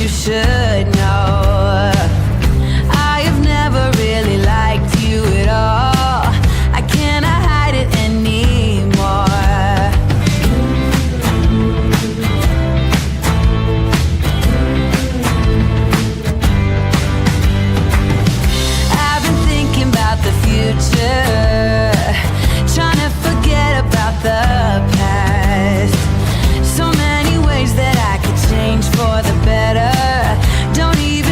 you should know. I have never really liked you at all. I cannot hide it anymore. I've been thinking about the future, trying to forget about the past. So many ways that I could change for the better. Don't even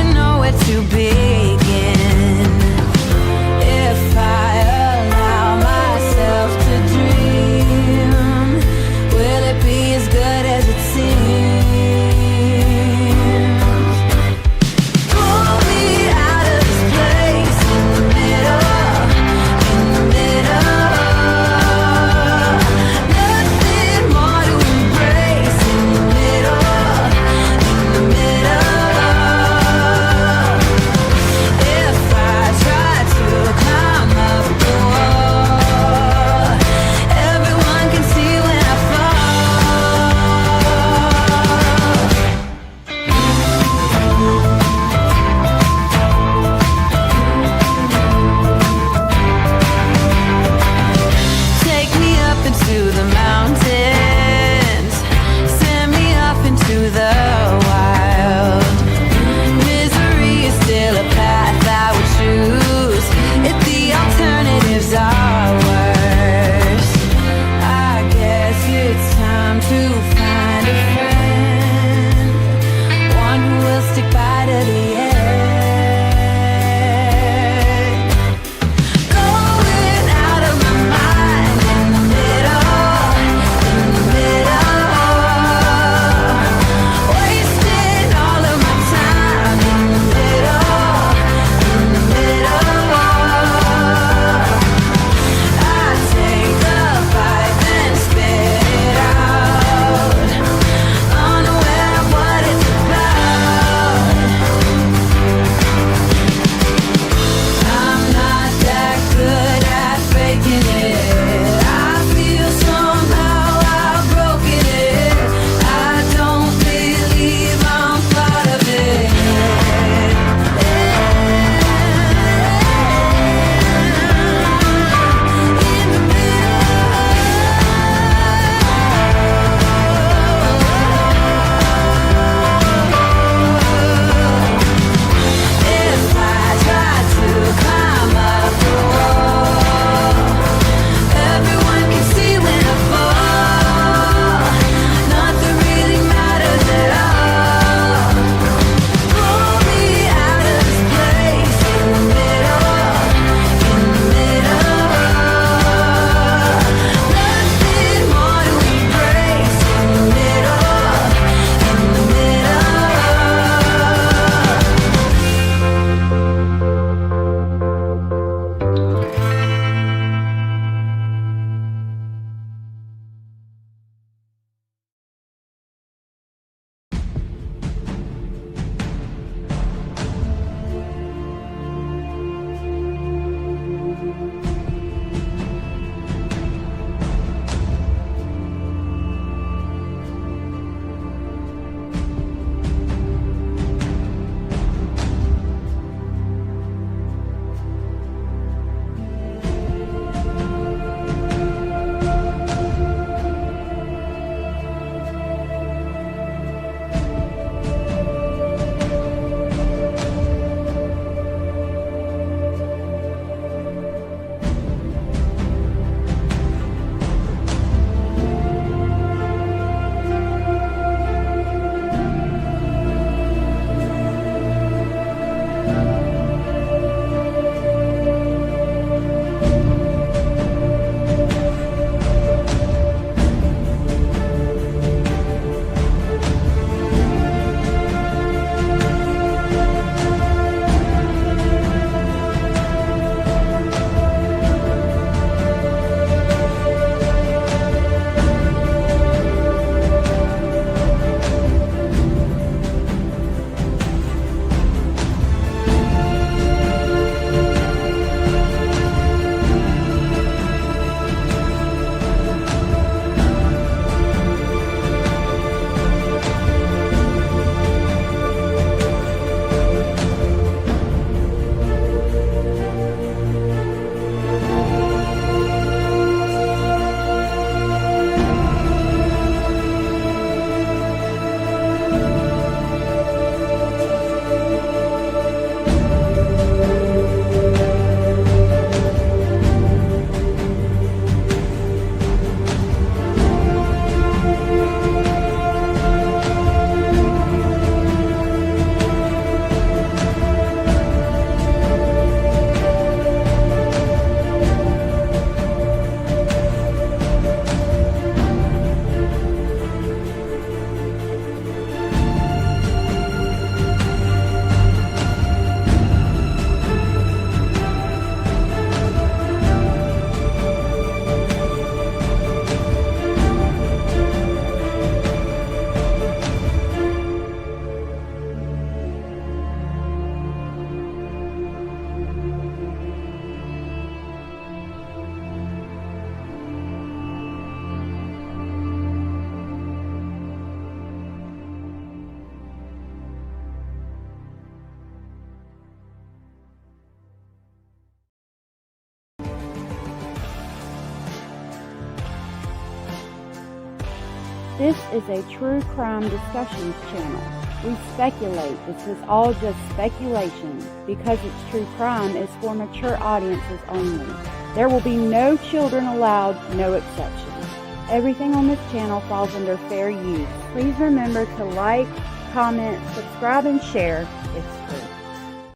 This is a true crime discussions channel. We speculate. This is all just speculation. Because it's true crime, it's for mature audiences only. There will be no children allowed, no exceptions. Everything on this channel falls under fair use. Please remember to like, comment, subscribe, and share. It's free.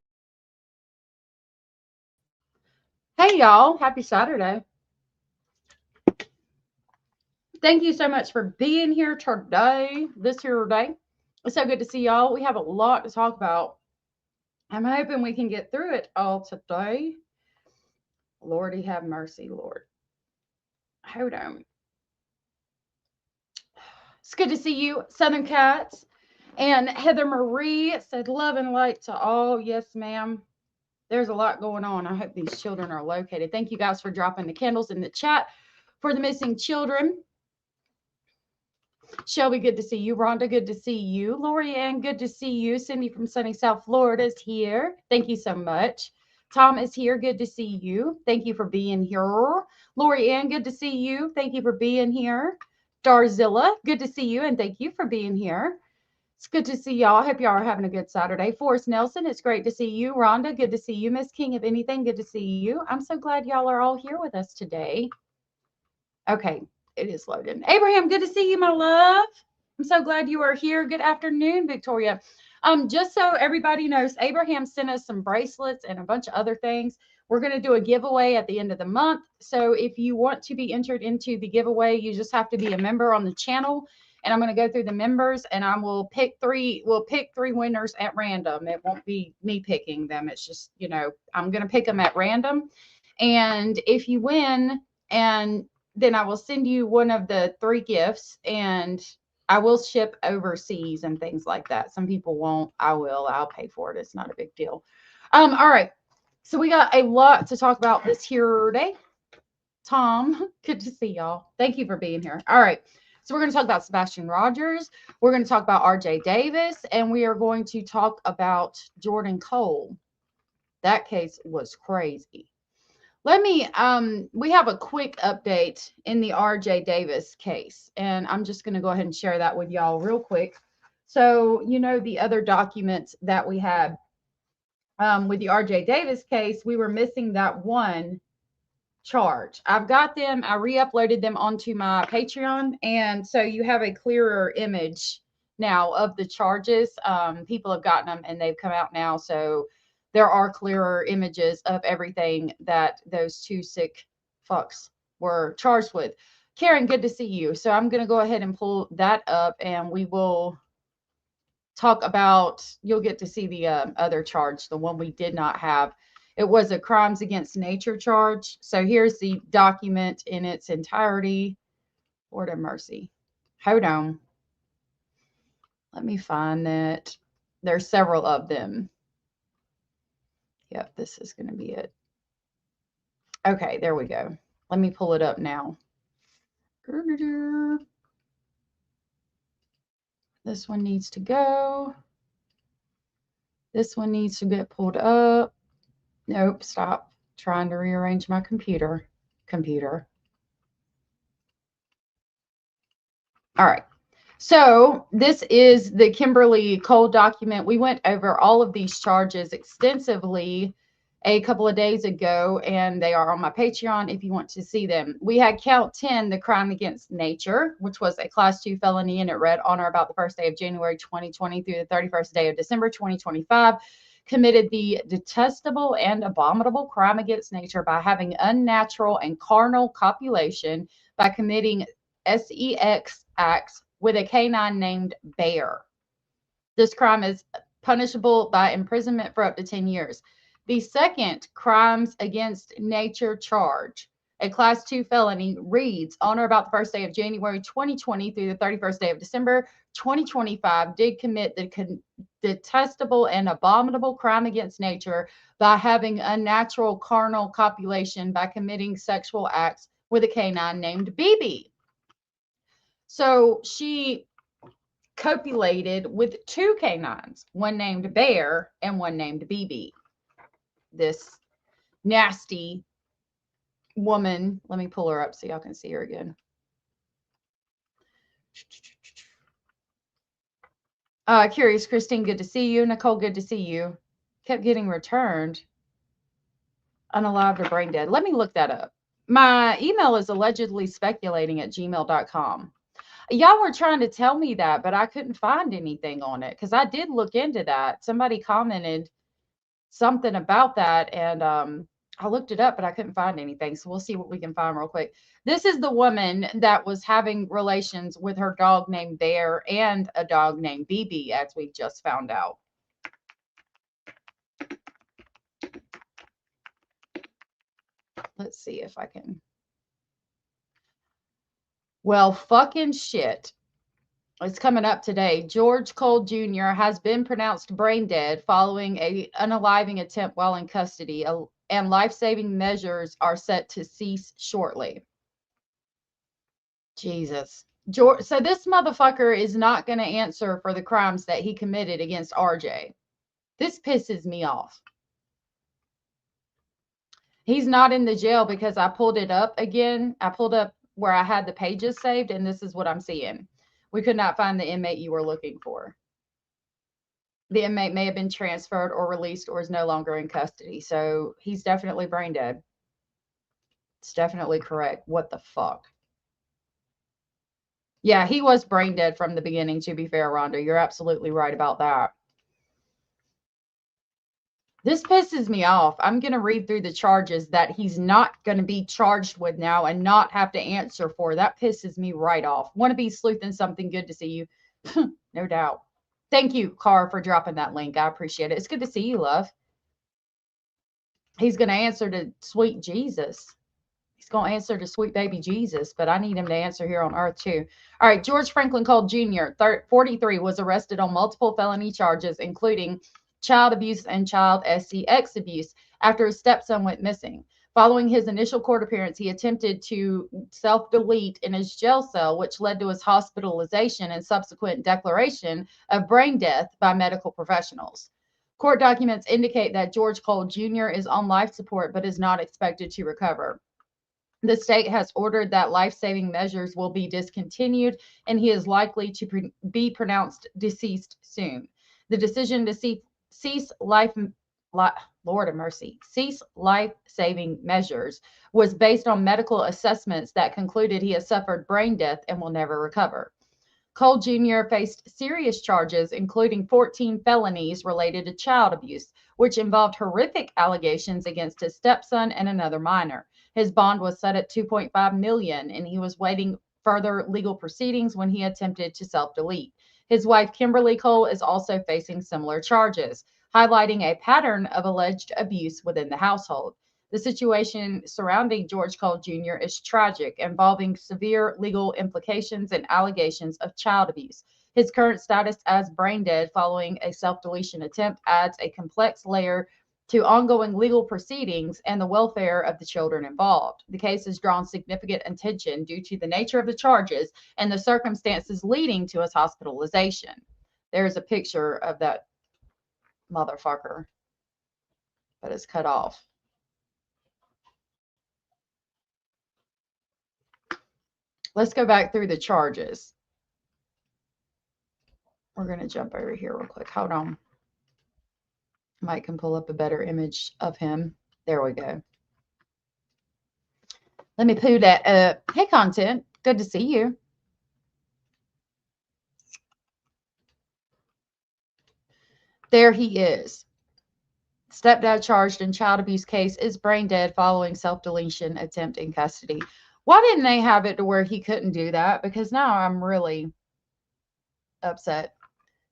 Hey y'all, happy Saturday. Thank you so much for being here today, this here day. It's so good to see y'all. We have a lot to talk about. I'm hoping we can get through it all today. Lordy have mercy, Lord. Hold on. It's good to see you, Southern Cats. And Heather Marie said, love and light to all. Yes, ma'am. There's a lot going on. I hope these children are located. Thank you guys for dropping the candles in the chat for the missing children. Shelby, good to see you. Rhonda, good to see you. Lori Ann, good to see you. Cindy from sunny South Florida is here. Thank you so much. Tom is here. Good to see you. Thank you for being here. Lori Ann, good to see you. Thank you for being here. Darzilla, good to see you, and thank you for being here. It's good to see y'all. I hope y'all are having a good Saturday. Forrest Nelson, it's great to see you. Rhonda, good to see you. Miss King, if anything, good to see you. I'm so glad y'all are all here with us today. Okay, it is loaded. Abraham, good to see you, my love. I'm so glad you are here. Good afternoon, Victoria. Just so everybody knows, Abraham sent us some bracelets and a bunch of other things. We're going to do a giveaway at the end of the month. So if you want to be entered into the giveaway, you just have to be a member on the channel. And I'm going to go through the members, and I will pick three. We'll pick three winners at random. It won't be me picking them. It's just, you know, I'm going to pick them at random. And if you win, and then I will send you one of the three gifts, and I will ship overseas and things like that. Some people won't. I will. I'll pay for it. It's not a big deal. All right. So we got a lot to talk about this here day. Tom, good to see y'all. Thank you for being here. All right. So we're going to talk about Sebastian Rogers. We're going to talk about RJ Davis, and we are going to talk about Jordan Cole. That case was crazy. Let me, we have a quick update in the RJ Davis case, and I'm just going to go ahead and share that with y'all real quick. So, you know, the other documents that we had with the RJ Davis case, we were missing that one charge. I've got them. I re-uploaded them onto my Patreon, and so you have a clearer image now of the charges. People have gotten them, and they've come out now, so there are clearer images of everything that those two sick fucks were charged with. Karen, good to see you. So I'm going to go ahead and pull that up, and we will talk about, you'll get to see the other charge, the one we did not have. It was a crimes against nature charge. So here's the document in its entirety. Lord have mercy. Hold on. Let me find that. There's several of them. Yep, this is going to be it. Okay, there we go. Let me pull it up now. This one needs to go. This one needs to get pulled up. Nope, stop trying to rearrange my computer. All right. So this is the Kimberly Cole document. We went over all of these charges extensively a couple of days ago, and they are on my Patreon if you want to see them. We had count 10, the crime against nature, which was a class 2 felony, and it read on or about the first day of January 2020 through the 31st day of December 2025. Committed the detestable and abominable crime against nature by having unnatural and carnal copulation by committing sex acts with a canine named Bear. This crime is punishable by imprisonment for up to 10 years. The second crimes against nature charge, a class 2 felony, reads on or about the first day of January 2020 through the 31st day of December 2025, did commit the detestable and abominable crime against nature by having unnatural carnal copulation by committing sexual acts with a canine named BB. So she copulated with two canines, one named Bear and one named BB. This nasty woman, let me pull her up so y'all can see her again. Curious Christine, good to see you. Nicole, good to see you. Kept getting returned. Unalive or brain dead. Let me look that up. My email is allegedly speculating at gmail.com. Y'all were trying to tell me that, but I couldn't find anything on it because I did look into that. Somebody commented something about that, and I looked it up, but I couldn't find anything. So we'll see what we can find real quick. This is the woman that was having relations with her dog named Bear and a dog named BB, as we just found out. Let's see if I can. Well, fucking shit. It's coming up today. George Cole Jr. has been pronounced brain dead following a unaliving attempt while in custody, and life-saving measures are set to cease shortly. Jesus. George, so this motherfucker is not going to answer for the crimes that he committed against RJ. This pisses me off. He's not in the jail because I pulled it up again. I pulled up where I had the pages saved, and this is what I'm seeing. We could not find the inmate you were looking for. The inmate may have been transferred or released or is no longer in custody. So he's definitely brain dead. It's definitely correct. What the fuck? Yeah, he was brain dead from the beginning, to be fair, Rhonda. You're absolutely right about that. This pisses me off. I'm going to read through the charges that he's not going to be charged with now and not have to answer for. That pisses me right off. Want to be sleuthing something? Good to see you. No doubt. Thank you, Car, for dropping that link. I appreciate it. It's good to see you, love. He's going to answer to sweet Jesus. He's going to answer to sweet baby Jesus, but I need him to answer here on earth too. All right. George Franklin Cole Jr., 43, was arrested on multiple felony charges, including child abuse and child sex abuse after his stepson went missing. Following his initial court appearance, he attempted to self-delete in his jail cell, which led to his hospitalization and subsequent declaration of brain death by medical professionals. Court documents indicate that George Cole Jr. is on life support but is not expected to recover. The state has ordered that life-saving measures will be discontinued, and he is likely to be pronounced deceased soon. The decision to cease life-saving measures was based on medical assessments that concluded he has suffered brain death and will never recover. Cole Jr. faced serious charges, including 14 felonies related to child abuse, which involved horrific allegations against his stepson and another minor. His bond was set at $2.5 million, and he was waiting further legal proceedings when he attempted to self-delete. His wife, Kimberly Cole, is also facing similar charges, highlighting a pattern of alleged abuse within the household. The situation surrounding George Cole Jr. is tragic, involving severe legal implications and allegations of child abuse. His current status as brain dead following a self-deletion attempt adds a complex layer to ongoing legal proceedings and the welfare of the children involved. The case has drawn significant attention due to the nature of the charges and the circumstances leading to his hospitalization. There's a picture of that motherfucker, but it's cut off. Let's go back through the charges. We're going to jump over here real quick. Hold on. Mike can pull up a better image of him. There we go. Let me put that. Hey, content. Good to see you. There he is. Stepdad charged in child abuse case is brain dead following self-deletion attempt in custody. Why didn't they have it to where he couldn't do that? Because now I'm really upset.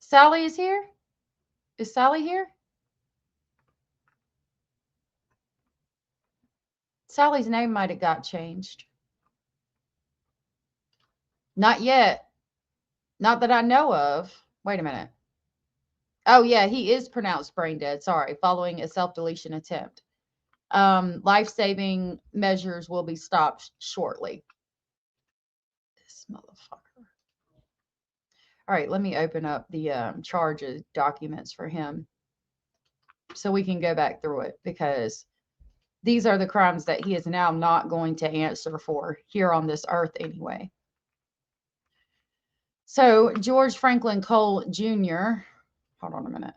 Sally is here? Is Sally here? Sally's name might have got changed. Not yet. Not that I know of. Wait a minute. Oh, yeah, he is pronounced brain dead. Sorry, following a self-deletion attempt. Life-saving measures will be stopped shortly. This motherfucker. All right, let me open up the charges documents for him so we can go back through it, because these are the crimes that he is now not going to answer for here on this earth anyway. So George Franklin Cole Jr., hold on a minute.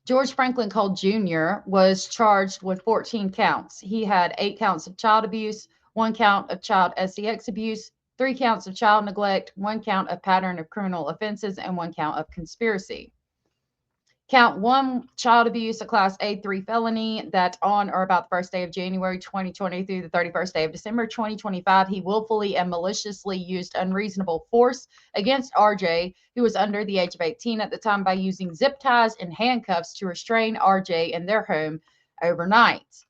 George Franklin Cole Jr. was charged with 14 counts. He had 8 counts of child abuse, 1 count of child sex abuse, 3 counts of child neglect, 1 count of pattern of criminal offenses, and 1 count of conspiracy. Count 1, child abuse, a class A3 felony, that on or about the first day of January 2020 through the 31st day of December 2025, he willfully and maliciously used unreasonable force against RJ, who was under the age of 18 at the time, by using zip ties and handcuffs to restrain RJ in their home overnight.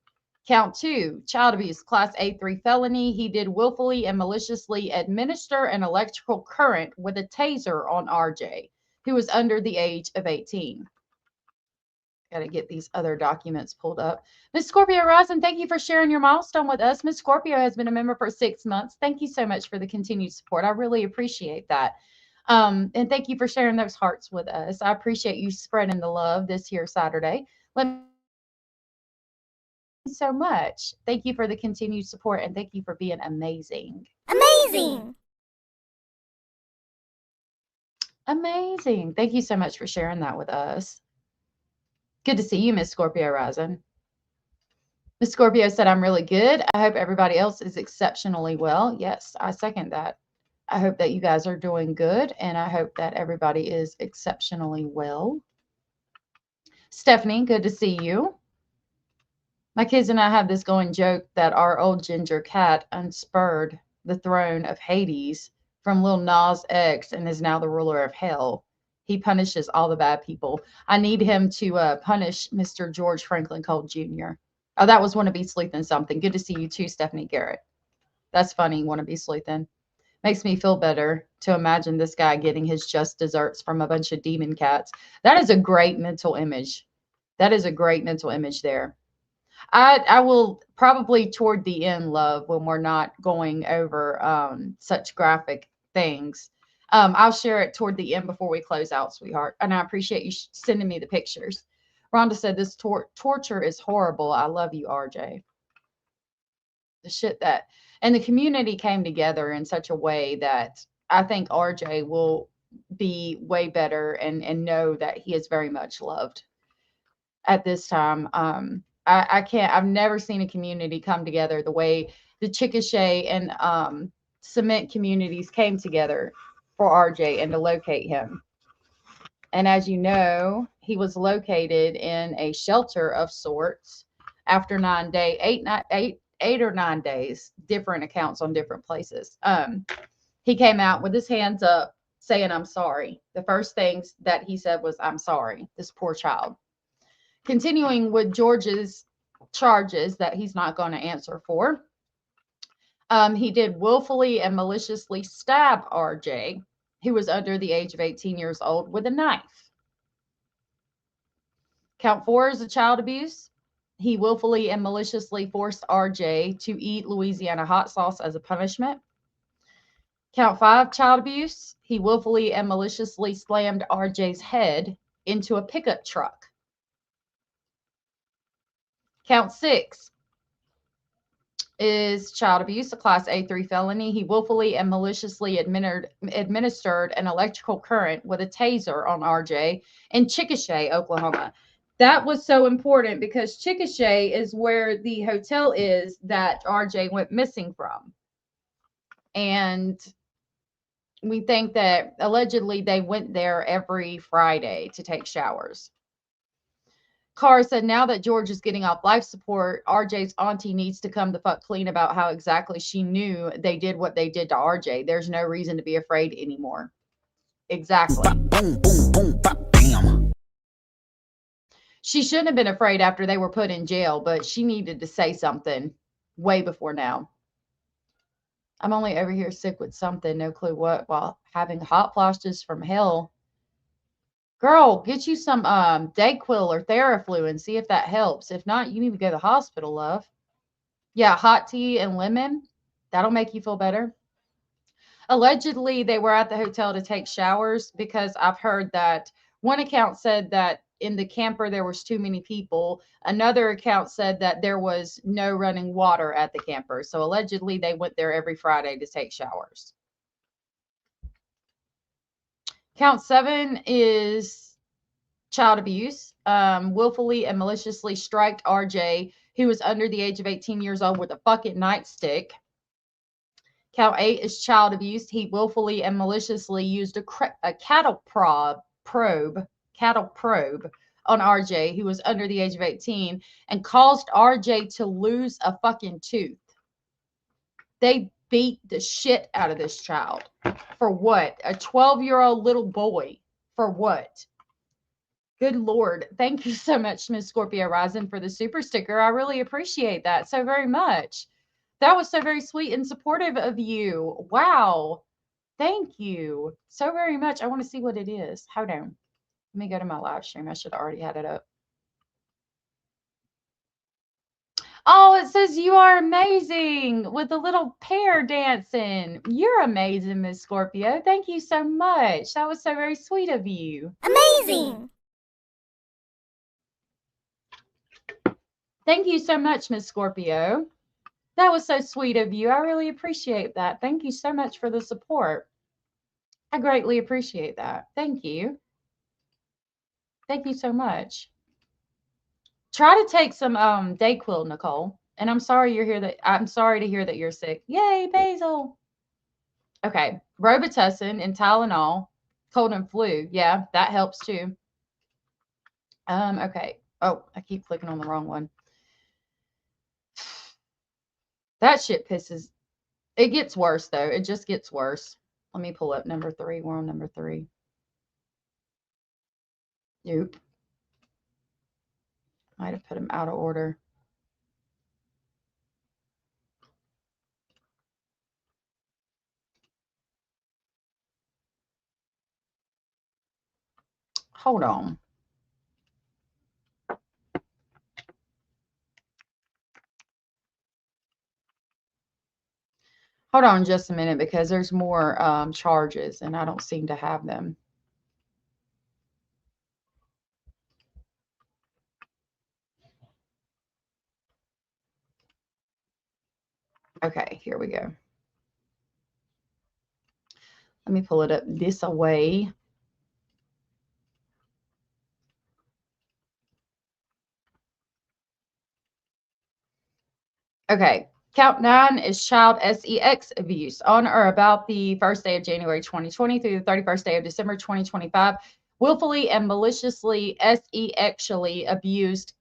Count 2, child abuse, class A3 felony. He did willfully and maliciously administer an electrical current with a taser on RJ, who was under the age of 18. Got to get these other documents pulled up. Miss Scorpio Rising, thank you for sharing your milestone with us. Miss Scorpio has been a member for 6 months. Thank you so much for the continued support. I really appreciate that. And thank you for sharing those hearts with us. I appreciate you spreading the love this here Saturday. Let me so much. Thank you for the continued support, and thank you for being amazing. Amazing! Amazing. Thank you so much for sharing that with us. Good to see you, Miss Scorpio Rising. Miss Scorpio said, I'm really good. I hope everybody else is exceptionally well. Yes, I second that. I hope that you guys are doing good, and I hope that everybody is exceptionally well. Stephanie, good to see you. My kids and I have this going joke that our old ginger cat unspurred the throne of Hades from Lil Nas X and is now the ruler of hell. He punishes all the bad people. I need him to punish Mr. George Franklin Cole Jr. Oh, that was Wanna Be Sleuthin' something. Good to see you too, Stephanie Garrett. That's funny, Wanna Be Sleuthin'. Makes me feel better to imagine this guy getting his just desserts from a bunch of demon cats. That is a great mental image. That is a great mental image there. I will probably toward the end, love, when we're not going over such graphic things. I'll share it toward the end before we close out, sweetheart. And I appreciate you sending me the pictures. Rhonda said, this torture is horrible. I love you, RJ. The shit that, and the community came together in such a way that I think RJ will be way better and know that he is very much loved at this time. I've never seen a community come together the way the Chickasha and cement communities came together for RJ and to locate him. And as you know, he was located in a shelter of sorts after 8 or 9 days, different accounts on different places. He came out with his hands up saying, I'm sorry. The first things that he said was, I'm sorry, this poor child. Continuing with George's charges that he's not going to answer for. He did willfully and maliciously stab RJ, who was under the age of 18 years old, with a knife. Count 4 is a child abuse. He willfully and maliciously forced RJ to eat Louisiana hot sauce as a punishment. Count 5, child abuse. He willfully and maliciously slammed RJ's head into a pickup truck. Count 6 is child abuse, a class A3 felony. He willfully and maliciously administered an electrical current with a taser on RJ in Chickasha, Oklahoma. That was so important because Chickasha is where the hotel is that RJ went missing from. And we think that allegedly they went there every Friday to take showers. Carr said, now that George is getting off life support, RJ's auntie needs to come the fuck clean about how exactly she knew they did what they did to RJ. There's no reason to be afraid anymore. Exactly. Boom, boom, boom, bam. She shouldn't have been afraid after they were put in jail, but she needed to say something way before now. I'm only over here sick with something, no clue what, while having hot flashes from hell. Girl, get you some Dayquil or Theraflu and see if that helps. If not, you need to go to the hospital, love. Yeah, hot tea and lemon. That'll make you feel better. Allegedly, they were at the hotel to take showers because I've heard that one account said that in the camper there was too many people. Another account said that there was no running water at the camper. So allegedly they went there every Friday to take showers. Count 7 is child abuse. Willfully and maliciously striked RJ, who was under the age of 18 years old, with a fucking nightstick. Count 8 is child abuse. He willfully and maliciously used a cattle probe on RJ, who was under the age of 18, and caused RJ to lose a fucking tooth. They beat the shit out of this child. For what? A 12-year-old little boy. For what? Good Lord. Thank you so much, Miss Scorpio Rising, for the super sticker. I really appreciate that so very much. That was so very sweet and supportive of you. Wow. Thank you so very much. I want to see what it is. Hold on. Let me go to my live stream. I should have already had it up. Oh, it says you are amazing with the little pair dancing. You're amazing, Miss Scorpio. Thank you so much. That was so very sweet of you. Amazing. Thank you so much, Miss Scorpio. That was so sweet of you. I really appreciate that. Thank you so much for the support. I greatly appreciate that. Thank you. Thank you so much. Try to take some Dayquil, Nicole. And I'm sorry to hear that you're sick. Yay, Basil. Okay. Robitussin and Tylenol, cold and flu. Yeah, that helps too. Okay. Oh, I keep clicking on the wrong one. That shit pisses. It gets worse though. It just gets worse. Let me pull up number 3. We're on number 3. Nope. Might have put him out of order. Hold on. Hold on just a minute because there's more charges and I don't seem to have them. Okay, here we go. Let me pull it up this way. Okay, count 9 is child sex abuse. On or about the 1st day of January 2020 through the 31st day of December 2025, willfully and maliciously sexually abused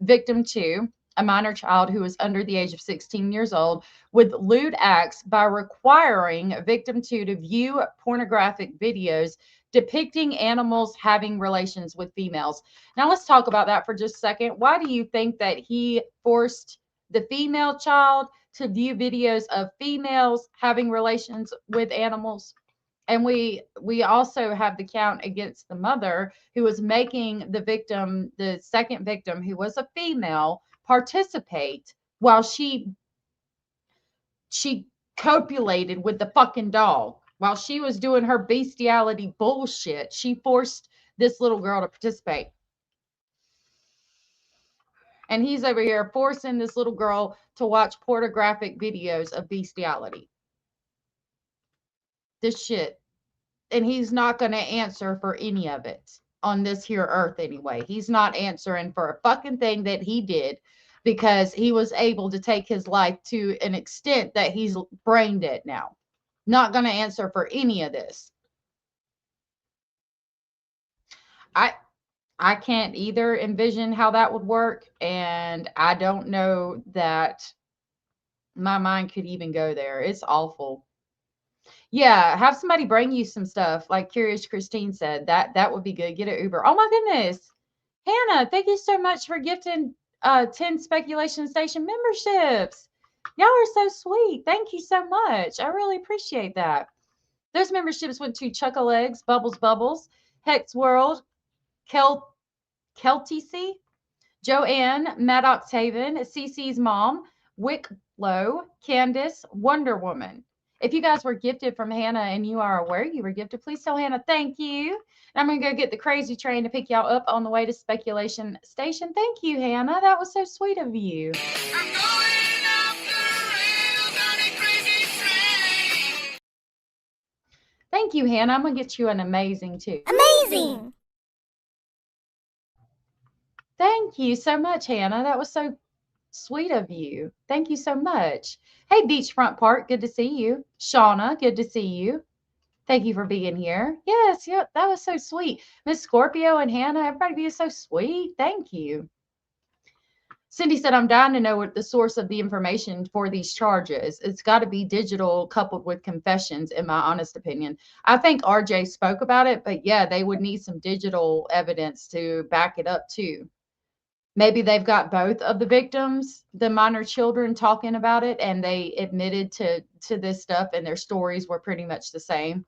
victim 2, a minor child who was under the age of 16 years old, with lewd acts by requiring victim 2 to view pornographic videos depicting animals having relations with females. Now let's talk about that for just a second. Why do you think that he forced the female child to view videos of females having relations with animals? And we also have the count against the mother, who was making the victim, the second victim, who was a female, participate while she copulated with the fucking dog. While she was doing her bestiality bullshit, she forced this little girl to participate. And he's over here forcing this little girl to watch pornographic videos of bestiality. This shit. And he's not going to answer for any of it on this here earth anyway. He's not answering for a fucking thing that he did because he was able to take his life to an extent that he's brain dead now. Not going to answer for any of this. I can't either envision how that would work, and I don't know that my mind could even go there. It's awful. Yeah, have somebody bring you some stuff, like Curious Christine said. That would be good. Get an Uber. Oh my goodness. Hannah, thank you so much for gifting 10 Speculation Station memberships. Y'all are so sweet. Thank you so much. I really appreciate that. Those memberships went to Chuckle Eggs, Bubbles, Hex World, Kelticy, Joanne, Matt Octaven, Cece's mom, Wick Low, Candace, Wonder Woman. If you guys were gifted from Hannah and you are aware you were gifted, please tell Hannah thank you. And I'm going to go get the crazy train to pick y'all up on the way to Speculation Station. Thank you, Hannah. That was so sweet of you. I'm going off the rails on a crazy train. Thank you, Hannah. I'm going to get you an amazing too. Amazing. Thank you so much, Hannah. That was so sweet of you. Thank you so much. Hey, Beachfront Park, good to see you. Shauna, good to see you. Thank you for being here. Yes, yeah, that was so sweet. Miss Scorpio and Hannah, everybody being so sweet. Thank you. Cindy said, I'm dying to know what the source of the information for these charges. It's got to be digital coupled with confessions, in my honest opinion. I think RJ spoke about it, but yeah, they would need some digital evidence to back it up too. Maybe they've got both of the victims, the minor children, talking about it, and they admitted to this stuff, and their stories were pretty much the same.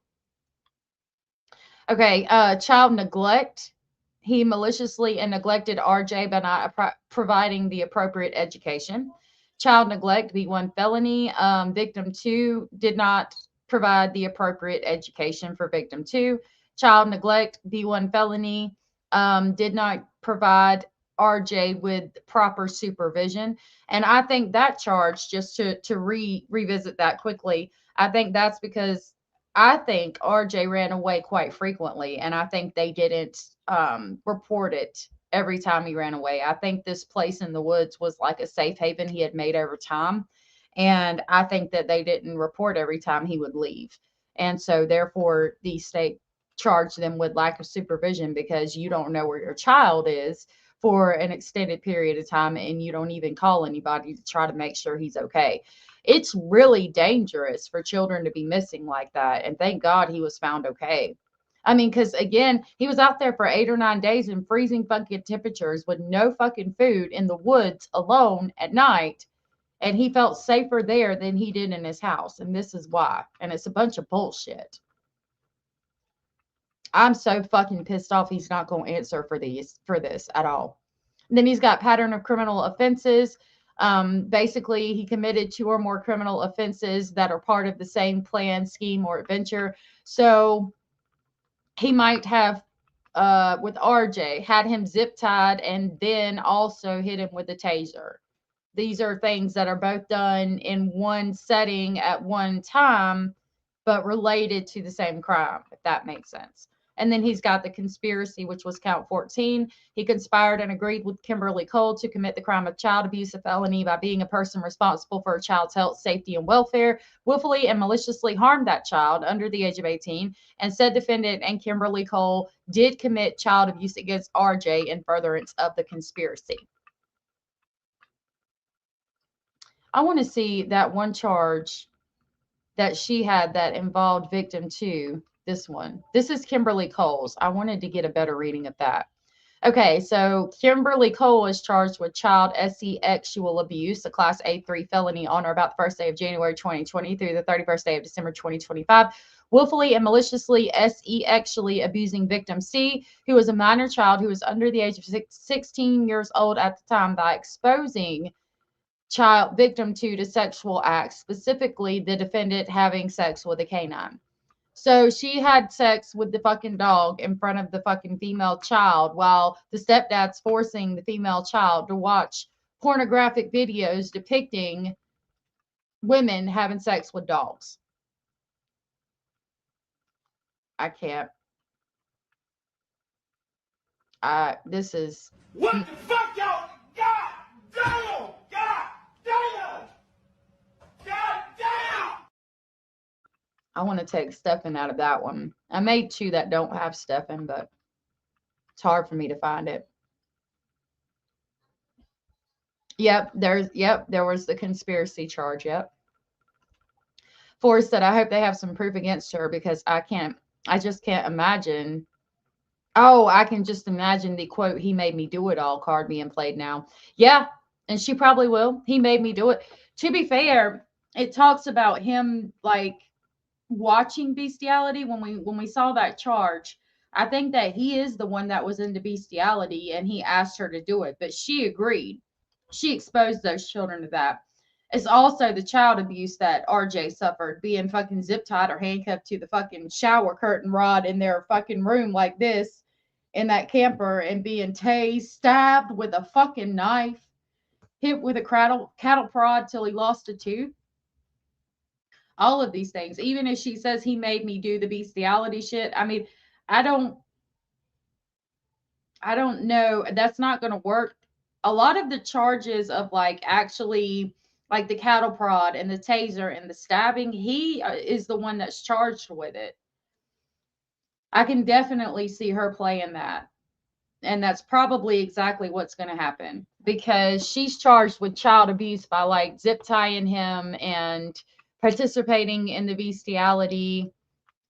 Okay, child neglect. He maliciously and neglected RJ by not providing the appropriate education. Child neglect, B1 felony. Victim 2 did not provide the appropriate education for victim 2. Child neglect, B1 felony. Did not provide RJ with proper supervision. And I think that charge, just to revisit that quickly, I think that's because I think RJ ran away quite frequently, and I think they didn't report it every time he ran away. I think this place in the woods was like a safe haven he had made over time, and I think that they didn't report every time he would leave. And so therefore the state charged them with lack of supervision because you don't know where your child is for an extended period of time, and you don't even call anybody to try to make sure he's okay. It's really dangerous for children to be missing like that. And thank God he was found okay. I mean, because again, he was out there for 8 or 9 days in freezing fucking temperatures with no fucking food in the woods alone at night. And he felt safer there than he did in his house. And this is why. And it's a bunch of bullshit. I'm so fucking pissed off he's not going to answer for this at all. And then he's got pattern of criminal offenses. Basically, he committed 2 or more criminal offenses that are part of the same plan, scheme, or adventure. So he might have, with RJ, had him zip tied and then also hit him with a taser. These are things that are both done in one setting at one time, but related to the same crime, if that makes sense. And then he's got the conspiracy, which was count 14. He conspired and agreed with Kimberly Cole to commit the crime of child abuse, a felony, by being a person responsible for a child's health, safety, and welfare, willfully and maliciously harmed that child under the age of 18. And said defendant and Kimberly Cole did commit child abuse against RJ in furtherance of the conspiracy. I want to see that one charge that she had that involved victim 2. This one. This is Kimberly Cole's. I wanted to get a better reading of that. Okay, so Kimberly Cole is charged with child sexual abuse, a class A3 felony on or about the 1st day of January 2020 through the 31st day of December 2025, willfully and maliciously sexually abusing victim C, who was a minor child who was under the age of 16 years old at the time, by exposing child victim 2 to sexual acts, specifically the defendant having sex with a canine. So she had sex with the fucking dog in front of the fucking female child while the stepdad's forcing the female child to watch pornographic videos depicting women having sex with dogs. I can't. This is... What the fuck, y'all? God damn! God damn! God damn! I want to take Stefan out of that one. I made 2 that don't have Stefan, but it's hard for me to find it. Yep, there was the conspiracy charge. Yep. Forrest said, I hope they have some proof against her because I just can't imagine. Oh, I can just imagine the quote, he made me do it all card being played now. Yeah, and she probably will. He made me do it. To be fair, it talks about him like watching bestiality. When we saw that charge, I think that he is the one that was into bestiality and he asked her to do it, but she agreed. She exposed those children to that. It's also the child abuse that RJ suffered, being fucking zip tied or handcuffed to the fucking shower curtain rod in their fucking room like this in that camper, and being tased, stabbed with a fucking knife, hit with a cattle prod till he lost a tooth. All of these things. Even if she says he made me do the bestiality shit, I mean, I don't know. That's not going to work. A lot of the charges of like actually like the cattle prod and the taser and the stabbing, he is the one that's charged with it. I can definitely see her playing that. And that's probably exactly what's going to happen, because she's charged with child abuse by like zip tying him and participating in the bestiality.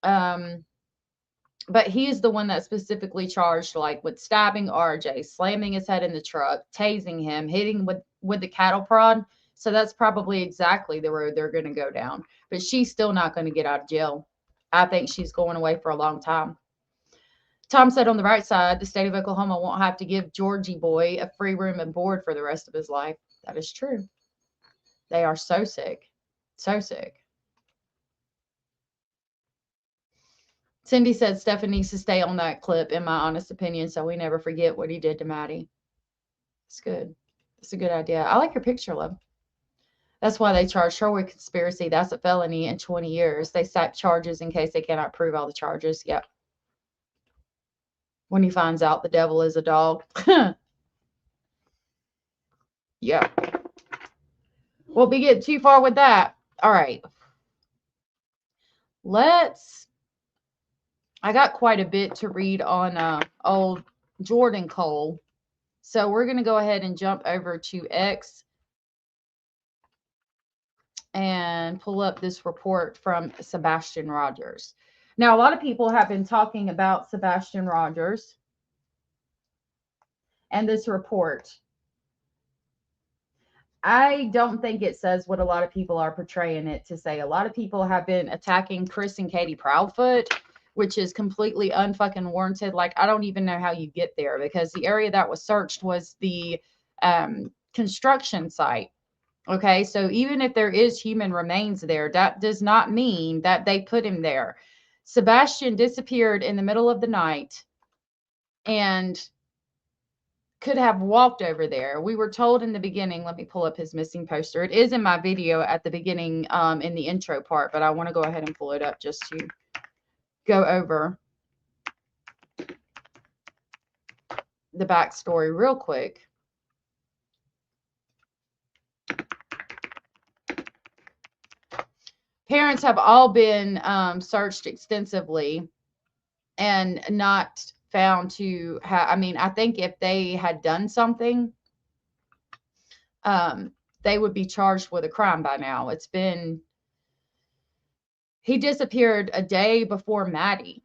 But he's the one that's specifically charged like with stabbing RJ, slamming his head in the truck, tasing him, hitting with the cattle prod. So that's probably exactly the road they're going to go down. But she's still not going to get out of jail. I think she's going away for a long time. Tom said on the right side, the state of Oklahoma won't have to give Georgie boy a free room and board for the rest of his life. That is true. They are so sick. So sick. Cindy said Stephen needs to stay on that clip, in my honest opinion, so we never forget what he did to Maddie. It's good. It's a good idea. I like your picture, love. That's why they charged her with conspiracy. That's a felony in 20 years. They stack charges in case they cannot prove all the charges. Yep. When he finds out the devil is a dog. Yeah. Won't be getting too far with that. All right. I got quite a bit to read on old Jordan Cole. So we're going to go ahead and jump over to X and pull up this report from Sebastian Rogers. Now, a lot of people have been talking about Sebastian Rogers and this report. I don't think it says what a lot of people are portraying it to say. A lot of people have been attacking Chris and Katie Proudfoot, which is completely unfucking warranted. Like, I don't even know how you get there, because the area that was searched was the construction site. Okay, so even if there is human remains there, that does not mean that they put him there. Sebastian disappeared in the middle of the night and could have walked over there. We were told in the beginning, let me pull up his missing poster. It is in my video at the beginning in the intro part, but I want to go ahead and pull it up just to go over the backstory real quick. Parents have all been searched extensively and not found to have, I mean, I think if they had done something, they would be charged with a crime by now. He disappeared a day before Maddie.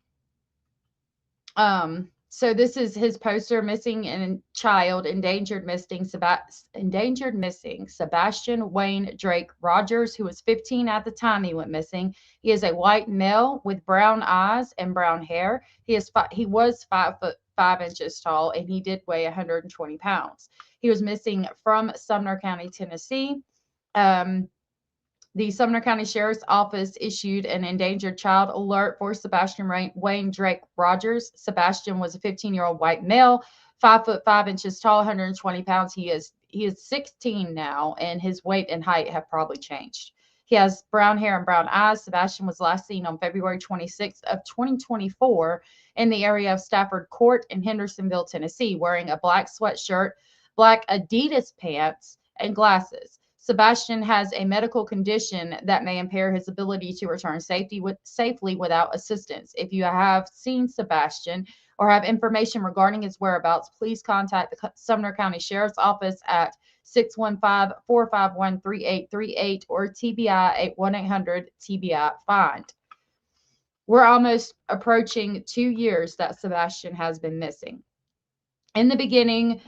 So this is his poster, missing and child, endangered missing Sebastian Wayne Drake Rogers, who was 15 at the time he went missing. He is a white male with brown eyes and brown hair. He was 5 foot 5 inches tall, and he did weigh 120 pounds. He was missing from Sumner County, Tennessee. The Sumner County Sheriff's Office issued an endangered child alert for Sebastian Wayne Drake Rogers. Sebastian was a 15-year-old white male, 5 foot 5 inches tall, 120 pounds. He is 16 now, and his weight and height have probably changed. He has brown hair and brown eyes. Sebastian was last seen on February 26th of 2024 in the area of Stafford Court in Hendersonville, Tennessee, wearing a black sweatshirt, black Adidas pants, and glasses. Sebastian has a medical condition that may impair his ability to return safely without assistance. If you have seen Sebastian or have information regarding his whereabouts, please contact the Sumner County Sheriff's Office at 615-451-3838 or TBI at 1-800-TBI-FIND. We're almost approaching 2 years that Sebastian has been missing. In the beginning,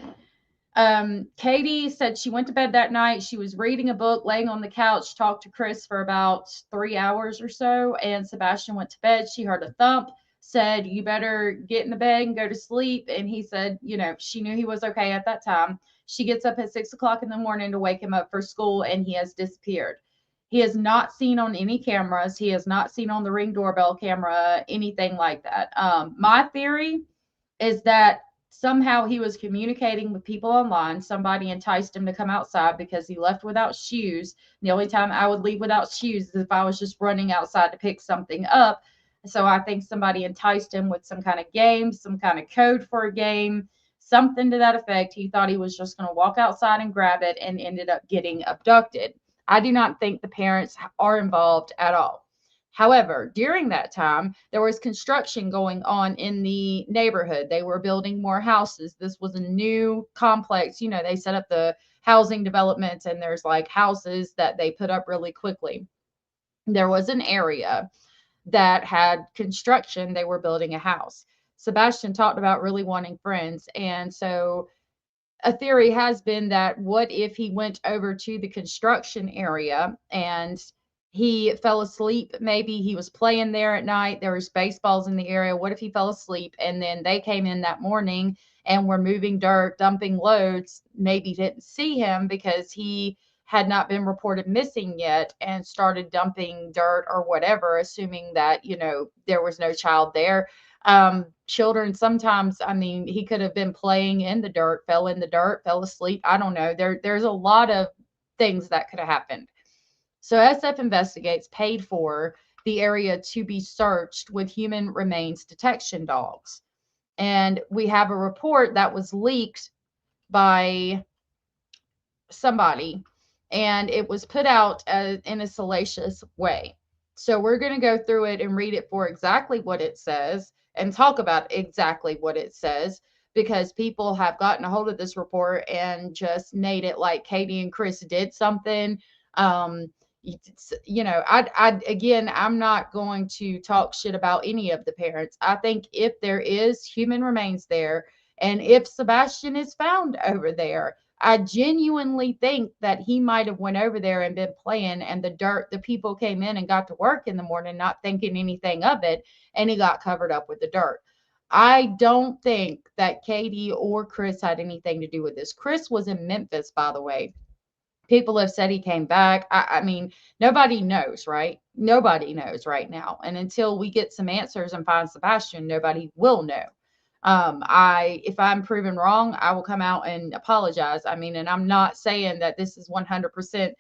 Katie said she went to bed that night. She was reading a book, laying on the couch, talked to Chris for about 3 hours or so, and Sebastian went to bed. She heard a thump. said, you better get in the bed and go to sleep. And he said, she knew he was okay at that time. She gets up at 6 o'clock in the morning to wake him up for school, and he has disappeared. He is not seen on any cameras. He is not seen on the Ring doorbell camera, anything like that. My theory is that somehow he was communicating with people online. Somebody enticed him to come outside because he left without shoes. The only time I would leave without shoes is if I was just running outside to pick something up. So I think somebody enticed him with some kind of game, some kind of code for a game, something to that effect. He thought he was just going to walk outside and grab it and ended up getting abducted. I do not think the parents are involved at all. However, during that time, there was construction going on in the neighborhood. They were building more houses. This was a new complex. They set up the housing developments, and there's like houses that they put up really quickly. There was an area that had construction. They were building a house. Sebastian talked about really wanting friends. And so a theory has been that what if he went over to the construction area and he fell asleep? Maybe he was playing there at night. There was baseballs in the area. What if he fell asleep and then they came in that morning and were moving dirt, dumping loads, maybe didn't see him because he had not been reported missing yet, and started dumping dirt or whatever, assuming that, there was no child there. Children sometimes, he could have been playing in the dirt, fell in the dirt, fell asleep. I don't know. There's a lot of things that could have happened. So SF Investigates paid for the area to be searched with human remains detection dogs. And we have a report that was leaked by somebody, and it was put out in a salacious way. So we're going to go through it and read it for exactly what it says and talk about exactly what it says, because people have gotten a hold of this report and just made it like Katie and Chris did something. Again, I'm not going to talk shit about any of the parents. I think if there is human remains there, and if Sebastian is found over there, I genuinely think that he might have went over there and been playing, and the people came in and got to work in the morning not thinking anything of it, and he got covered up with the dirt. I don't think that Katie or Chris had anything to do with this. Chris was in Memphis, by the way. People have said he came back. I mean, nobody knows, right? Nobody knows right now. And until we get some answers and find Sebastian, nobody will know. If I'm proven wrong, I will come out and apologize. And I'm not saying that this is 100%,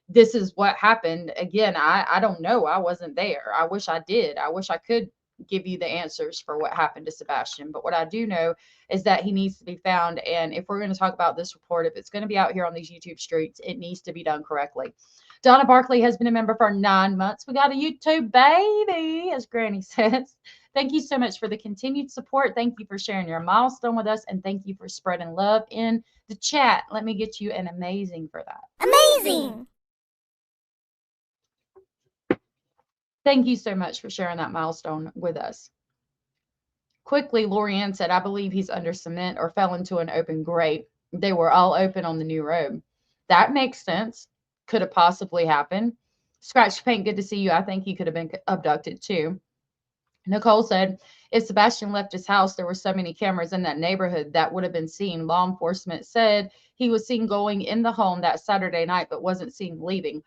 this is what happened. Again, I don't know. I wasn't there. I wish I did. I wish I could give you the answers for what happened to Sebastian. But what I do know is that he needs to be found. And if we're going to talk about this report, if it's going to be out here on these YouTube streets, it needs to be done correctly. Donna Barkley has been a member for 9 months. We got a YouTube baby, as Granny says. Thank you so much for the continued support. Thank you for sharing your milestone with us. And thank you for spreading love in the chat. Let me get you an amazing for that. Amazing. Thank you so much for sharing that milestone with us. Quickly, Lorianne said, I believe he's under cement or fell into an open grate. They were all open on the new road. That makes sense. Could have possibly happened. Scratch Paint, good to see you. I think he could have been abducted too. Nicole said, if Sebastian left his house, there were so many cameras in that neighborhood that would have been seen. Law enforcement said he was seen going in the home that Saturday night, but wasn't seen leaving.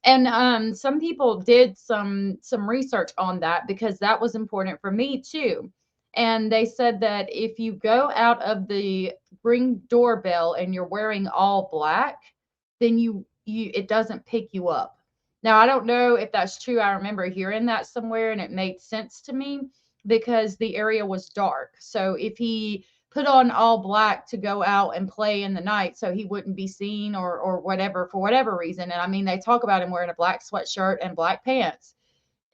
And some people did some research on that, because that was important for me too. And they said that if you go out of the Ring doorbell and you're wearing all black, then it doesn't pick you up. Now, I don't know if that's true. I remember hearing that somewhere, and it made sense to me because the area was dark. So if he put on all black to go out and play in the night so he wouldn't be seen or whatever, for whatever reason. And they talk about him wearing a black sweatshirt and black pants.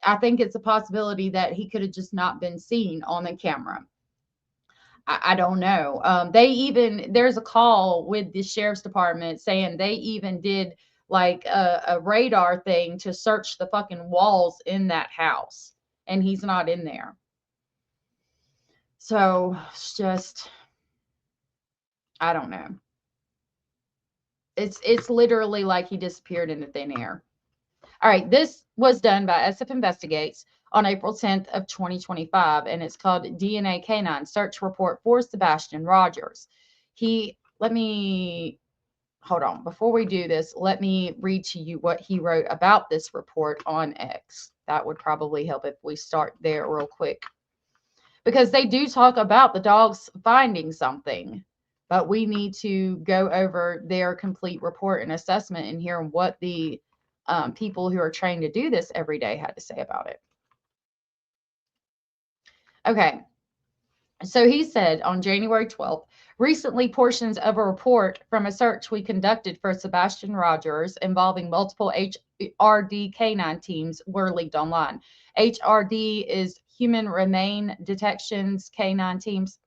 I think it's a possibility that he could have just not been seen on the camera. I don't know. There's a call with the sheriff's department saying they even did like a radar thing to search the fucking walls in that house, and he's not in there. So it's just, I don't know. It's literally like he disappeared into thin air. All right, this was done by SF Investigates. on April 10th of 2025, and it's called DNA Canine Search Report for Sebastian Rogers. Let me, hold on, before we do this, let me read to you what he wrote about this report on X. That would probably help if we start there real quick. Because they do talk about the dogs finding something, but we need to go over their complete report and assessment and hear what the people who are trained to do this every day had to say about it. Okay, so he said on January 12th, recently portions of a report from a search we conducted for Sebastian Rogers involving multiple HRD canine teams were leaked online. HRD is Human Remain Detection's canine teams.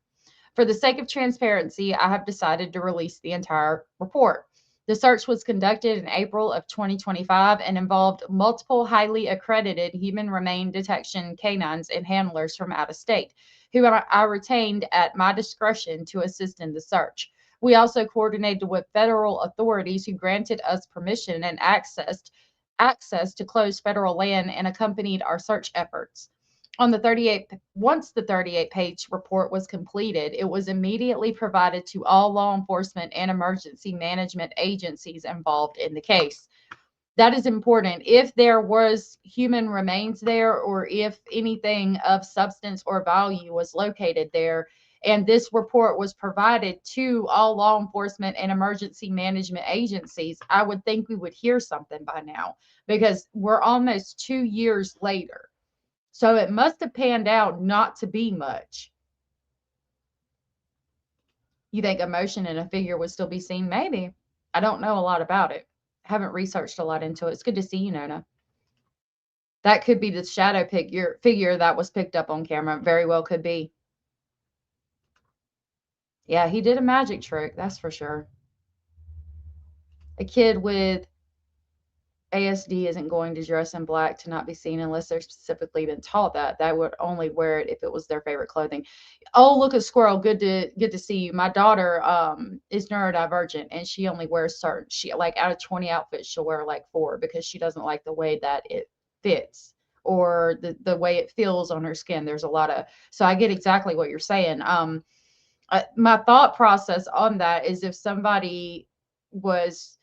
For the sake of transparency, I have decided to release the entire report. The search was conducted in April of 2025 and involved multiple highly accredited human remain detection canines and handlers from out of state, who I retained at my discretion to assist in the search. We also coordinated with federal authorities who granted us permission and access to closed federal land and accompanied our search efforts. Once the 38-page report was completed, it was immediately provided to all law enforcement and emergency management agencies involved in the case. That is important. If there was human remains there, or if anything of substance or value was located there, and this report was provided to all law enforcement and emergency management agencies, I would think we would hear something by now, because we're almost 2 years later. So it must have panned out not to be much. You think a motion and a figure would still be seen? Maybe. I don't know a lot about it. Haven't researched a lot into it. It's good to see you, Nona. That could be the shadow figure that was picked up on camera. Very well could be. Yeah, he did a magic trick, that's for sure. A kid with ASD isn't going to dress in black to not be seen unless they're specifically been taught that. They would only wear it if it was their favorite clothing. Oh, look, a squirrel. Good to see you. My daughter is neurodivergent, and she only wears certain. She, like, out of 20 outfits, she'll wear like 4 because she doesn't like the way that it fits or the way it feels on her skin. There's a lot of, so I get exactly what you're saying. My thought process on that is, if somebody was,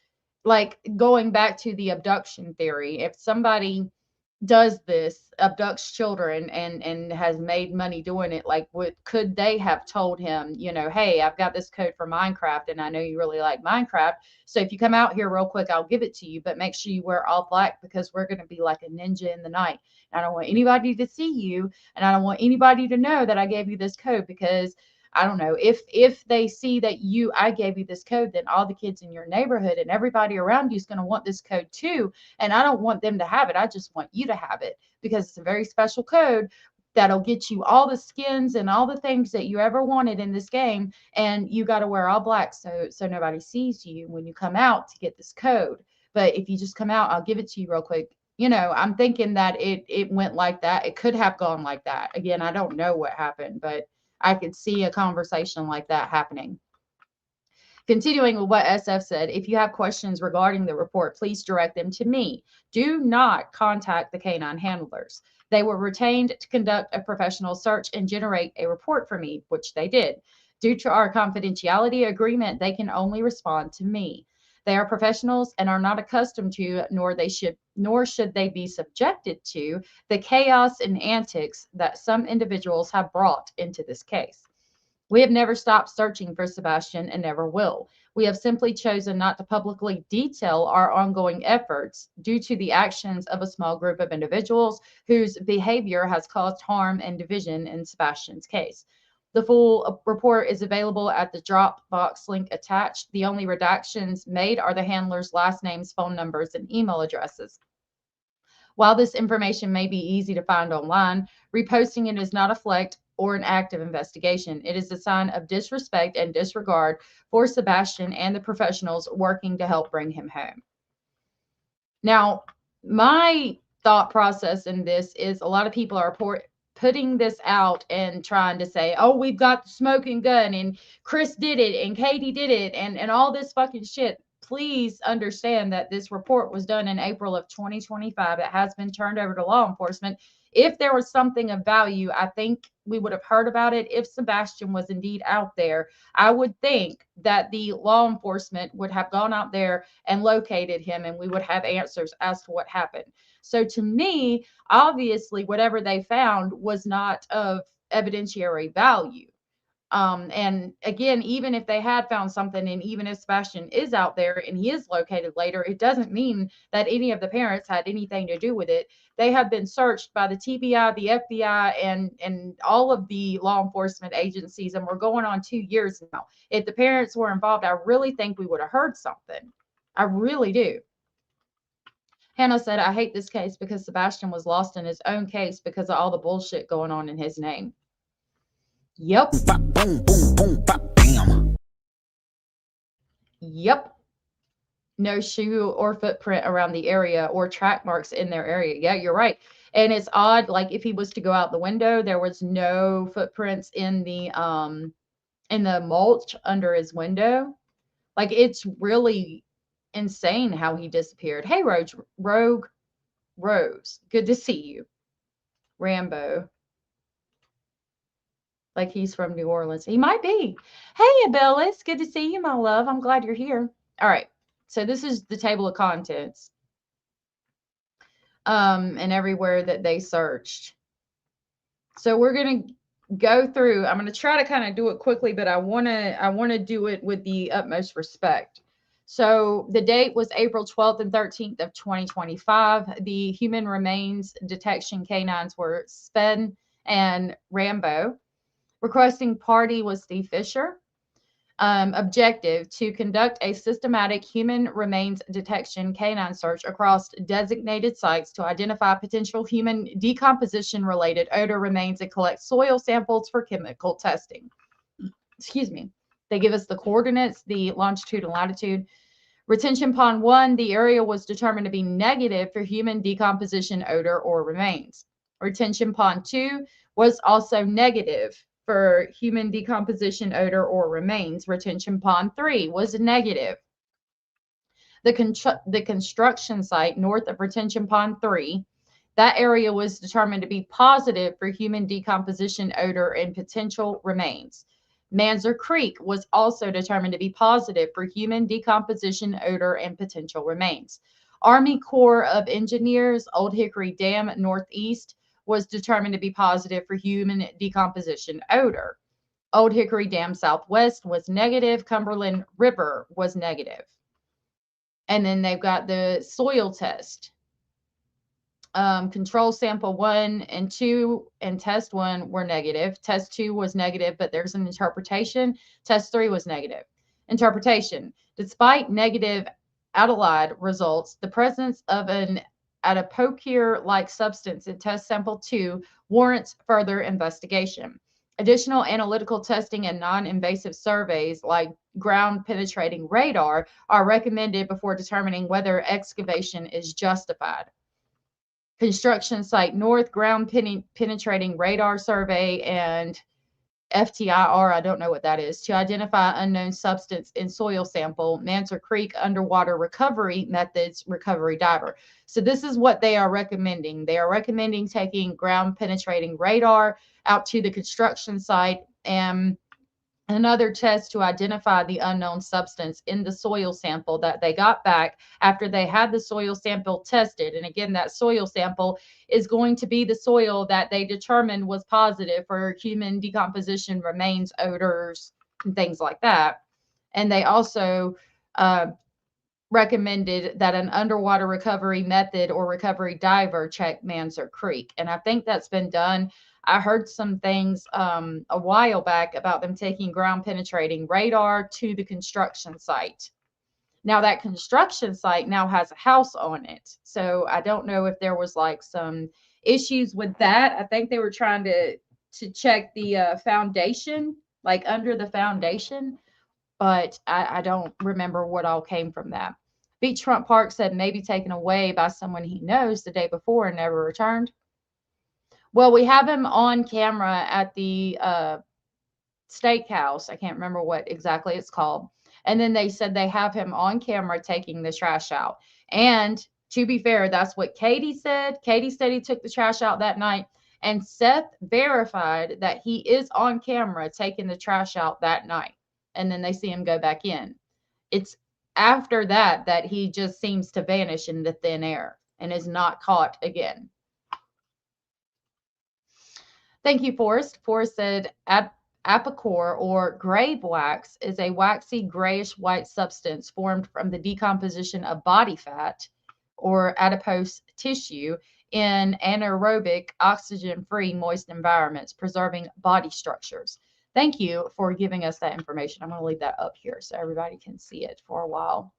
like, going back to the abduction theory, if somebody does this, abducts children and has made money doing it, like, could they have told him, you know, hey, I've got this code for Minecraft and I know you really like Minecraft, so if you come out here real quick, I'll give it to you, but make sure you wear all black because we're going to be like a ninja in the night. And I don't want anybody to see you, and I don't want anybody to know that I gave you this code, because I don't know, if they see that I gave you this code, then all the kids in your neighborhood and everybody around you is going to want this code too. And I don't want them to have it. I just want you to have it, because it's a very special code that'll get you all the skins and all the things that you ever wanted in this game. And you got to wear all black so nobody sees you when you come out to get this code. But if you just come out, I'll give it to you real quick. You know, I'm thinking that it went like that. It could have gone like that. Again, I don't know what happened, but I could see a conversation like that happening. Continuing with what SF said, if you have questions regarding the report, please direct them to me. Do not contact the canine handlers. They were retained to conduct a professional search and generate a report for me, which they did. Due to our confidentiality agreement, they can only respond to me. They are professionals and are not accustomed to, nor should they be subjected to, the chaos and antics that some individuals have brought into this case. We have never stopped searching for Sebastian and never will. We have simply chosen not to publicly detail our ongoing efforts due to the actions of a small group of individuals whose behavior has caused harm and division in Sebastian's case. The full report is available at the Dropbox link attached. The only redactions made are the handlers' last names, phone numbers, and email addresses. While this information may be easy to find online, reposting it is not a flex or an act of investigation. It is a sign of disrespect and disregard for Sebastian and the professionals working to help bring him home. Now, my thought process in this is, a lot of people are putting this out and trying to say, oh, we've got the smoking gun and Chris did it and Katie did it and all this fucking shit. Please understand that this report was done in April of 2025. It has been turned over to law enforcement. If there was something of value, I think we would have heard about it. If Sebastian was indeed out there, I would think that the law enforcement would have gone out there and located him, and we would have answers as to what happened. So to me, obviously, whatever they found was not of evidentiary value. And again, even if they had found something, and even if Sebastian is out there and he is located later, it doesn't mean that any of the parents had anything to do with it. They have been searched by the TBI, the FBI, and all of the law enforcement agencies, and we're going on 2 years now. If the parents were involved, I really think we would have heard something. I really do. Hannah said, I hate this case because Sebastian was lost in his own case because of all the bullshit going on in his name. Yep. Bop, boom, boom, boom, bop, bam. Yep. No shoe or footprint around the area or track marks in their area. Yeah, you're right. And it's odd, like if he was to go out the window, there was no footprints in the mulch under his window. Like it's really insane how he disappeared. Hey, Rogue Rose, good to see you. Rambo. Like he's from New Orleans. He might be. Hey, Abellis, good to see you, my love. I'm glad you're here. All right. So this is the table of contents. And everywhere that they searched. So we're going to go through. I'm going to try to kind of do it quickly, but I want to do it with the utmost respect. So the date was April 12th and 13th of 2025. The human remains detection canines were Sven and Rambo. Requesting party was Steve Fisher. Objective to conduct a systematic human remains detection canine search across designated sites to identify potential human decomposition related odor remains and collect soil samples for chemical testing. Excuse me. They give us the coordinates, the longitude and latitude. Retention pond 1, the area was determined to be negative for human decomposition odor or remains. Retention pond 2 was also negative for human decomposition odor or remains. Retention pond 3 was negative. The construction site north of retention pond 3, that area was determined to be positive for human decomposition odor and potential remains. Manzer Creek was also determined to be positive for human decomposition odor and potential remains. Army Corps of Engineers, Old Hickory Dam Northeast, was determined to be positive for human decomposition odor. Old Hickory Dam Southwest was negative. Cumberland River was negative. And then they've got the soil test. Control sample 1 and 2 and test 1 were negative. Test 2 was negative, but there's an interpretation. Test 3 was negative. Interpretation. Despite negative aldehyde results, the presence of an adipocere-like substance in test sample 2 warrants further investigation. Additional analytical testing and non-invasive surveys like ground-penetrating radar are recommended before determining whether excavation is justified. Construction site north, ground-penetrating radar survey and FTIR, I don't know what that is, to identify unknown substance in soil sample, Manser Creek underwater recovery methods, recovery diver. So this is what they are recommending. They are recommending taking ground penetrating radar out to the construction site and another test to identify the unknown substance in the soil sample that they got back after they had the soil sample tested. And again, that soil sample is going to be the soil that they determined was positive for human decomposition, remains, odors, and things like that. And they also recommended that an underwater recovery method or recovery diver check Manser Creek. And I think that's been done. I heard some things a while back about them taking ground penetrating radar to the construction site. Now that construction site now has a house on it. So I don't know if there was like some issues with that. I think they were trying to check the foundation, like under the foundation, but I don't remember what all came from that. Beachfront Park said maybe taken away by someone he knows the day before and never returned. Well, we have him on camera at the steakhouse. I can't remember what exactly it's called. And then they said they have him on camera taking the trash out. And To be fair, that's what Katie said. Katie said he took the trash out that night, and Seth verified that he is on camera taking the trash out that night. And then they see him go back in. It's after that that he just seems to vanish into thin air and is not caught again. Thank you, Forrest. Forrest said, apicore or grave wax is a waxy grayish white substance formed from the decomposition of body fat or adipose tissue in anaerobic, oxygen-free, moist environments, preserving body structures. Thank you for giving us that information. I'm going to leave that up here so everybody can see it for a while.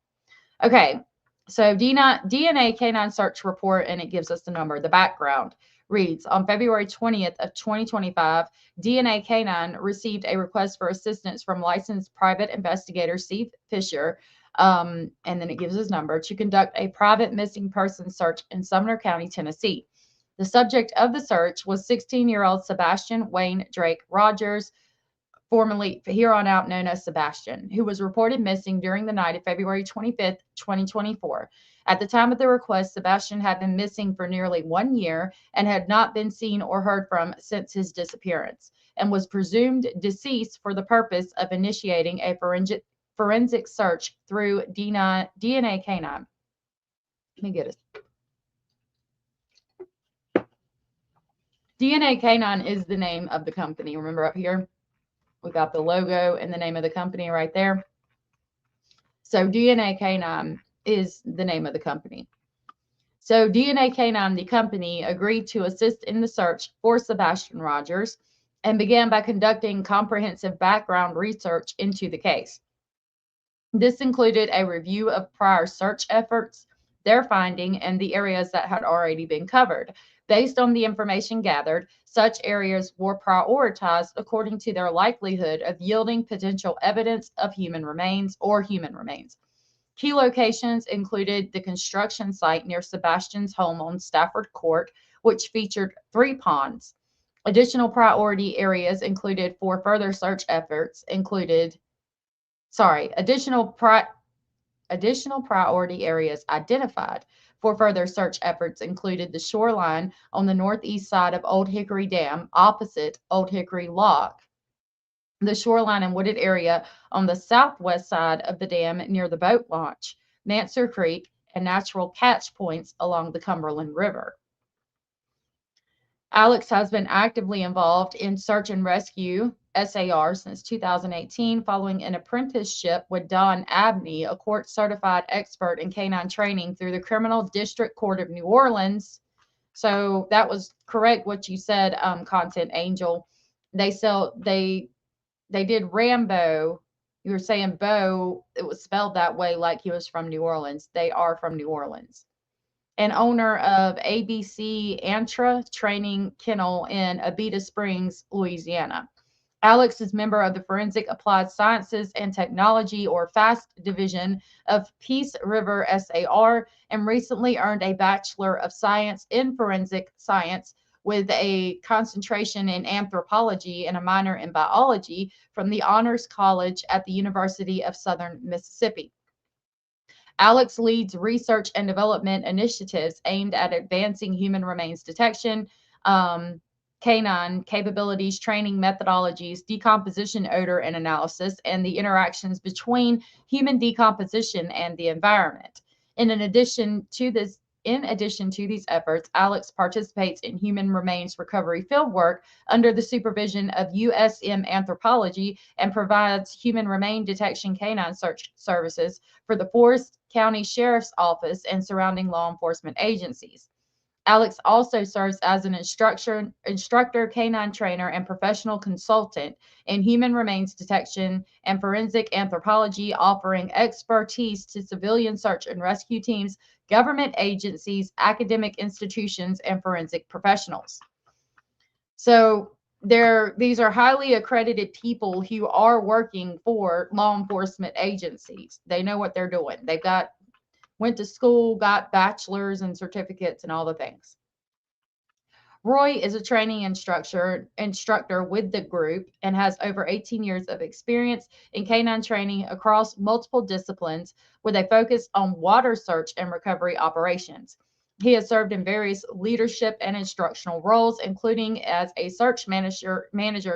Okay, so DNA canine search report, and it gives us the number. The background reads, on February 20th of 2025, DNA Canine received a request for assistance from licensed private investigator Steve Fisher, and then it gives his number, to conduct a private missing person search in Sumner County, Tennessee. The subject of the search was 16-year-old Sebastian Wayne Drake Rogers, formerly here on out known as Sebastian, who was reported missing during the night of February 25th, 2024. At the time of the request, Sebastian had been missing for nearly 1 year and had not been seen or heard from since his disappearance, and was presumed deceased for the purpose of initiating a forensic search through DNA Canine. Let me get it. DNA Canine is the name of the company. Remember up here? We got the logo and the name of the company right there. So DNA Canine is the name of the company. So DNA Canine, the company, agreed to assist in the search for Sebastian Rogers and began by conducting comprehensive background research into the case. This included a review of prior search efforts, their finding, and the areas that had already been covered. Based on the information gathered, such areas were prioritized according to their likelihood of yielding potential evidence of human remains or human remains. Key locations included the construction site near Sebastian's home on Stafford Court, which featured 3 ponds. Additional priority areas included for further search efforts additional priority areas identified for further search efforts included the shoreline on the northeast side of Old Hickory Dam, opposite Old Hickory Lock, the shoreline and wooded area on the southwest side of the dam near the boat launch, Manser Creek, and natural catch points along the Cumberland River. Alex has been actively involved in search and rescue SAR since 2018, following an apprenticeship with Don Abney, a court-certified expert in canine training through the Criminal District Court of New Orleans. So that was correct what you said, Content Angel. They did Rambo. You were saying Bo, it was spelled that way like he was from New Orleans. They are from New Orleans. And owner of ABC Antra Training Kennel in Abita Springs, Louisiana. Alex is member of the Forensic Applied Sciences and Technology, or FAST division of Peace River SAR, and recently earned a Bachelor of Science in Forensic Science with a concentration in anthropology and a minor in biology from the Honors College at the University of Southern Mississippi. Alex leads research and development initiatives aimed at advancing human remains detection, canine capabilities, training methodologies, decomposition, odor, and analysis, and the interactions between human decomposition and the environment. In addition to these efforts, Alex participates in human remains recovery fieldwork under the supervision of USM Anthropology and provides human remain detection canine search services for the Forest County Sheriff's Office and surrounding law enforcement agencies. Alex also serves as an instructor, canine trainer, and professional consultant in human remains detection and forensic anthropology, offering expertise to civilian search and rescue teams, government agencies, academic institutions, and forensic professionals. So these are highly accredited people who are working for law enforcement agencies. They know what they're doing. Went to school, got bachelors and certificates and all the things. Roy is a training instructor with the group and has over 18 years of experience in canine training across multiple disciplines with a focus on water search and recovery operations. He has served in various leadership and instructional roles, including as a search manager,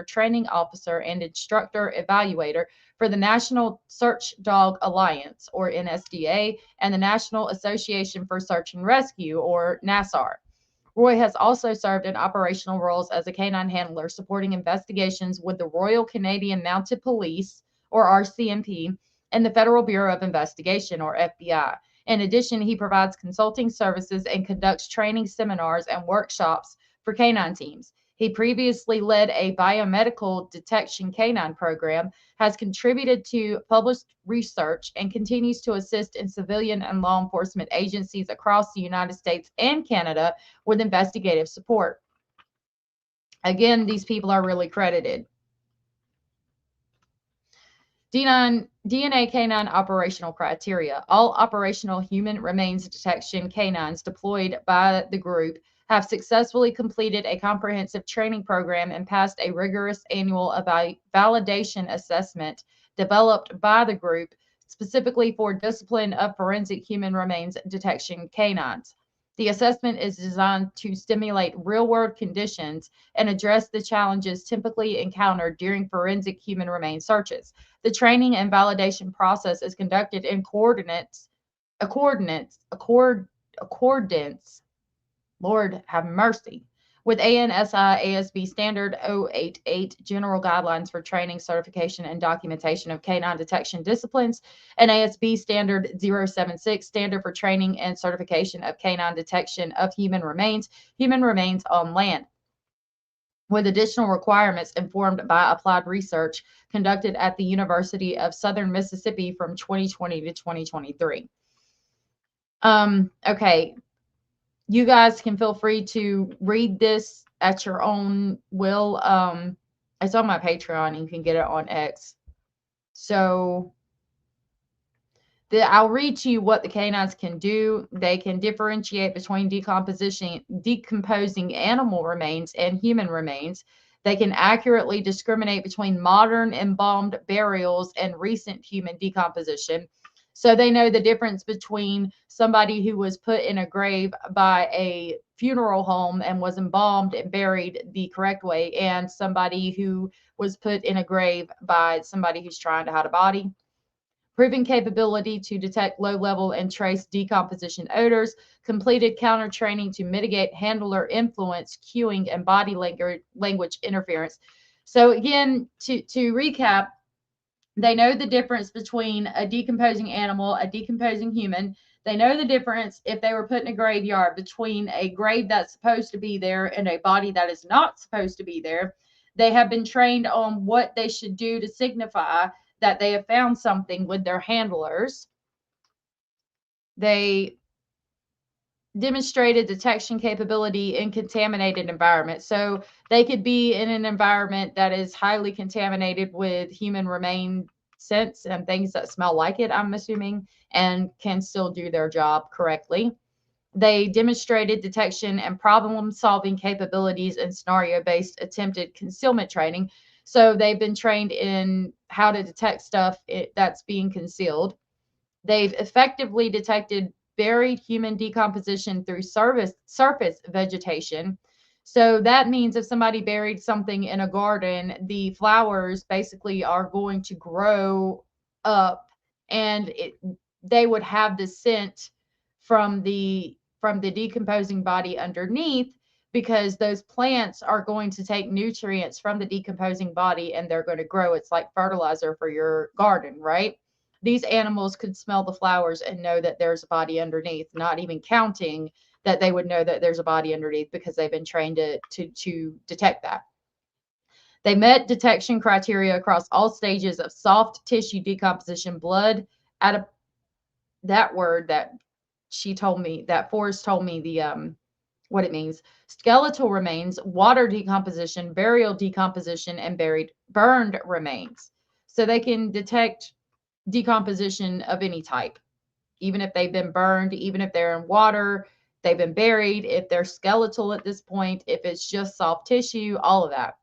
training officer, and instructor evaluator for the National Search Dog Alliance, or NSDA, and the National Association for Search and Rescue, or NASAR. Roy has also served in operational roles as a canine handler, supporting investigations with the Royal Canadian Mounted Police, or RCMP, and the Federal Bureau of Investigation, or FBI. In addition, he provides consulting services and conducts training seminars and workshops for canine teams. He previously led a biomedical detection canine program, has contributed to published research, and continues to assist in civilian and law enforcement agencies across the United States and Canada with investigative support. Again, these people are really credited. DNA canine operational criteria. All operational human remains detection canines deployed by the group have successfully completed a comprehensive training program and passed a rigorous annual validation assessment developed by the group specifically for discipline of forensic human remains detection canines. The assessment is designed to stimulate real-world conditions and address the challenges typically encountered during forensic human remains searches. The training and validation process is conducted in accordance, Lord have mercy, with ANSI ASB Standard 088 General Guidelines for Training, Certification, and Documentation of Canine Detection Disciplines, and ASB Standard 076 Standard for Training and Certification of Canine Detection of Human Remains on Land, with additional requirements informed by applied research conducted at the University of Southern Mississippi from 2020 to 2023. Okay. You guys can feel free to read this at your own will. It's on my Patreon. You can get it on X. So I'll read to you what the canines can do. They can differentiate between decomposing animal remains and human remains. They can accurately discriminate between modern embalmed burials and recent human decomposition. So they know the difference between somebody who was put in a grave by a funeral home and was embalmed and buried the correct way, and somebody who was put in a grave by somebody who's trying to hide a body. Proven capability to detect low-level and trace decomposition odors. Completed counter training to mitigate handler influence, cueing, and body language interference. So again, to recap, they know the difference between a decomposing animal, a decomposing human. They know the difference if they were put in a graveyard between a grave that's supposed to be there and a body that is not supposed to be there. They have been trained on what they should do to signify that they have found something with their handlers. They demonstrated detection capability in contaminated environments. So they could be in an environment that is highly contaminated with human remain scents and things that smell like it, I'm assuming, and can still do their job correctly. They demonstrated detection and problem-solving capabilities in scenario-based attempted concealment training. So they've been trained in how to detect stuff that's being concealed. They've effectively detected buried human decomposition through surface vegetation. So that means if somebody buried something in a garden, the flowers basically are going to grow up, and they would have the scent from the decomposing body underneath, because those plants are going to take nutrients from the decomposing body and they're going to grow. It's like fertilizer for your garden, right? These animals could smell the flowers and know that there's a body underneath, not even counting that they would know that there's a body underneath, because they've been trained to detect that. They met detection criteria across all stages of soft tissue decomposition, blood, that word that she told me, that Forrest told me what it means, skeletal remains, water decomposition, burial decomposition, and burned remains. So they can detect decomposition of any type, even if they've been burned, even if they're in water, they've been buried, if they're skeletal at this point, if it's just soft tissue, all of that.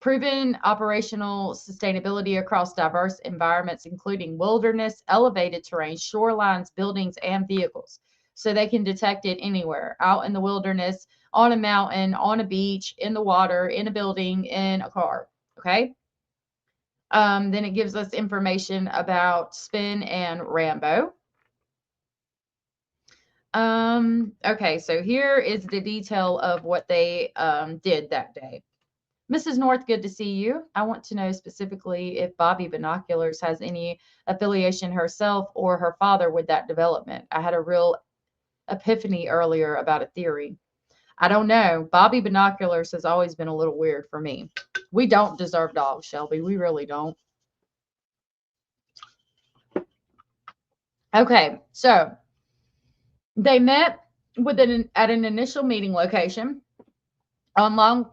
Proven operational sustainability across diverse environments, including wilderness, elevated terrain, shorelines, buildings, and vehicles. So they can detect it anywhere, out in the wilderness, on a mountain, on a beach, in the water, in a building, in a car. Okay. Then it gives us information about Spin and Rambo. Okay, so here is the detail of what they did that day. Mrs. North, good to see you. I want to know specifically if Bobby Binoculars has any affiliation herself or her father with that development. I had a real epiphany earlier about a theory. I don't know. Bobby Binoculars has always been a little weird for me. We don't deserve dogs, Shelby. We really don't. Okay, so they met at an initial meeting location on Long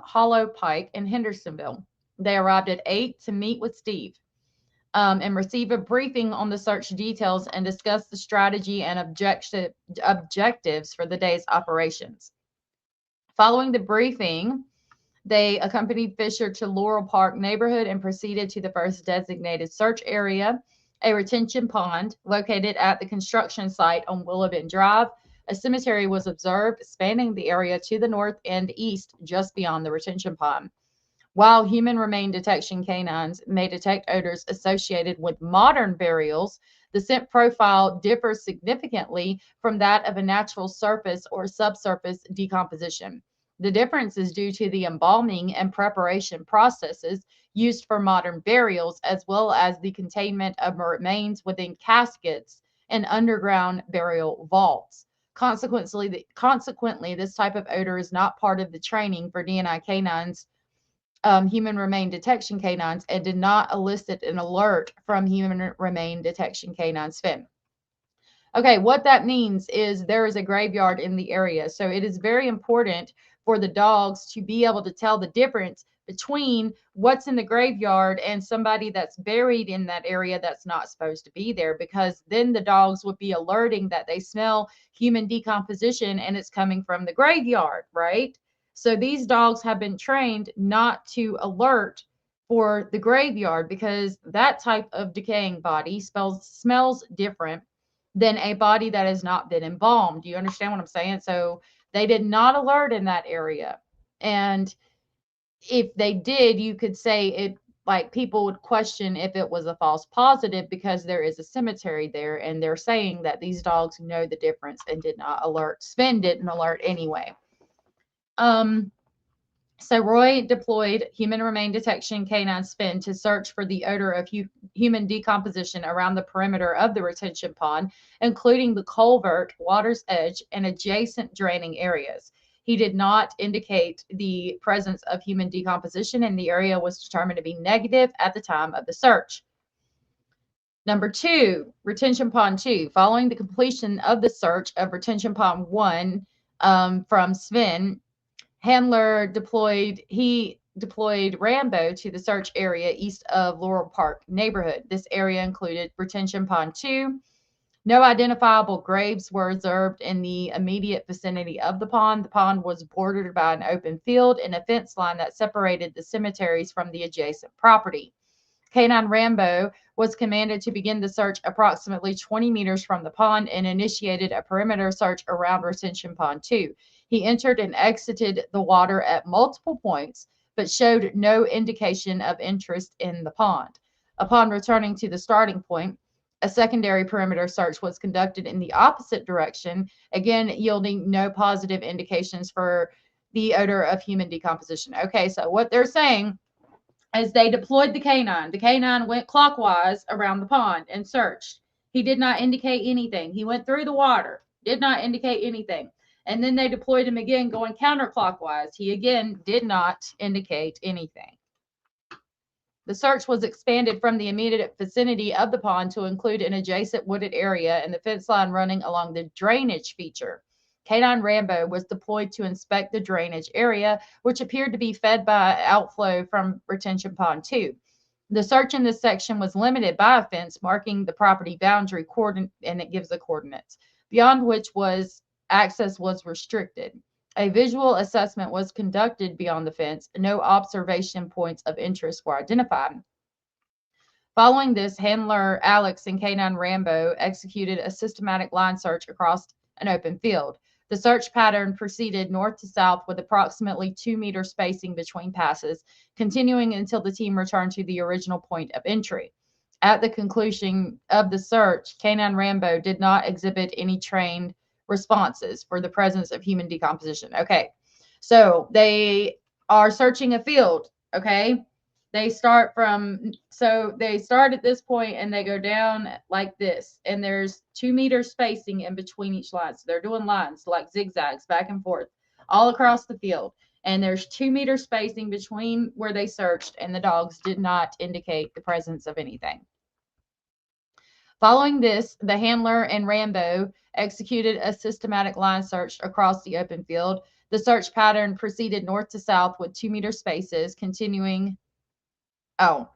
Hollow Pike in Hendersonville. They arrived at 8 to meet with Steve and receive a briefing on the search details and discuss the strategy and objectives for the day's operations. Following the briefing, they accompanied Fisher to Laurel Park neighborhood and proceeded to the first designated search area, a retention pond located at the construction site on Willow Bend Drive. A cemetery was observed spanning the area to the north and east just beyond the retention pond. While human remain detection canines may detect odors associated with modern burials, the scent profile differs significantly from that of a natural surface or subsurface decomposition. The difference is due to the embalming and preparation processes used for modern burials, as well as the containment of remains within caskets and underground burial vaults. Consequently, this type of odor is not part of the training for DNI canines, human remain detection canines, and did not elicit an alert from human remain detection canine Spin. Okay, what that means is there is a graveyard in the area. So it is very important for the dogs to be able to tell the difference between what's in the graveyard and somebody that's buried in that area that's not supposed to be there, because then the dogs would be alerting that they smell human decomposition and it's coming from the graveyard, right? So these dogs have been trained not to alert for the graveyard because that type of decaying body smells different than a body that has not been embalmed. Do you understand what I'm saying? So they did not alert in that area. And if they did, you could say it, like people would question if it was a false positive because there is a cemetery there and they're saying that these dogs know the difference and did not alert. Spin didn't alert anyway. So Roy deployed human remain detection canine Spin to search for the odor of human decomposition around the perimeter of the retention pond, including the culvert, water's edge, and adjacent draining areas. He did not indicate the presence of human decomposition, and the area was determined to be negative at the time of the search. Number 2, retention pond 2. Following the completion of the search of retention pond 1 from Spin, Handler deployed Rambo to the search area east of Laurel Park neighborhood. This area included retention pond 2. No identifiable graves were observed in the immediate vicinity of the pond. The pond was bordered by an open field and a fence line that separated the cemeteries from the adjacent property. Canine Rambo was commanded to begin the search approximately 20 meters from the pond and initiated a perimeter search around retention pond 2. He entered and exited the water at multiple points, but showed no indication of interest in the pond. Upon returning to the starting point, a secondary perimeter search was conducted in the opposite direction, again yielding no positive indications for the odor of human decomposition. Okay, so what they're saying is they deployed the canine. The canine went clockwise around the pond and searched. He did not indicate anything. He went through the water, did not indicate anything. And then they deployed him again going counterclockwise. He again did not indicate anything. The search was expanded from the immediate vicinity of the pond to include an adjacent wooded area and the fence line running along the drainage feature. Canine Rambo was deployed to inspect the drainage area, which appeared to be fed by outflow from retention pond 2. The search in this section was limited by a fence marking the property boundary coordinate, and it gives the coordinates, beyond which was access was restricted. A visual assessment was conducted beyond the fence. No observation points of interest were identified. Following this, handler Alex and Canine Rambo executed a systematic line search across an open field. The search pattern proceeded north to south with approximately 2-meter spacing between passes, continuing until the team returned to the original point of entry. At the conclusion of the search, Canine Rambo did not exhibit any trained responses for the presence of human decomposition. Okay, so they are searching a field. Okay, they start at this point and they go down like this, and there's 2-meter spacing in between each line. So they're doing lines like zigzags back and forth all across the field, and there's 2-meter spacing between where they searched, and the dogs did not indicate the presence of anything. Following this, the handler and Rambo executed a systematic line search across the open field. The search pattern proceeded north to south with 2-meter spaces, continuing. Oh,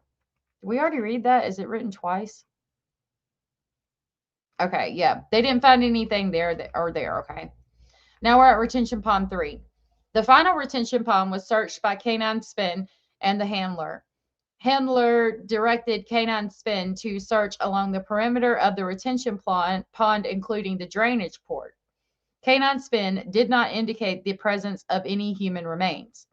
did we already read that? Is it written twice? Okay, yeah. They didn't find anything there. Okay. Now we're at retention pond 3. The final retention pond was searched by Canine Spin and the handler. Handler directed Canine Spin to search along the perimeter of the retention pond, including the drainage port. Canine Spin did not indicate the presence of any human remains.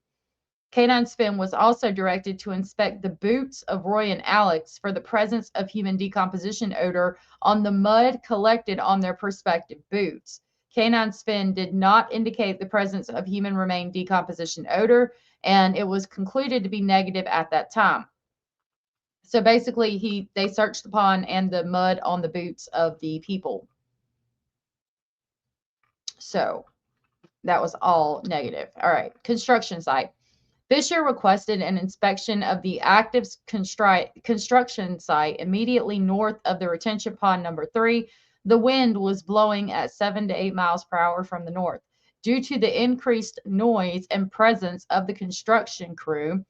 Canine Spin was also directed to inspect the boots of Roy and Alex for the presence of human decomposition odor on the mud collected on their respective boots. Canine Spin did not indicate the presence of human remain decomposition odor, and it was concluded to be negative at that time. So basically, they searched the pond and the mud on the boots of the people. So that was all negative. All right, construction site. Fisher requested an inspection of the active construction site immediately north of the retention pond number 3. The wind was blowing at 7 to 8 miles per hour from the north. Due to the increased noise and presence of the construction crew,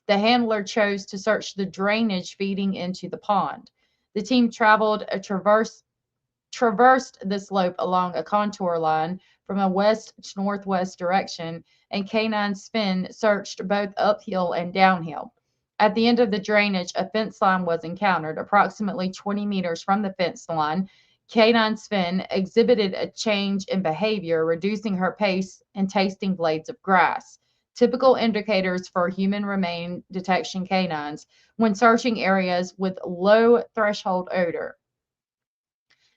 the handler chose to search the drainage feeding into the pond. The team traveled traversed the slope along a contour line from a west to northwest direction, and Canine Spin searched both uphill and downhill. At the end of the drainage, a fence line was encountered. Approximately 20 meters from the fence line, Canine Spin exhibited a change in behavior, reducing her pace and tasting blades of grass, typical indicators for human remain detection canines when searching areas with low threshold odor.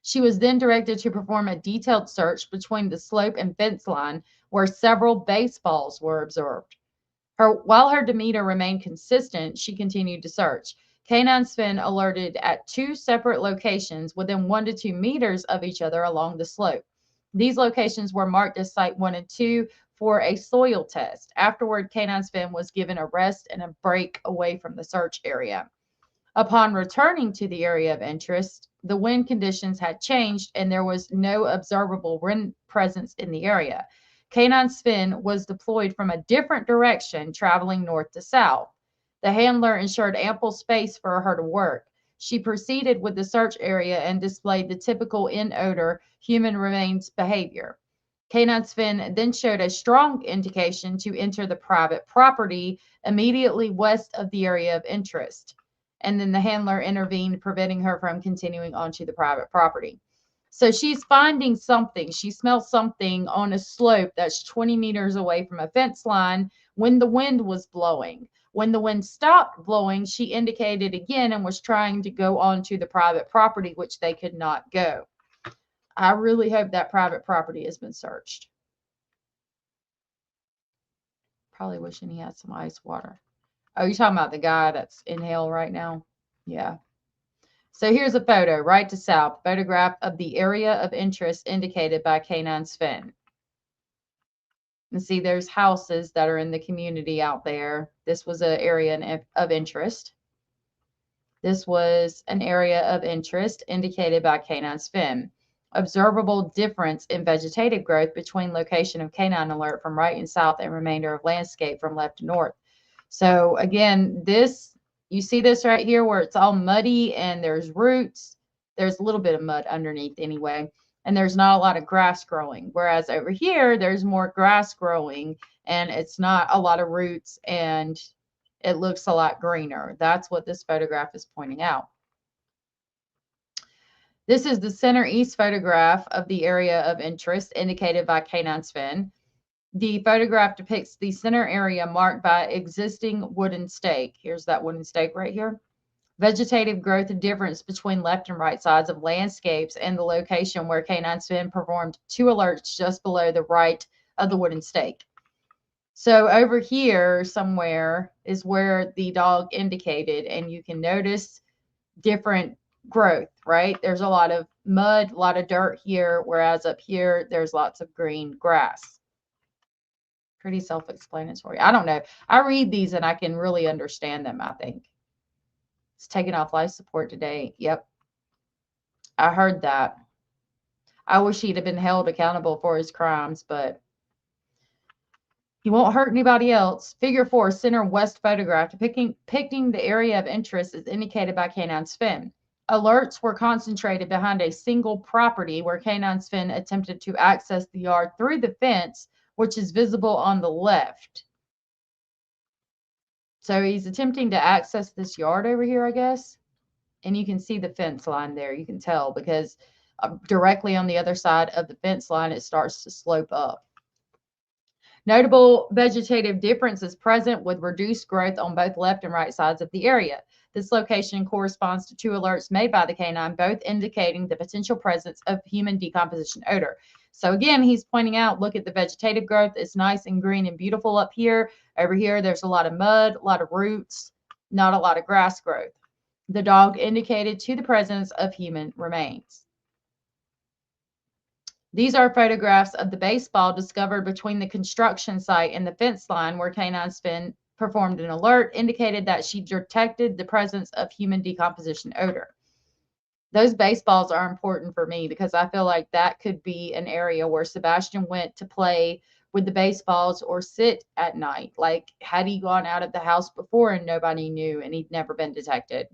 She was then directed to perform a detailed search between the slope and fence line, where several baseballs were observed. While her demeanor remained consistent, she continued to search. Canine Spin alerted at 2 separate locations within 1 to 2 meters of each other along the slope. These locations were marked as Site 1 and 2 for a soil test. Afterward, Canine Spin was given a rest and a break away from the search area. Upon returning to the area of interest, the wind conditions had changed and there was no observable wind presence in the area. Canine Spin was deployed from a different direction, traveling north to south. The handler ensured ample space for her to work. She proceeded with the search area and displayed the typical in-odor human remains behavior. Canine Spin then showed a strong indication to enter the private property immediately west of the area of interest. And then the handler intervened, preventing her from continuing onto the private property. So she's finding something. She smells something on a slope that's 20 meters away from a fence line when the wind was blowing. When the wind stopped blowing, she indicated again and was trying to go onto the private property, which they could not go. I really hope that private property has been searched. Probably wishing he had some ice water. Oh, you're talking about the guy that's in hell right now? Yeah. So here's a photo, right to south, photograph of the area of interest indicated by Canine Spin. And see, there's houses that are in the community out there. This was an area of interest. This was an area of interest indicated by Canine Spin. Observable difference in vegetative growth between location of canine alert from right and south and remainder of landscape from left to north. So again, you see this right here where it's all muddy and there's roots. There's a little bit of mud underneath anyway. and there's not a lot of grass growing. Whereas over here, there's more grass growing and it's not a lot of roots and it looks a lot greener. That's what this photograph is pointing out. This is the center east photograph of the area of interest indicated by canine Sven. The photograph depicts the center area marked by existing wooden stake. Here's that wooden stake right here. Vegetative growth difference between left and right sides of landscapes and the location where canine Sven performed 2 alerts just below the right of the wooden stake. So over here somewhere is where the dog indicated, and you can notice different growth, right? There's a lot of mud, a lot of dirt here, whereas up here, there's lots of green grass. Pretty self-explanatory. I don't know. I read these and I can really understand them, I think. It's taking off life support today. Yep. I heard that. I wish he'd have been held accountable for his crimes, but he won't hurt anybody else. Figure 4, center west photograph depicting the area of interest is indicated by canine Sven. Alerts were concentrated behind a single property where canine Sven attempted to access the yard through the fence, which is visible on the left. So he's attempting to access this yard over here, I guess. And you can see the fence line there. You can tell because directly on the other side of the fence line, it starts to slope up. Notable vegetative differences present with reduced growth on both left and right sides of the area. This location corresponds to 2 alerts made by the canine, both indicating the potential presence of human decomposition odor. So again, he's pointing out, look at the vegetative growth. It's nice and green and beautiful up here. Over here, there's a lot of mud, a lot of roots, not a lot of grass growth. The dog indicated to the presence of human remains. These are photographs of the baseball discovered between the construction site and the fence line where canine Sven performed an alert, indicated that she detected the presence of human decomposition odor. Those baseballs are important for me because I feel like that could be an area where Sebastian went to play with the baseballs or sit at night. Like, had he gone out of the house before and nobody knew and he'd never been detected?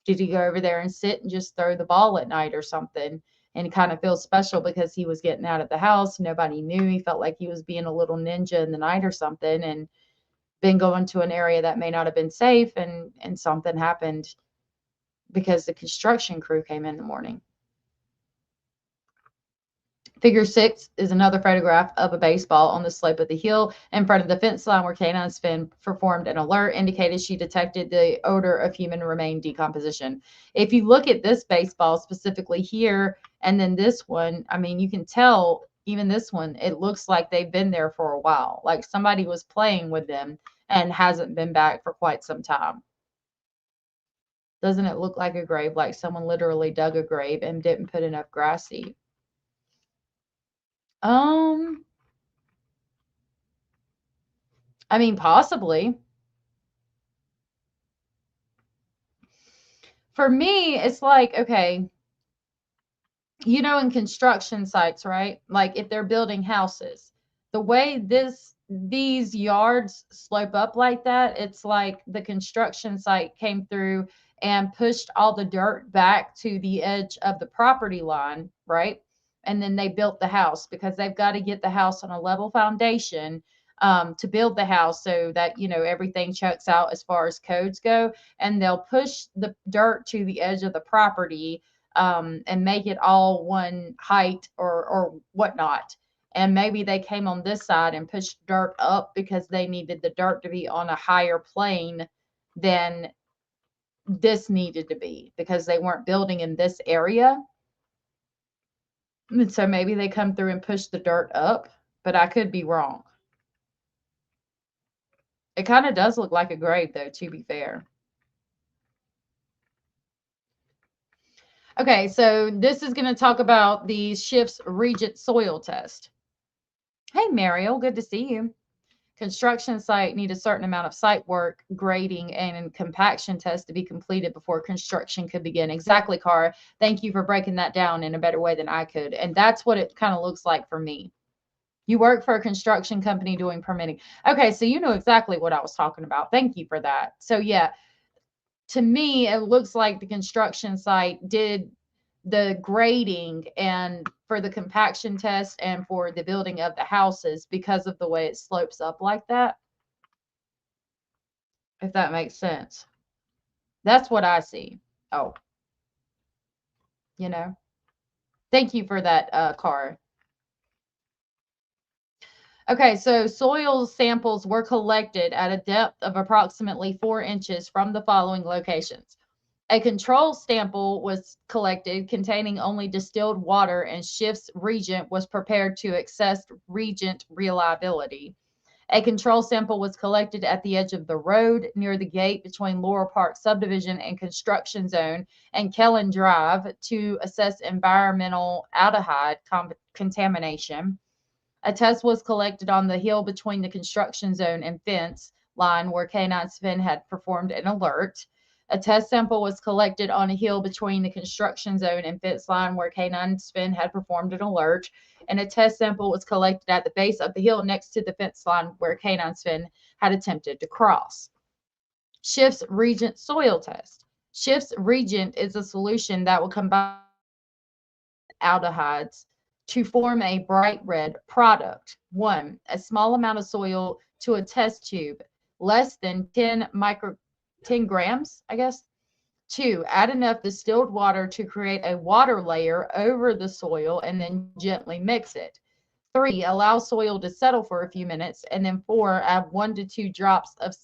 Did he go over there and sit and just throw the ball at night or something? And kind of feel special because he was getting out of the house. Nobody knew. He felt like he was being a little ninja in the night or something, and been going to an area that may not have been safe, and something happened because the construction crew came in the morning. Figure 6 is another photograph of a baseball on the slope of the hill in front of the fence line where canine Sven performed an alert, indicated she detected the odor of human remain decomposition. If you look at this baseball specifically here and then this one, I mean, you can tell even this one, it looks like they've been there for a while. Like somebody was playing with them and hasn't been back for quite some time. Doesn't it look like a grave, like someone literally dug a grave and didn't put enough grass seed? I mean, possibly. For me, it's like, okay, you know, in construction sites, right? Like if they're building houses, the way these yards slope up like that, it's like the construction site came through and pushed all the dirt back to the edge of the property line, right? And then they built the house because they've got to get the house on a level foundation to build the house so that, you know, everything checks out as far as codes go. And they'll push the dirt to the edge of the property and make it all one height or whatnot. And maybe they came on this side and pushed dirt up because they needed the dirt to be on a higher plane than this needed to be because they weren't building in this area. And so maybe they come through and push the dirt up, but I could be wrong. It kind of does look like a grave, though, to be fair. Okay, so this is going to talk about the Schiff's Regent soil test. Hey, Mariel, good to see you. Construction site need a certain amount of site work, grading, and compaction tests to be completed before construction could begin. Exactly, Cara. Thank you for breaking that down in a better way than I could. And that's what it kind of looks like for me. You work for a construction company doing permitting. Okay, so you know exactly what I was talking about. Thank you for that. So yeah, to me, it looks like the construction site did the grading and for the compaction test and for the building of the houses because of the way it slopes up like that. If that makes sense. That's what I see. Oh, you know. Thank you for that, Cara. Okay, so soil samples were collected at a depth of approximately 4 inches from the following locations. A control sample was collected containing only distilled water, and Schiff's reagent was prepared to assess reagent reliability. A control sample was collected at the edge of the road near the gate between Laurel Park Subdivision and Construction Zone and Kellen Drive to assess environmental aldehyde contamination. A test was collected on the hill between the construction zone and fence line where Canine Sven had performed an alert. A test sample was collected on a hill between the construction zone and fence line where Canine Sven had performed an alert. And a test sample was collected at the base of the hill next to the fence line where Canine Sven had attempted to cross. Schiff's reagent soil test. Schiff's reagent is a solution that will combine aldehydes to form a bright red product. 1. A small amount of soil to a test tube, less than 10 grams, I guess. 2. Add enough distilled water to create a water layer over the soil and then gently mix it. 3. Allow soil to settle for a few minutes. And then 4. Add 1 to 2 drops of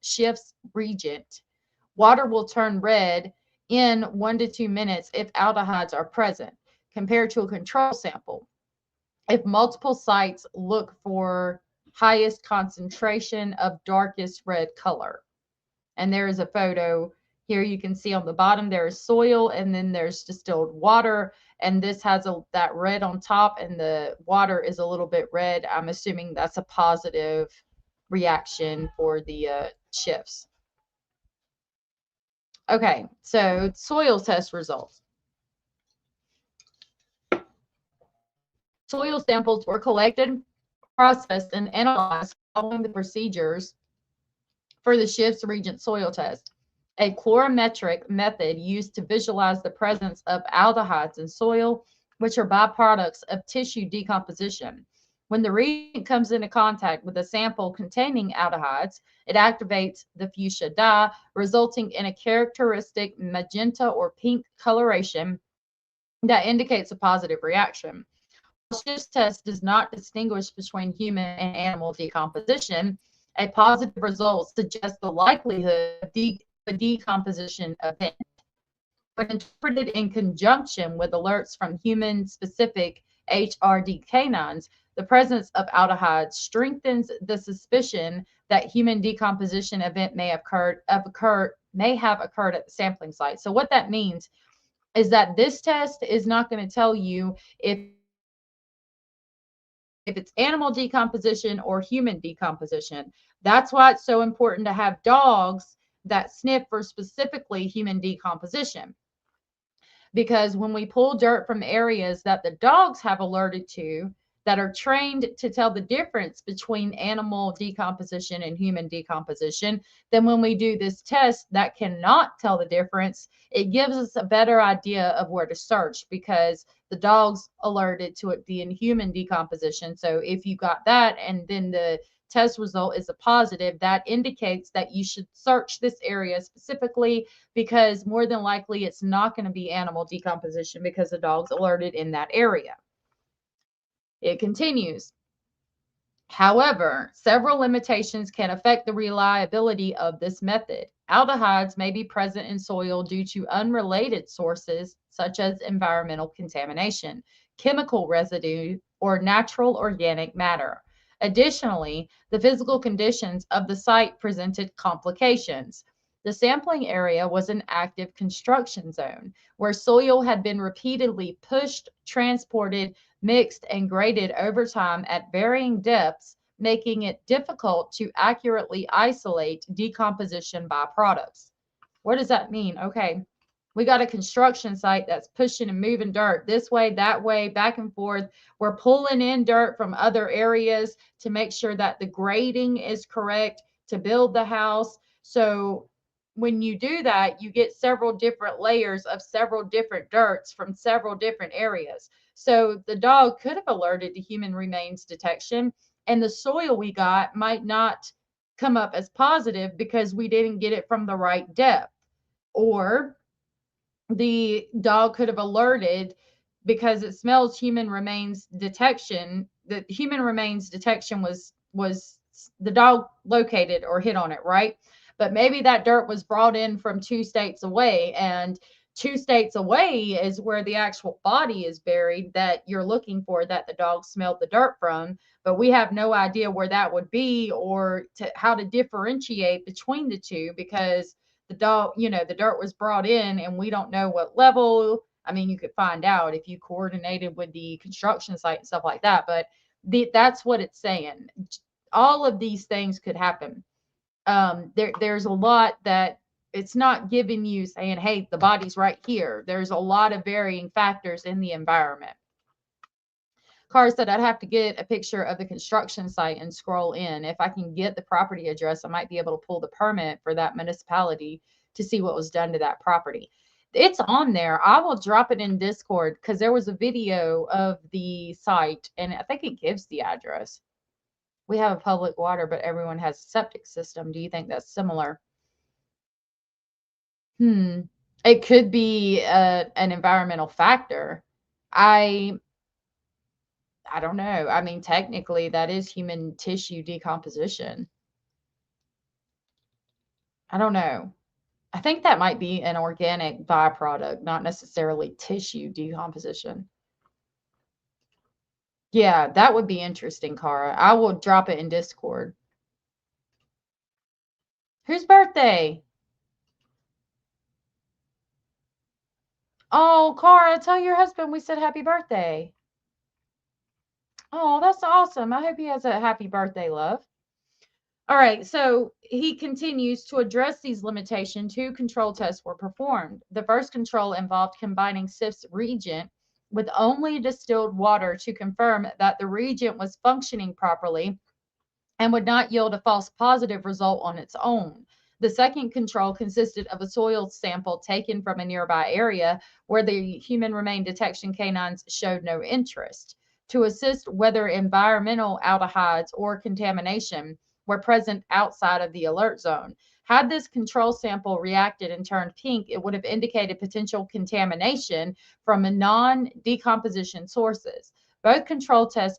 Schiff's reagent. Water will turn red in 1 to 2 minutes if aldehydes are present, compared to a control sample. If multiple sites look for highest concentration of darkest red color. And there is a photo here. You can see on the bottom there is soil, and then there's distilled water, and this has that red on top, and the water is a little bit red. I'm assuming that's a positive reaction for the Schiff's. Okay, so soil test results. Soil samples were collected, processed, and analyzed following the procedures for the Schiff's reagent soil test, a colorimetric method used to visualize the presence of aldehydes in soil, which are byproducts of tissue decomposition. When the reagent comes into contact with a sample containing aldehydes, it activates the fuchsia dye, resulting in a characteristic magenta or pink coloration that indicates a positive reaction. Schiff's test does not distinguish between human and animal decomposition. A positive result suggests the likelihood of a decomposition event. When interpreted in conjunction with alerts from human-specific HRD canines, the presence of aldehydes strengthens the suspicion that human decomposition event may have occurred at the sampling site. So what that means is that this test is not going to tell you if it's animal decomposition or human decomposition. That's why it's so important to have dogs that sniff for specifically human decomposition. Because when we pull dirt from areas that the dogs have alerted to, that are trained to tell the difference between animal decomposition and human decomposition, then when we do this test that cannot tell the difference, it gives us a better idea of where to search, because the dogs alerted to it being human decomposition. So if you got that and then the test result is a positive, that indicates that you should search this area specifically, because more than likely it's not going to be animal decomposition because the dogs alerted in that area. It continues. However, several limitations can affect the reliability of this method. Aldehydes may be present in soil due to unrelated sources, such as environmental contamination, chemical residue, or natural organic matter. Additionally, the physical conditions of the site presented complications. The sampling area was an active construction zone where soil had been repeatedly pushed, transported, mixed, and graded over time at varying depths, making it difficult to accurately isolate decomposition byproducts. What does that mean? Okay, we got a construction site that's pushing and moving dirt this way, that way, back and forth. We're pulling in dirt from other areas to make sure that the grading is correct to build the house. So when you do that, you get several different layers of several different dirts from several different areas. So the dog could have alerted to human remains detection, and the soil we got might not come up as positive because we didn't get it from the right depth. Or the dog could have alerted because it smells human remains detection. The human remains detection was the dog located or hit on it, right? But maybe that dirt was brought in from 2 states away, and 2 states away is where the actual body is buried that you're looking for, that the dog smelled the dirt from. But we have no idea where that would be, or how to differentiate between the two, because the dog, the dirt was brought in and we don't know what level. I mean, you could find out if you coordinated with the construction site and stuff like that, but that's what it's saying. All of these things could happen. There's a lot that it's not giving you saying, hey, the body's right here. There's a lot of varying factors in the environment. Carr said, I'd have to get a picture of the construction site and scroll in. If I can get the property address, I might be able to pull the permit for that municipality to see what was done to that property. It's on there. I will drop it in Discord because there was a video of the site and I think it gives the address. We have a public water, but everyone has a septic system. Do you think that's similar? It could be an environmental factor. I don't know. I mean, technically, that is human tissue decomposition. I don't know. I think that might be an organic byproduct, not necessarily tissue decomposition. Yeah, that would be interesting, Cara. I will drop it in Discord. Whose birthday? Oh, Cara, tell your husband we said happy birthday. Oh, that's awesome. I hope he has a happy birthday, love. All right, so he continues to address these limitations. 2 control tests were performed. The first control involved combining SIF's reagent with only distilled water to confirm that the reagent was functioning properly and would not yield a false positive result on its own. The second control consisted of a soil sample taken from a nearby area where the human remain detection canines showed no interest, to assist whether environmental aldehydes or contamination were present outside of the alert zone. Had this control sample reacted and turned pink, it would have indicated potential contamination from non-decomposition sources. Both control tests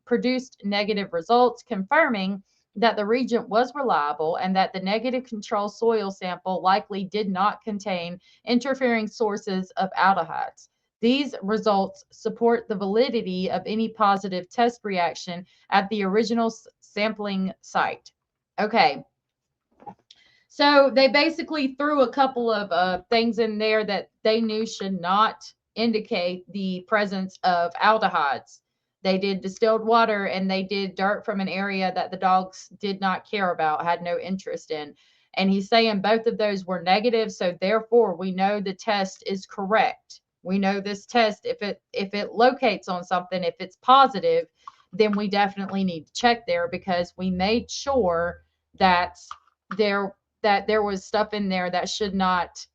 produced negative results, confirming that the reagent was reliable and that the negative control soil sample likely did not contain interfering sources of aldehydes. These results support the validity of any positive test reaction at the original sampling site. Okay. So they basically threw a couple of things in there that they knew should not indicate the presence of aldehydes. They did distilled water and they did dirt from an area that the dogs did not care about, had no interest in. And he's saying both of those were negative. So therefore, we know the test is correct. We know this test, if it locates on something, if it's positive, then we definitely need to check there, because we made sure that there was stuff in there that should not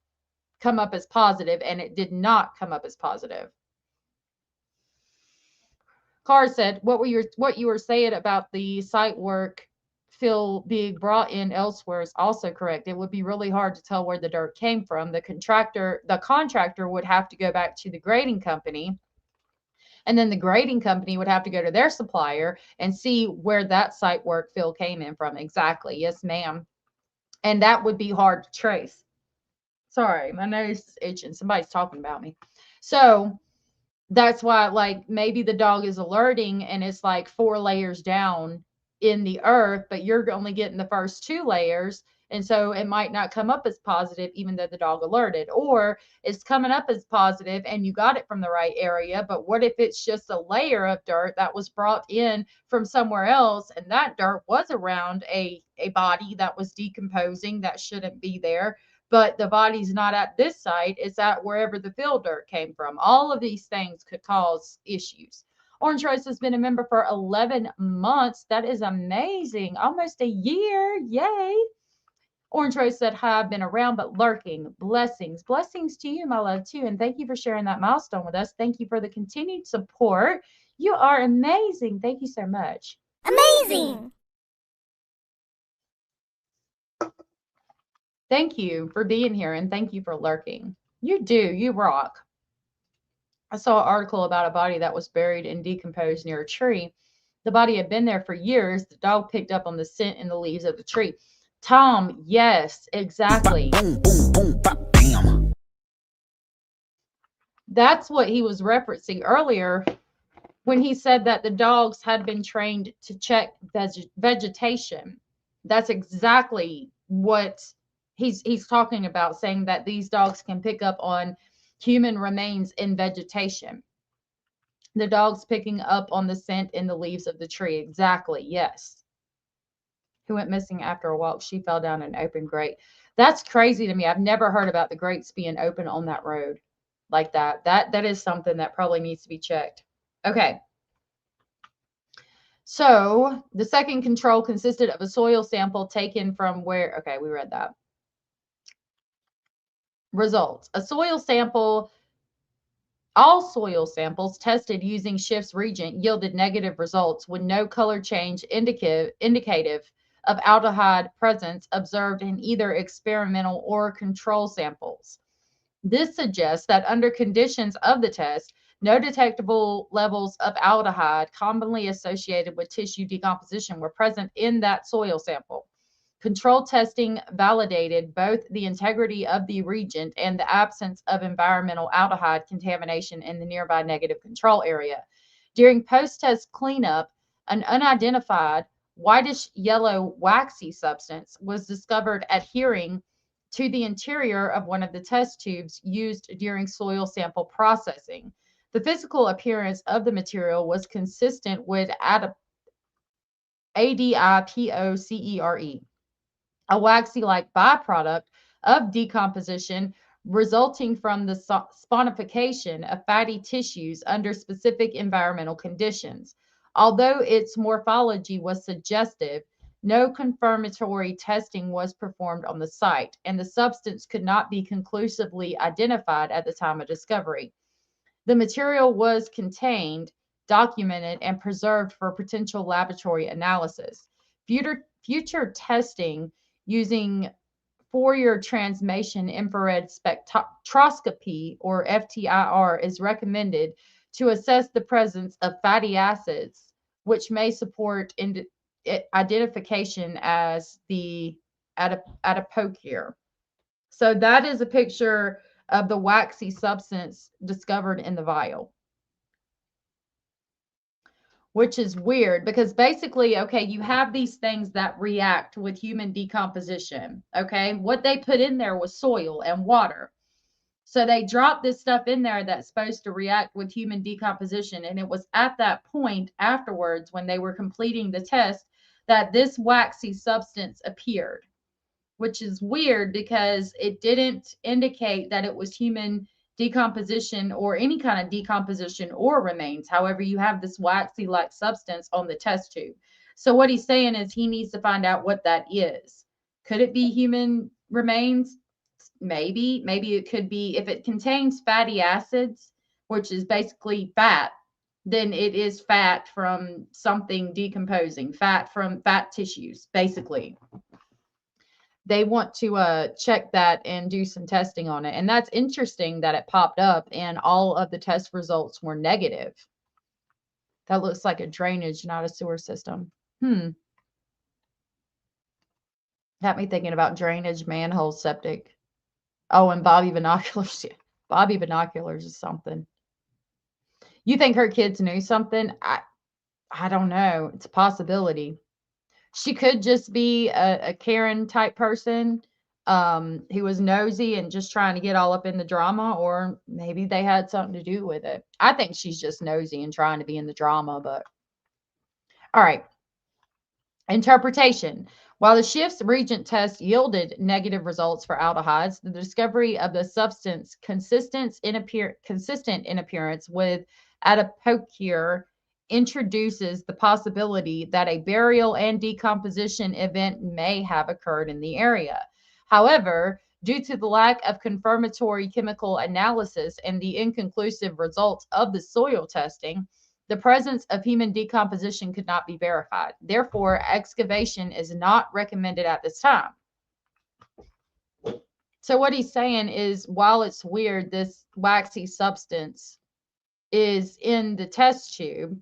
come up as positive, and it did not come up as positive. Carr said, what you were saying about the site work being brought in elsewhere is also correct. It would be really hard to tell where the dirt came from. The contractor would have to go back to the grading company, and then the grading company would have to go to their supplier and see where that site work fill came in from. Exactly. Yes, ma'am. And that would be hard to trace. Sorry, my nose is itching. Somebody's talking about me. So that's why, like, maybe the dog is alerting and it's like 4 layers down in the earth, but you're only getting the first 2 layers. And so it might not come up as positive, even though the dog alerted, or it's coming up as positive and you got it from the right area. But what if it's just a layer of dirt that was brought in from somewhere else, and that dirt was around a body that was decomposing that shouldn't be there, but the body's not at this site, it's at wherever the fill dirt came from. All of these things could cause issues. Orange Rose has been a member for 11 months. That is amazing. Almost a year. Yay. Orange Rose said, hi, I've been around but lurking. Blessings. Blessings to you, my love, too. And thank you for sharing that milestone with us. Thank you for the continued support. You are amazing. Thank you so much. Amazing! Thank you for being here and thank you for lurking. You do. You rock. I saw an article about a body that was buried and decomposed near a tree. The body had been there for years. The dog picked up on the scent in the leaves of the tree. Tom, yes, exactly. Boom, boom, boom, bop, bam. That's what he was referencing earlier when he said that the dogs had been trained to check vegetation. That's exactly what he's talking about, saying that these dogs can pick up on human remains in vegetation. The dog's picking up on the scent in the leaves of the tree. Exactly. Yes. Who went missing after a walk? She fell down an open grate. That's crazy to me. I've never heard about the grates being open on that road like that. That is something that probably needs to be checked. Okay. So the second control consisted of a soil sample taken from where? Okay, we read that. Results. All soil samples tested using Schiff's reagent yielded negative results with no color change indicative of aldehyde presence observed in either experimental or control samples. This suggests that under conditions of the test, no detectable levels of aldehyde commonly associated with tissue decomposition were present in that soil sample. Control testing validated both the integrity of the reagent and the absence of environmental aldehyde contamination in the nearby negative control area. During post-test cleanup, an unidentified whitish yellow waxy substance was discovered adhering to the interior of one of the test tubes used during soil sample processing. The physical appearance of the material was consistent with ADIPOCERE, a waxy-like byproduct of decomposition resulting from the sponification of fatty tissues under specific environmental conditions. Although its morphology was suggestive, no confirmatory testing was performed on the site, and the substance could not be conclusively identified at the time of discovery. The material was contained, documented, and preserved for potential laboratory analysis. Future testing using Fourier transmission infrared spectroscopy, or FTIR, is recommended to assess the presence of fatty acids, which may support identification as the adipocere. So that is a picture of the waxy substance discovered in the vial, which is weird because basically, okay, you have these things that react with human decomposition. Okay, what they put in there was soil and water. So they dropped this stuff in there that's supposed to react with human decomposition. And it was at that point afterwards, when they were completing the test, that this waxy substance appeared, which is weird because it didn't indicate that it was human decomposition or any kind of decomposition or remains. However, you have this waxy like substance on the test tube. So what he's saying is he needs to find out what that is. Could it be human remains? Maybe it could be. If it contains fatty acids, which is basically fat, then it is fat from something decomposing, fat from fat tissues, basically. They want to check that and do some testing on it. And that's interesting that it popped up and all of the test results were negative. That looks like a drainage, not a sewer system. Got me thinking about drainage, manhole, septic. Oh, and Bobby binoculars. Bobby binoculars is something. You think her kids knew something? I don't know. It's a possibility. She could just be a Karen type person who was nosy and just trying to get all up in the drama, or maybe they had something to do with it. I think she's just nosy and trying to be in the drama, but all right. Interpretation. While the Schiff's reagent test yielded negative results for aldehydes, the discovery of the substance consistent in appearance with adipocere introduces the possibility that a burial and decomposition event may have occurred in the area. However, due to the lack of confirmatory chemical analysis and the inconclusive results of the soil testing, the presence of human decomposition could not be verified. Therefore, excavation is not recommended at this time. So what he's saying is, while it's weird, this waxy substance is in the test tube,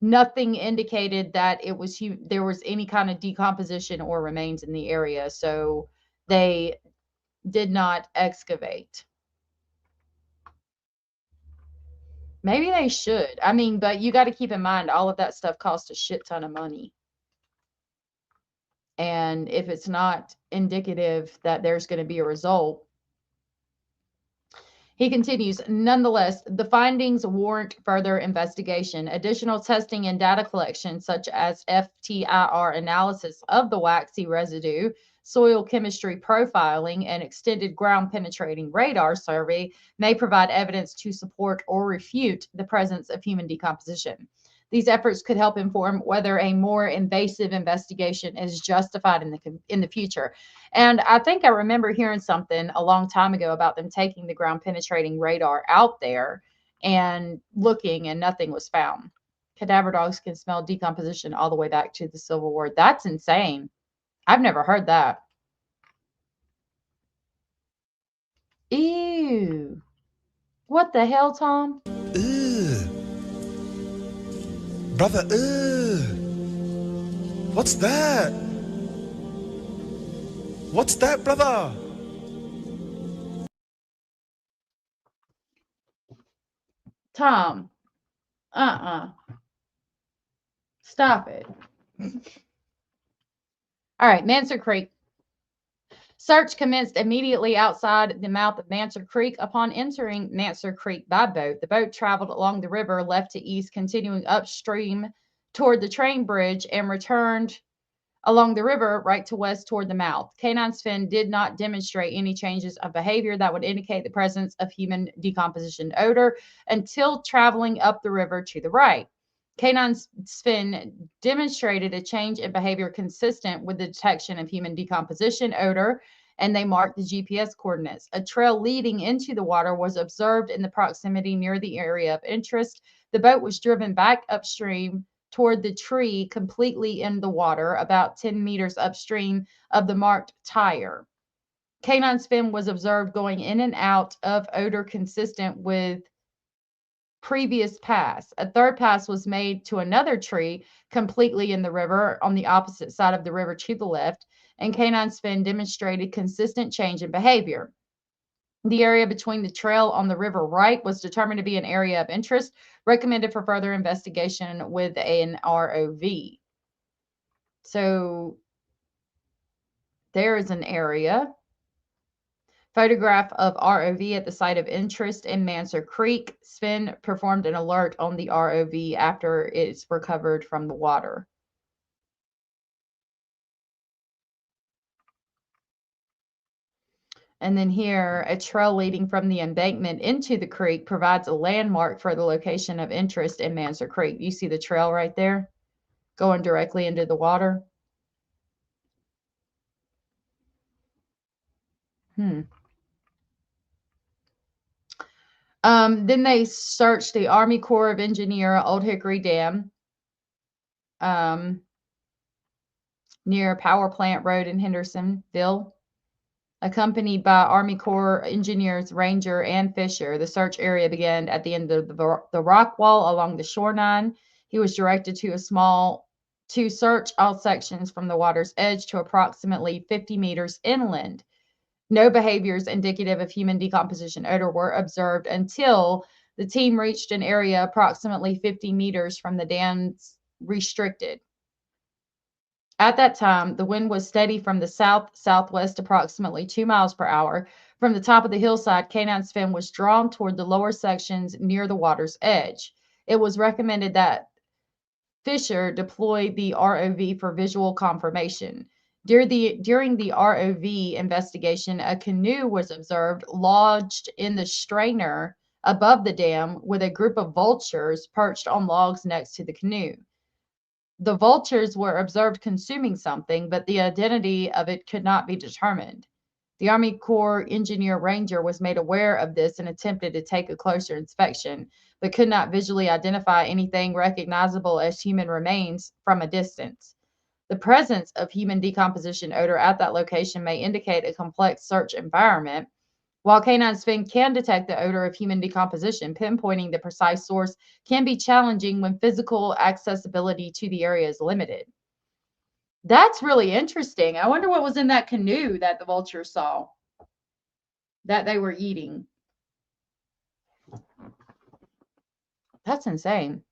nothing indicated that there was any kind of decomposition or remains in the area. So they did not excavate. Maybe they should. I mean, but you got to keep in mind, all of that stuff costs a shit ton of money. And if it's not indicative that there's going to be a result. He continues, nonetheless, the findings warrant further investigation. Additional testing and data collection, such as FTIR analysis of the waxy residue, soil chemistry profiling, and extended ground penetrating radar survey may provide evidence to support or refute the presence of human decomposition. These efforts could help inform whether a more invasive investigation is justified in the future. And I think I remember hearing something a long time ago about them taking the ground penetrating radar out there and looking, and nothing was found. Cadaver dogs can smell decomposition all the way back to the Civil War. That's insane. I've never heard that. Ew. What the hell, Tom? Ugh. Brother, ugh. What's that? What's that, brother? Tom. Stop it. All right, Mansard Creek. Search commenced immediately outside the mouth of Mansard Creek. Upon entering Mansard Creek by boat, the boat traveled along the river left to east, continuing upstream toward the train bridge, and returned along the river right to west toward the mouth. Canine Sven did not demonstrate any changes of behavior that would indicate the presence of human decomposition odor until traveling up the river to the right. Canine Sven demonstrated a change in behavior consistent with the detection of human decomposition odor, and they marked the GPS coordinates. A trail leading into the water was observed in the proximity near the area of interest. The boat was driven back upstream toward the tree, completely in the water, about 10 meters upstream of the marked tire. Canine Sven was observed going in and out of odor consistent with previous pass. A third pass was made to another tree completely in the river on the opposite side of the river to the left, and Canine Sven demonstrated consistent change in behavior. The area between the trail on the river right was determined to be an area of interest, recommended for further investigation with an ROV. So there is an area. Photograph of ROV at the site of interest in Mansard Creek. Sven performed an alert on the ROV after it's recovered from the water. And then here, a trail leading from the embankment into the creek provides a landmark for the location of interest in Mansard Creek. You see the trail right there going directly into the water? Then they searched the Army Corps of Engineer Old Hickory Dam near Power Plant Road in Hendersonville. Accompanied by Army Corps engineers Ranger and Fisher, the search area began at the end of the rock wall along the shoreline. He was directed to search all sections from the water's edge to approximately 50 meters inland. No behaviors indicative of human decomposition odor were observed until the team reached an area approximately 50 meters from the dam's restricted. At that time, the wind was steady from the south-southwest, approximately 2 miles per hour. From the top of the hillside, Canine Sven was drawn toward the lower sections near the water's edge. It was recommended that Fisher deploy the ROV for visual confirmation. During the ROV investigation, a canoe was observed lodged in the strainer above the dam with a group of vultures perched on logs next to the canoe. The vultures were observed consuming something, but the identity of it could not be determined. The Army Corps Engineer Ranger was made aware of this and attempted to take a closer inspection, but could not visually identify anything recognizable as human remains from a distance. The presence of human decomposition odor at that location may indicate a complex search environment. While canine Sven can detect the odor of human decomposition, pinpointing the precise source can be challenging when physical accessibility to the area is limited. That's really interesting. I wonder what was in that canoe that the vultures saw that they were eating. That's insane.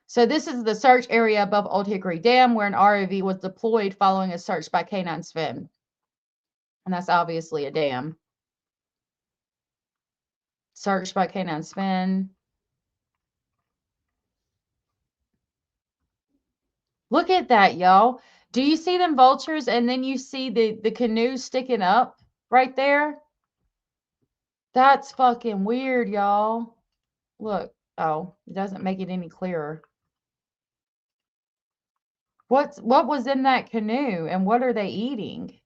So this is the search area above Old Hickory Dam where an ROV was deployed following a search by Canine Sven. And that's obviously a dam. Searched by Canine Sven. Look at that, y'all. Do you see them vultures and then you see the canoe sticking up right there? That's fucking weird, y'all. Look. Oh, it doesn't make it any clearer. What was in that canoe and what are they eating?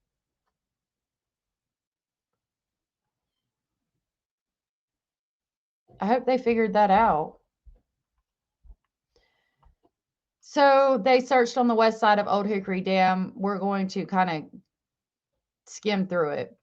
I hope they figured that out. So they searched on the west side of Old Hickory Dam. We're going to kind of skim through it.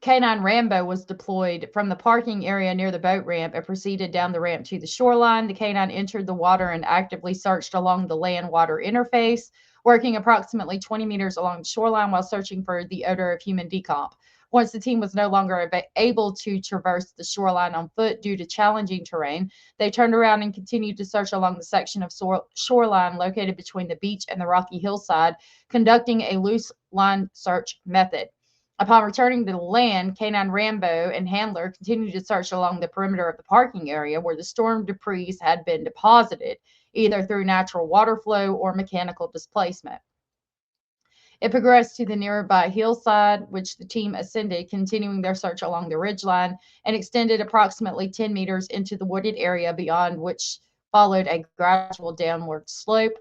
K9 Rambo was deployed from the parking area near the boat ramp and proceeded down the ramp to the shoreline. The K9 entered the water and actively searched along the land-water interface, working approximately 20 meters along the shoreline while searching for the odor of human decomp. Once the team was no longer able to traverse the shoreline on foot due to challenging terrain, they turned around and continued to search along the section of shoreline located between the beach and the rocky hillside, conducting a loose line search method. Upon returning to the land, K9 Rambo and Handler continued to search along the perimeter of the parking area where the storm debris had been deposited, either through natural water flow or mechanical displacement. It progressed to the nearby hillside, which the team ascended, continuing their search along the ridgeline, and extended approximately 10 meters into the wooded area beyond which followed a gradual downward slope.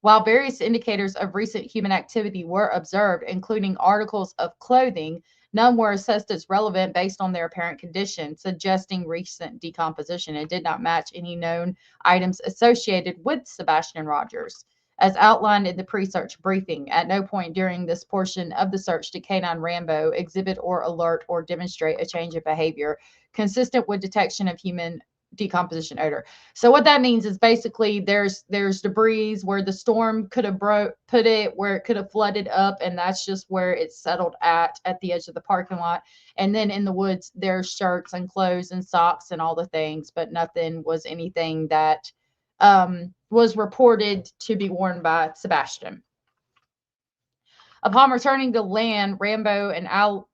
While various indicators of recent human activity were observed, including articles of clothing, none were assessed as relevant based on their apparent condition, suggesting recent decomposition, and did not match any known items associated with Sebastian Rogers. As outlined in the pre-search briefing, at no point during this portion of the search did K9 Rambo exhibit or alert or demonstrate a change of behavior consistent with detection of human decomposition odor. So what that means is basically there's debris where the storm could have put it, where it could have flooded up, and that's just where it settled at the edge of the parking lot. And then in the woods there's shirts and clothes and socks and all the things, but nothing was anything that was reported to be worn by Sebastian. Upon returning to land, Rambo and Al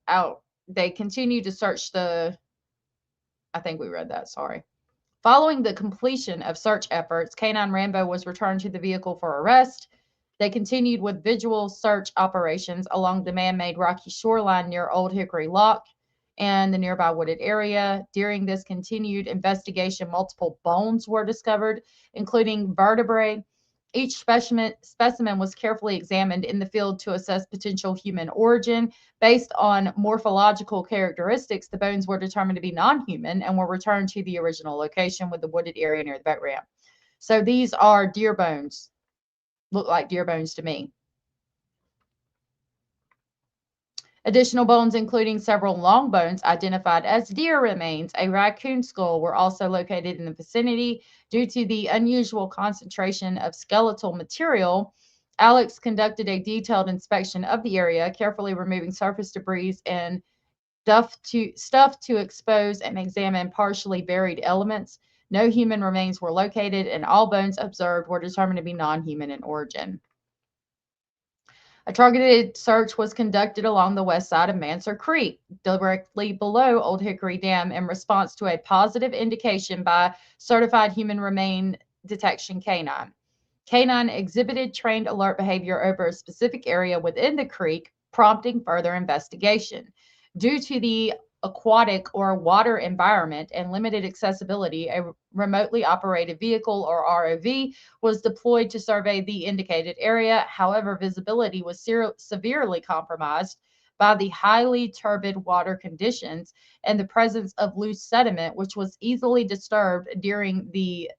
they continued to search the, I think we read that, sorry. Following the completion of search efforts, K9 Rambo was returned to the vehicle for arrest. They continued with visual search operations along the man-made rocky shoreline near Old Hickory Lock and the nearby wooded area. During this continued investigation, multiple bones were discovered, including vertebrae. Each specimen was carefully examined in the field to assess potential human origin. Based on morphological characteristics, the bones were determined to be non-human and were returned to the original location with the wooded area near the boat ramp. So these are deer bones. Look like deer bones to me. Additional bones, including several long bones identified as deer remains, a raccoon skull, were also located in the vicinity. Due to the unusual concentration of skeletal material, Alex conducted a detailed inspection of the area, carefully removing surface debris and stuff to expose and examine partially buried elements. No human remains were located, and all bones observed were determined to be non-human in origin. A targeted search was conducted along the west side of Manser Creek, directly below Old Hickory Dam, in response to a positive indication by certified human remain detection canine. Canine exhibited trained alert behavior over a specific area within the creek, prompting further investigation. Due to the aquatic or water environment and limited accessibility, a remotely operated vehicle or ROV was deployed to survey the indicated area. However, visibility was severely compromised by the highly turbid water conditions and the presence of loose sediment, which was easily disturbed during the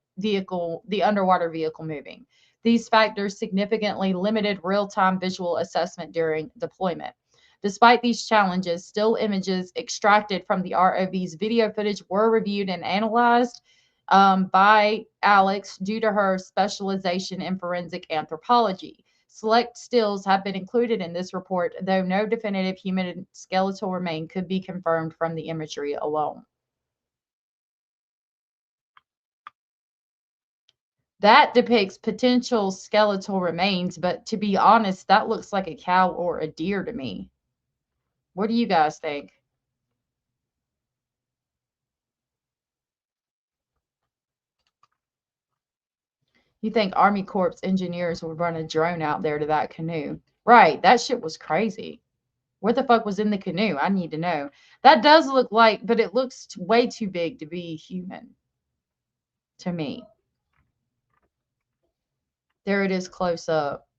underwater vehicle moving. These factors significantly limited real-time visual assessment during deployment. Despite these challenges, still images extracted from the ROV's video footage were reviewed and analyzed by Alex due to her specialization in forensic anthropology. Select stills have been included in this report, though no definitive human skeletal remain could be confirmed from the imagery alone. That depicts potential skeletal remains, but to be honest, that looks like a cow or a deer to me. What do you guys think? You think Army Corps engineers would run a drone out there to that canoe? Right, that shit was crazy. What the fuck was in the canoe? I need to know. That does look like, but it looks way too big to be human to me. There it is close up.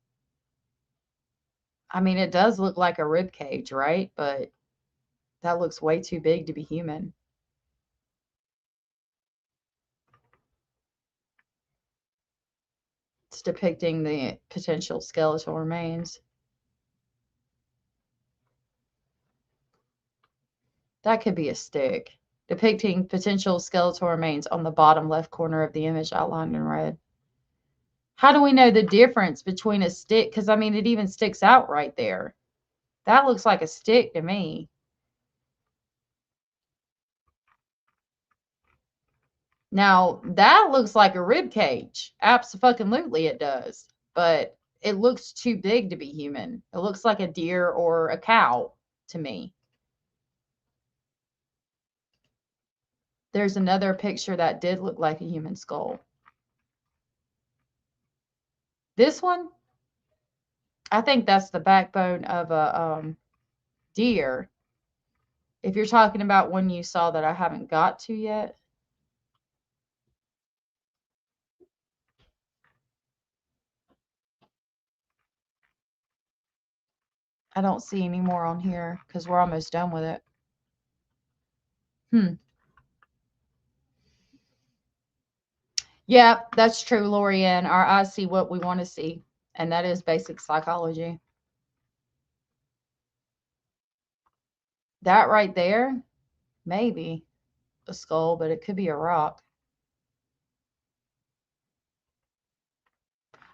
I mean, it does look like a rib cage, right? But that looks way too big to be human. It's depicting the potential skeletal remains. That could be a stick. Depicting potential skeletal remains on the bottom left corner of the image outlined in red. How do we know the difference between a stick? Because, I mean, it even sticks out right there. That looks like a stick to me. Now, that looks like a rib cage. Abso-fucking-lutely it does. But it looks too big to be human. It looks like a deer or a cow to me. There's another picture that did look like a human skull. This one, I think that's the backbone of a deer. If you're talking about one you saw that I haven't got to yet. I don't see any more on here because we're almost done with it. Yeah, that's true, Lorianne. Our eyes see what we want to see, and that is basic psychology. That right there, maybe a skull, but it could be a rock.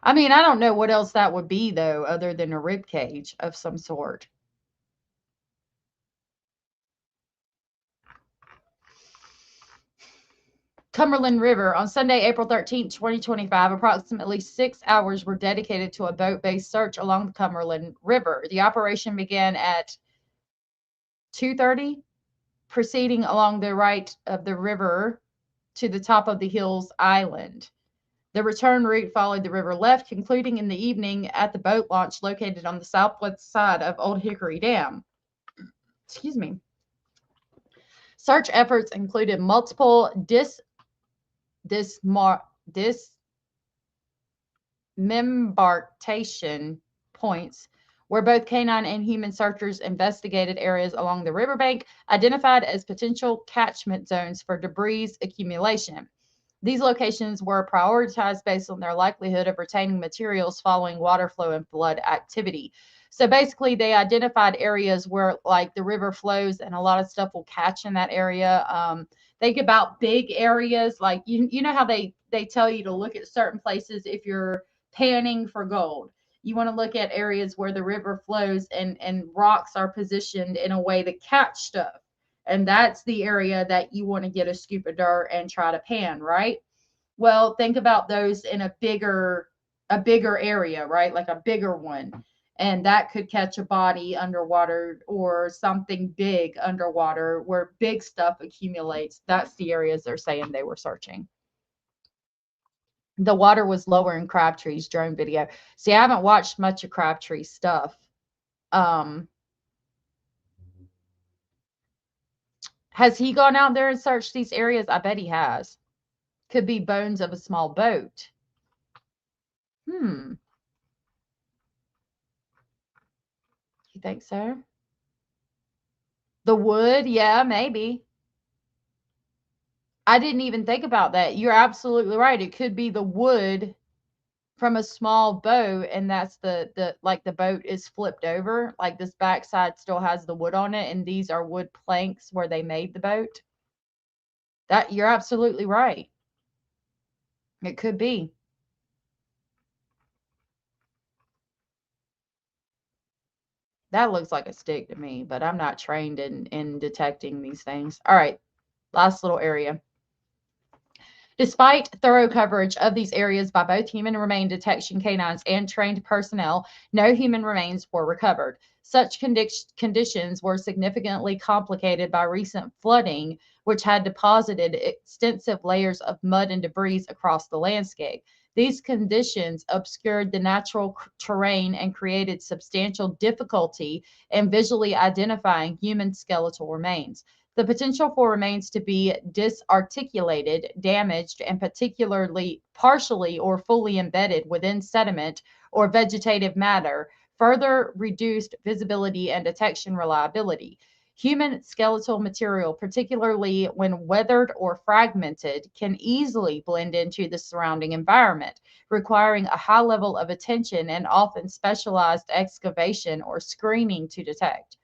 I mean, I don't know what else that would be, though, other than a rib cage of some sort. Cumberland River. On Sunday, April 13th, 2025, approximately 6 hours were dedicated to a boat-based search along the Cumberland River. The operation began at 2:30, proceeding along the right of the river to the top of the Hills Island. The return route followed the river left, concluding in the evening at the boat launch located on the southwest side of Old Hickory Dam. Excuse me. Search efforts included multiple disembarkation points where both canine and human searchers investigated areas along the riverbank identified as potential catchment zones for debris accumulation. These locations were prioritized based on their likelihood of retaining materials following water flow and flood activity. So basically, they identified areas where, like, the river flows and a lot of stuff will catch in that area. Think about big areas, like you know how they tell you to look at certain places if you're panning for gold. You want to look at areas where the river flows and rocks are positioned in a way to catch stuff. And that's the area that you want to get a scoop of dirt and try to pan, right? Well, think about those in a bigger area, right? Like a bigger one. And that could catch a body underwater or something big underwater where big stuff accumulates. That's the areas they're saying they were searching. The water was lower in Crabtree's drone video. See, I haven't watched much of Crabtree's stuff. Has he gone out there and searched these areas? I bet he has. Could be bones of a small boat. You think so? The wood? Yeah, maybe. I didn't even think about that. You're absolutely right. It could be the wood from a small boat, and that's the like the boat is flipped over, like this backside still has the wood on it, and these are wood planks where they made the boat. That you're absolutely right. It could be. That looks like a stick to me, but I'm not trained in detecting these things. All right, last little area. Despite thorough coverage of these areas by both human remain detection canines and trained personnel, no human remains were recovered. Such conditions were significantly complicated by recent flooding, which had deposited extensive layers of mud and debris across the landscape. These conditions obscured the natural terrain and created substantial difficulty in visually identifying human skeletal remains. The potential for remains to be disarticulated, damaged, and particularly partially or fully embedded within sediment or vegetative matter further reduced visibility and detection reliability. Human skeletal material, particularly when weathered or fragmented, can easily blend into the surrounding environment, requiring a high level of attention and often specialized excavation or screening to detect.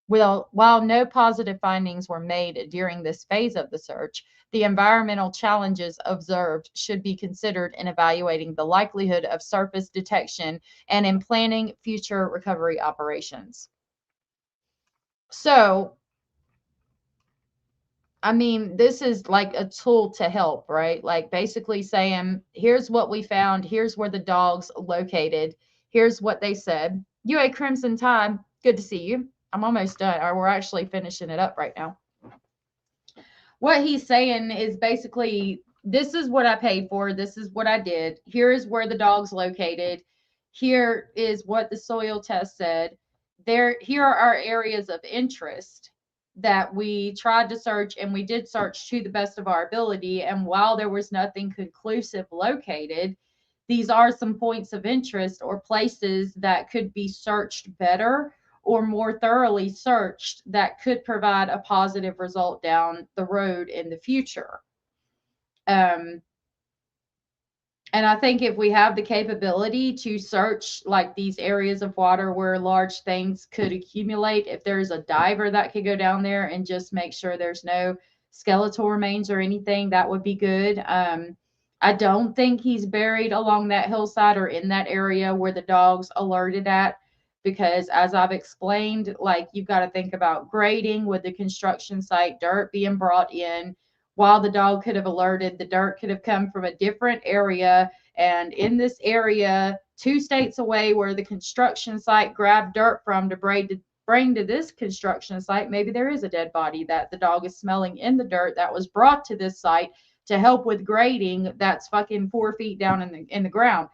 While no positive findings were made during this phase of the search, the environmental challenges observed should be considered in evaluating the likelihood of surface detection and in planning future recovery operations. So, I mean, this is like a tool to help, right? Like basically saying, here's what we found, here's where the dog's located, here's what they said. UACrimson time, good to see you. I'm almost done, or we're actually finishing it up right now. What he's saying is basically, this is what I paid for, this is what I did, here is where the dog's located, here is what the soil test said, here are our areas of interest that we tried to search, and we did search to the best of our ability, and while there was nothing conclusive located, these are some points of interest or places that could be searched better or more thoroughly searched that could provide a positive result down the road in the future. And I think if we have the capability to search like these areas of water where large things could accumulate, if there's a diver that could go down there and just make sure there's no skeletal remains or anything, that would be good. I don't think he's buried along that hillside or in that area where the dogs alerted at, because as I've explained, like you've got to think about grading with the construction site, dirt being brought in. While the dog could have alerted, the dirt could have come from a different area. And in this area, 2 states away where the construction site grabbed dirt from to bring to this construction site, maybe there is a dead body that the dog is smelling in the dirt that was brought to this site to help with grading that's fucking 4 feet down in the ground.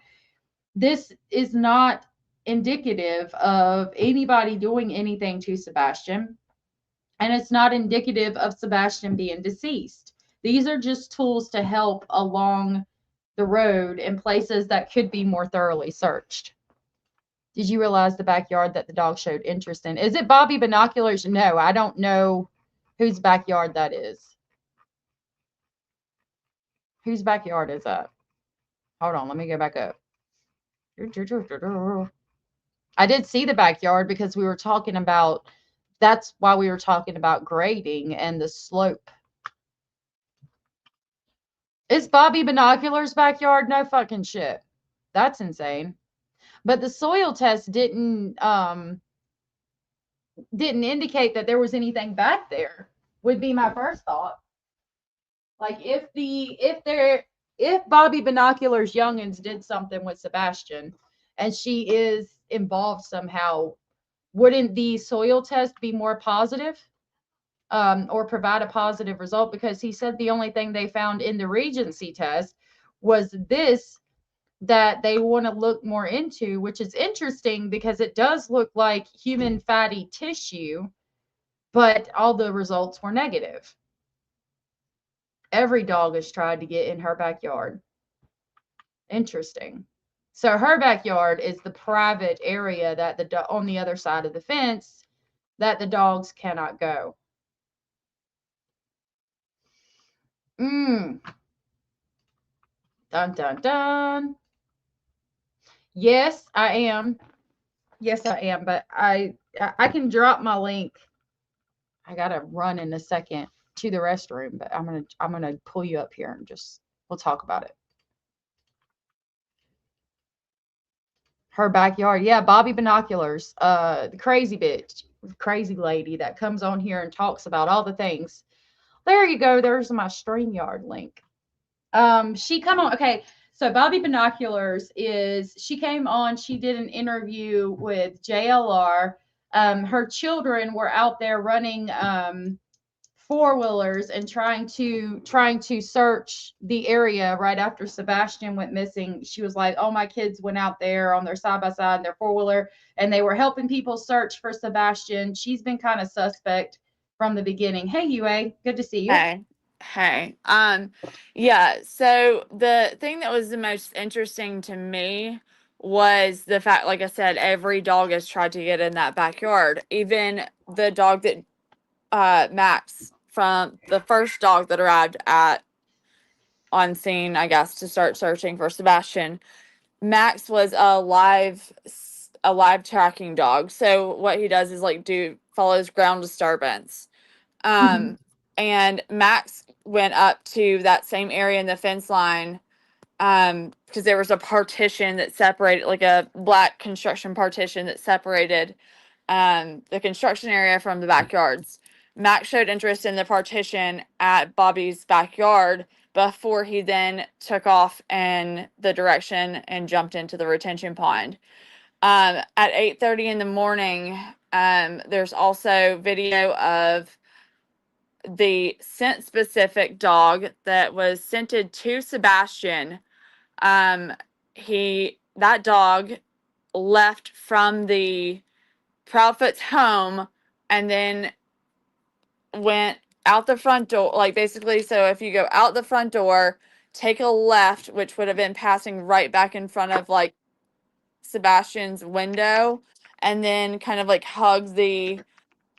This is not indicative of anybody doing anything to Sebastian, and it's not indicative of Sebastian being deceased. These are just tools to help along the road in places that could be more thoroughly searched. Did you realize the backyard that the dog showed interest in? Is it Bobby Binoculars? No, I don't know whose backyard that is. Whose backyard is that? Hold on, let me go back up. I did see the backyard because we were talking about, that's why we were talking about grading and the slope. Is Bobby Binoculars' backyard? No fucking shit. That's insane. But the soil test didn't indicate that there was anything back there, would be my first thought. Like if Bobby Binoculars Youngins did something with Sebastian and she is involved somehow, wouldn't the soil test be more positive or provide a positive result? Because he said the only thing they found in the Regency test was this that they want to look more into, which is interesting because it does look like human fatty tissue. but all the results were negative. Every dog has tried to get in her backyard. Interesting. So her backyard is the private area that on the other side of the fence that the dogs cannot go. Dun dun dun. Yes, I am. Yes, I am. But I can drop my link. I gotta run in a second to the restroom, but I'm gonna pull you up here and just we'll talk about it. Her backyard, yeah, Bobby Binoculars, the crazy bitch, crazy lady that comes on here and talks about all the things. There you go. There's my StreamYard link. She come on. Okay, so Bobby Binoculars she came on. She did an interview with JLR. Her children were out there running four-wheelers and trying to search the area right after Sebastian went missing. She was like, "Oh, my kids went out there on their side by side, their four-wheeler, and they were helping people search for Sebastian." She's been kind of suspect from the beginning. Hey, UA, good to see you. Hey, hey. Yeah, so the thing that was the most interesting to me was the fact, like I said, every dog has tried to get in that backyard. Even the dog that Max, from the first dog that arrived at on scene, I guess, to start searching for Sebastian. Max was a live tracking dog. So what he does is like follows ground disturbance. And Max went up to that same area in the fence line because there was a partition that separated, like a black construction partition that separated the construction area from the backyards. Max showed interest in the partition at Bobby's backyard before he then took off in the direction and jumped into the retention pond. At 8:30 in the morning, there's also video of the scent specific dog that was scented to Sebastian. That dog left from the Proudfoot's home and then went out the front door, like basically, so if you go out the front door, take a left, which would have been passing right back in front of like Sebastian's window, and then kind of like hug the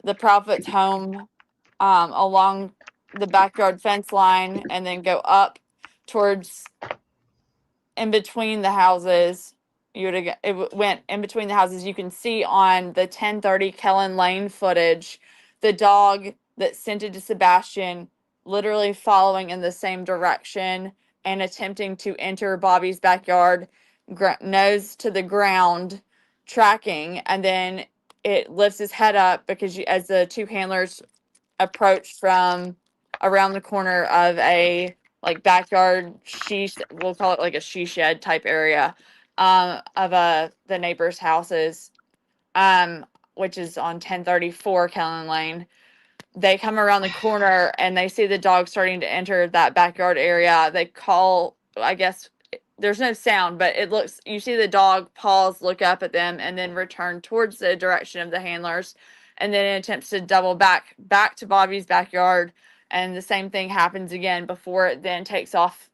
Proudfoot's home along the backyard fence line, and then go up towards in between the houses. It went in between the houses. You can see on the 10:30 Kellen Lane footage, the dog that scented to Sebastian literally following in the same direction and attempting to enter Bobby's backyard, nose to the ground, tracking, and then it lifts his head up because as the two handlers approach from around the corner of a like backyard we'll call it like a she shed type area of the neighbors' houses, which is on 1034 Kellen Lane. They come around the corner and they see the dog starting to enter that backyard area. They call, I guess there's no sound, but you see the dog pause, look up at them, and then return towards the direction of the handlers, and then it attempts to double back to Bobby's backyard, and the same thing happens again before it then takes off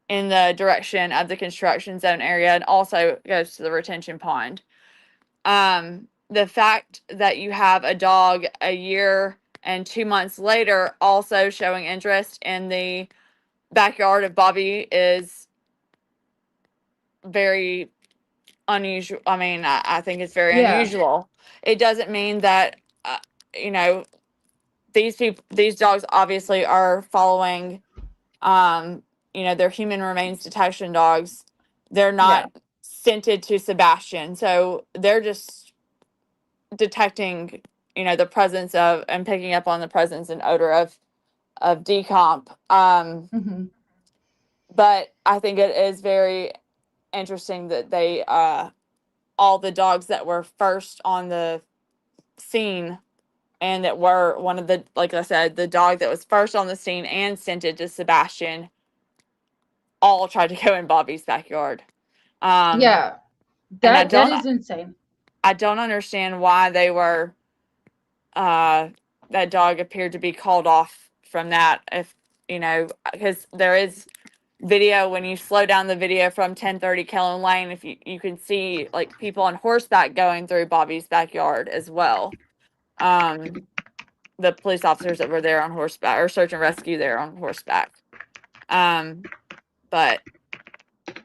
in the direction of the construction zone area and also goes to the retention pond. The fact that you have a dog a year and 2 months later also showing interest in the backyard of Bobby is very unusual. I mean, I think it's very unusual. It doesn't mean that, you know, these dogs obviously are following, they're human remains detection dogs. They're not scented to Sebastian. So they're just detecting, the presence of and picking up on the presence and odor of decomp. But I think it is very interesting that they all the dogs that were first on the scene and that were one of the, like I said, the dog that was first on the scene and scented to Sebastian all tried to go in Bobby's backyard. That is insane. I don't understand why they were that dog appeared to be called off from that. If because there is video when you slow down the video from 1030 Kellen Lane, if you can see like people on horseback going through Bobby's backyard as well. The police officers that were there on horseback, or search and rescue there on horseback. But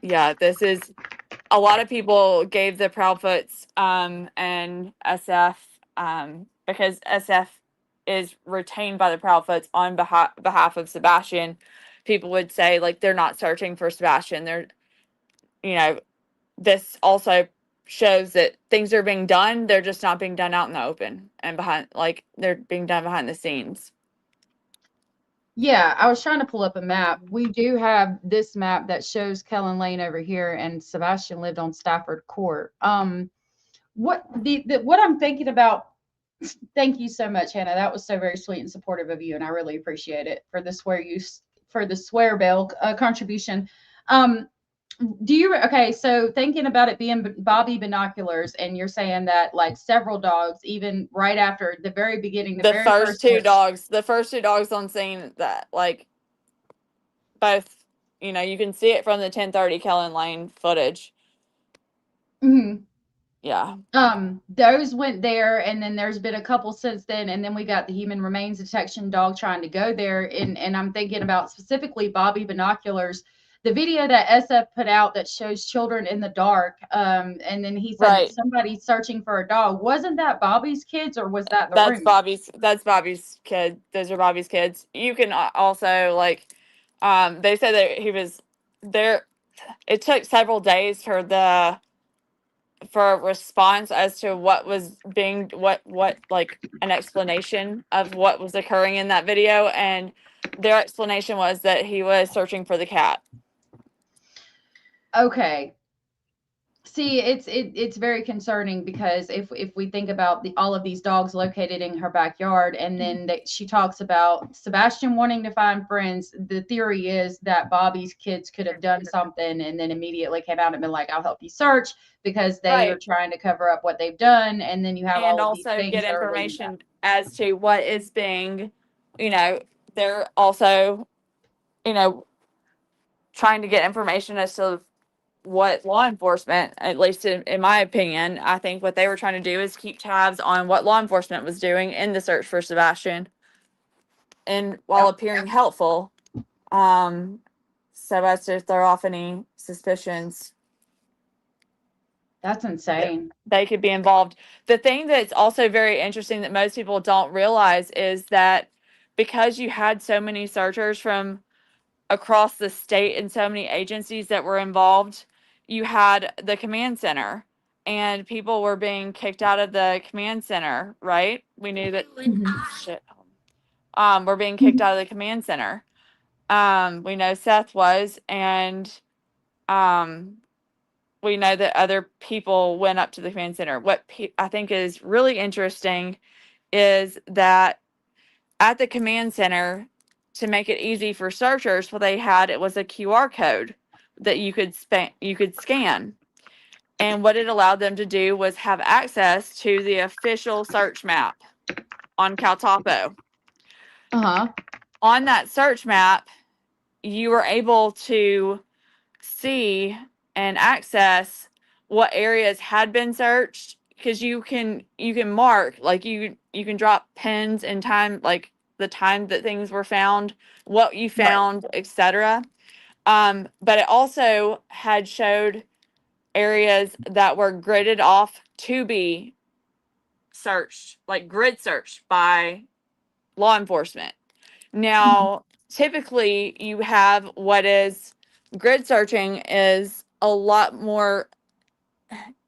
yeah, this is a lot of people gave the Proudfoots and SF because SF is retained by the Proudfoots on behalf of Sebastian. People would say like they're not searching for Sebastian. They're, this also shows that things are being done. They're just not being done out in the open and behind, like they're being done behind the scenes. Yeah, I was trying to pull up a map. We do have this map that shows Kellen Lane over here, and Sebastian lived on Stafford Court. What what I'm thinking about. Thank you so much, Hannah. That was so very sweet and supportive of you, and I really appreciate it for the swear bell contribution. So thinking about it being Bobby binoculars, and you're saying that like several dogs, even right after the very beginning, The very first two search- dogs, on scene, that like both, you can see it from the 1030 Kellen Lane footage. Mhm. Yeah. Those went there, and then there's been a couple since then, and then we got the human remains detection dog trying to go there, and I'm thinking about specifically Bobby binoculars, the video that SF put out that shows children in the dark, and then he said Right. somebody's searching for a dog. Wasn't that Bobby's kids, or was that the That's roommate? That's Bobby's kid. Those are Bobby's kids. You can also like, they said that he was there. It took several days for a response as to what was being what like an explanation of what was occurring in that video, and their explanation was that he was searching for the cat. Okay. See, it's very concerning, because if we think about all of these dogs located in her backyard, and then she talks about Sebastian wanting to find friends, the theory is that Bobby's kids could have done something and then immediately came out and been like, "I'll help you search," because they are Right. trying to cover up what they've done, and then you have And all of these also things get that are leading up. information as to what is being, they're also, trying to get information as to what law enforcement, at least in my opinion, I think what they were trying to do is keep tabs on what law enforcement was doing in the search for Sebastian. And while appearing helpful, so as to throw off any suspicions That's insane. they could be involved. The thing that's also very interesting that most people don't realize is that because you had so many searchers from across the state and so many agencies that were involved, you had the command center, and people were being kicked out of the command center, right? We knew that shit. We're being kicked out of the command center. We know Seth was, and we know that other people went up to the command center. What I think is really interesting is that at the command center, to make it easy for searchers, what they had, it was a QR code that you could scan. And what it allowed them to do was have access to the official search map on Caltopo. Uh-huh. On that search map, you were able to see and access what areas had been searched, because you can mark, like you can drop pins in time, like the time that things were found, what you found, etc. But it also had showed areas that were gridded off to be searched, like grid searched by law enforcement. Now, typically you have what is grid searching is a lot more,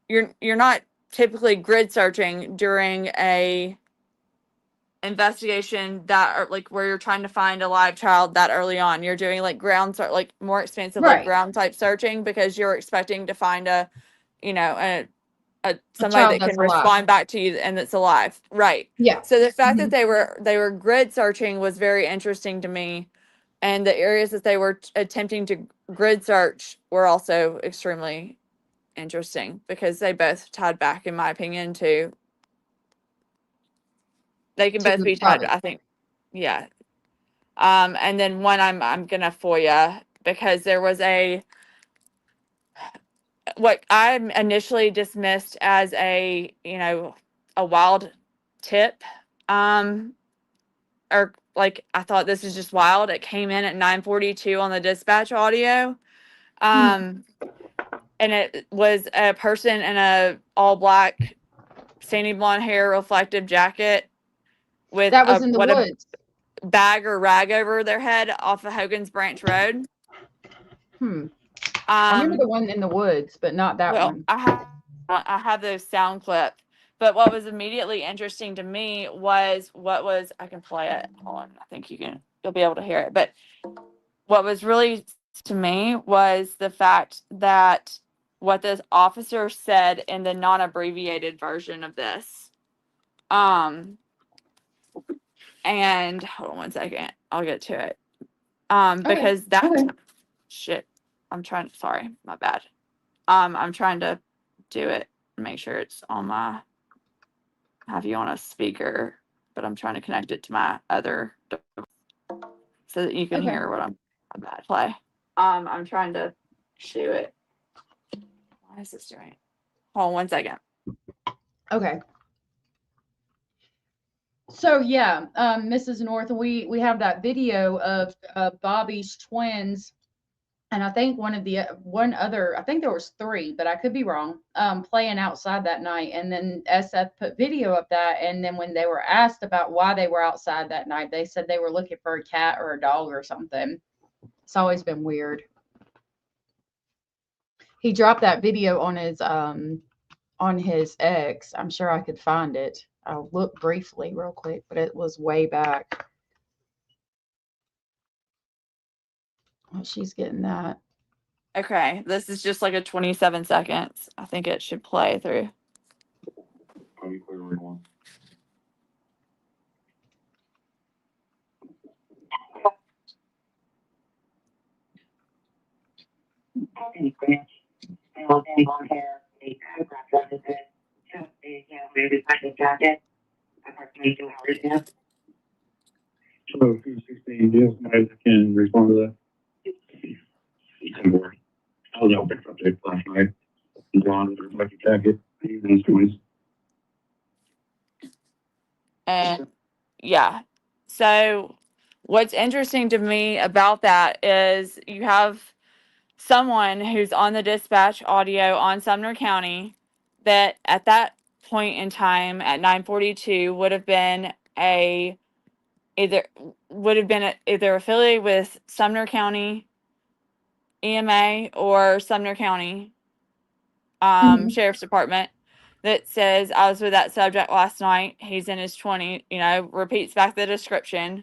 you're not typically grid searching during a investigation that are like where you're trying to find a live child that early on. You're doing like ground search, like more expensive, like Right. ground type searching, because you're expecting to find a somebody child that that's can alive. respond back to you and that's alive. Right. Yeah. So the fact that they were grid searching was very interesting to me. And the areas that they were attempting to grid search were also extremely interesting, because they both tied back, in my opinion, to They can To both the be tied, public. I think. Yeah. And then one I'm gonna FOIA because there was what I initially dismissed as a wild tip. Or like I thought this is just wild. It came in at 9:42 on the dispatch audio. And it was a person in a all black, sandy blonde hair, reflective jacket with That was in the a woods. bag or rag over their head off of Hogan's Branch Road. I remember the one in the woods, but not that Well, one. I have those sound clips. But what was immediately interesting to me was I can play it. Hold on, I think you'll be able to hear it. But what was really to me was the fact that what this officer said in the non-abbreviated version of this. And hold on one second, I'll get to it. Okay. Because that shit, sorry, my bad. I'm trying to do it, make sure it's on have you on a speaker, but I'm trying to connect it to my other device so that you can Okay. hear what I'm about to play. I'm trying to do it. Why is this doing it? Hold on one second. Okay. So yeah, Mrs. North, we have that video of Bobby's twins, and I think I think there was three, but I could be wrong. Playing outside that night, and then SF put video of that, and then when they were asked about why they were outside that night, they said they were looking for a cat or a dog or something. It's always been weird. He dropped that video on his X. I'm sure I could find it. I'll look briefly real quick, but it was way back. Oh, she's getting that. Okay, this is just like a 27 seconds. I think it should play through. So, 216, yes, guys can respond to that. I was open subject last night. Blonde, reflective jacket, these toys. And yeah. So what's interesting to me about that is you have someone who's on the dispatch audio on Sumner County that at that point in time at 9:42 would have been either affiliated with Sumner County EMA or Sumner County Sheriff's Department that says, I was with that subject last night. He's in his 20s, repeats back the description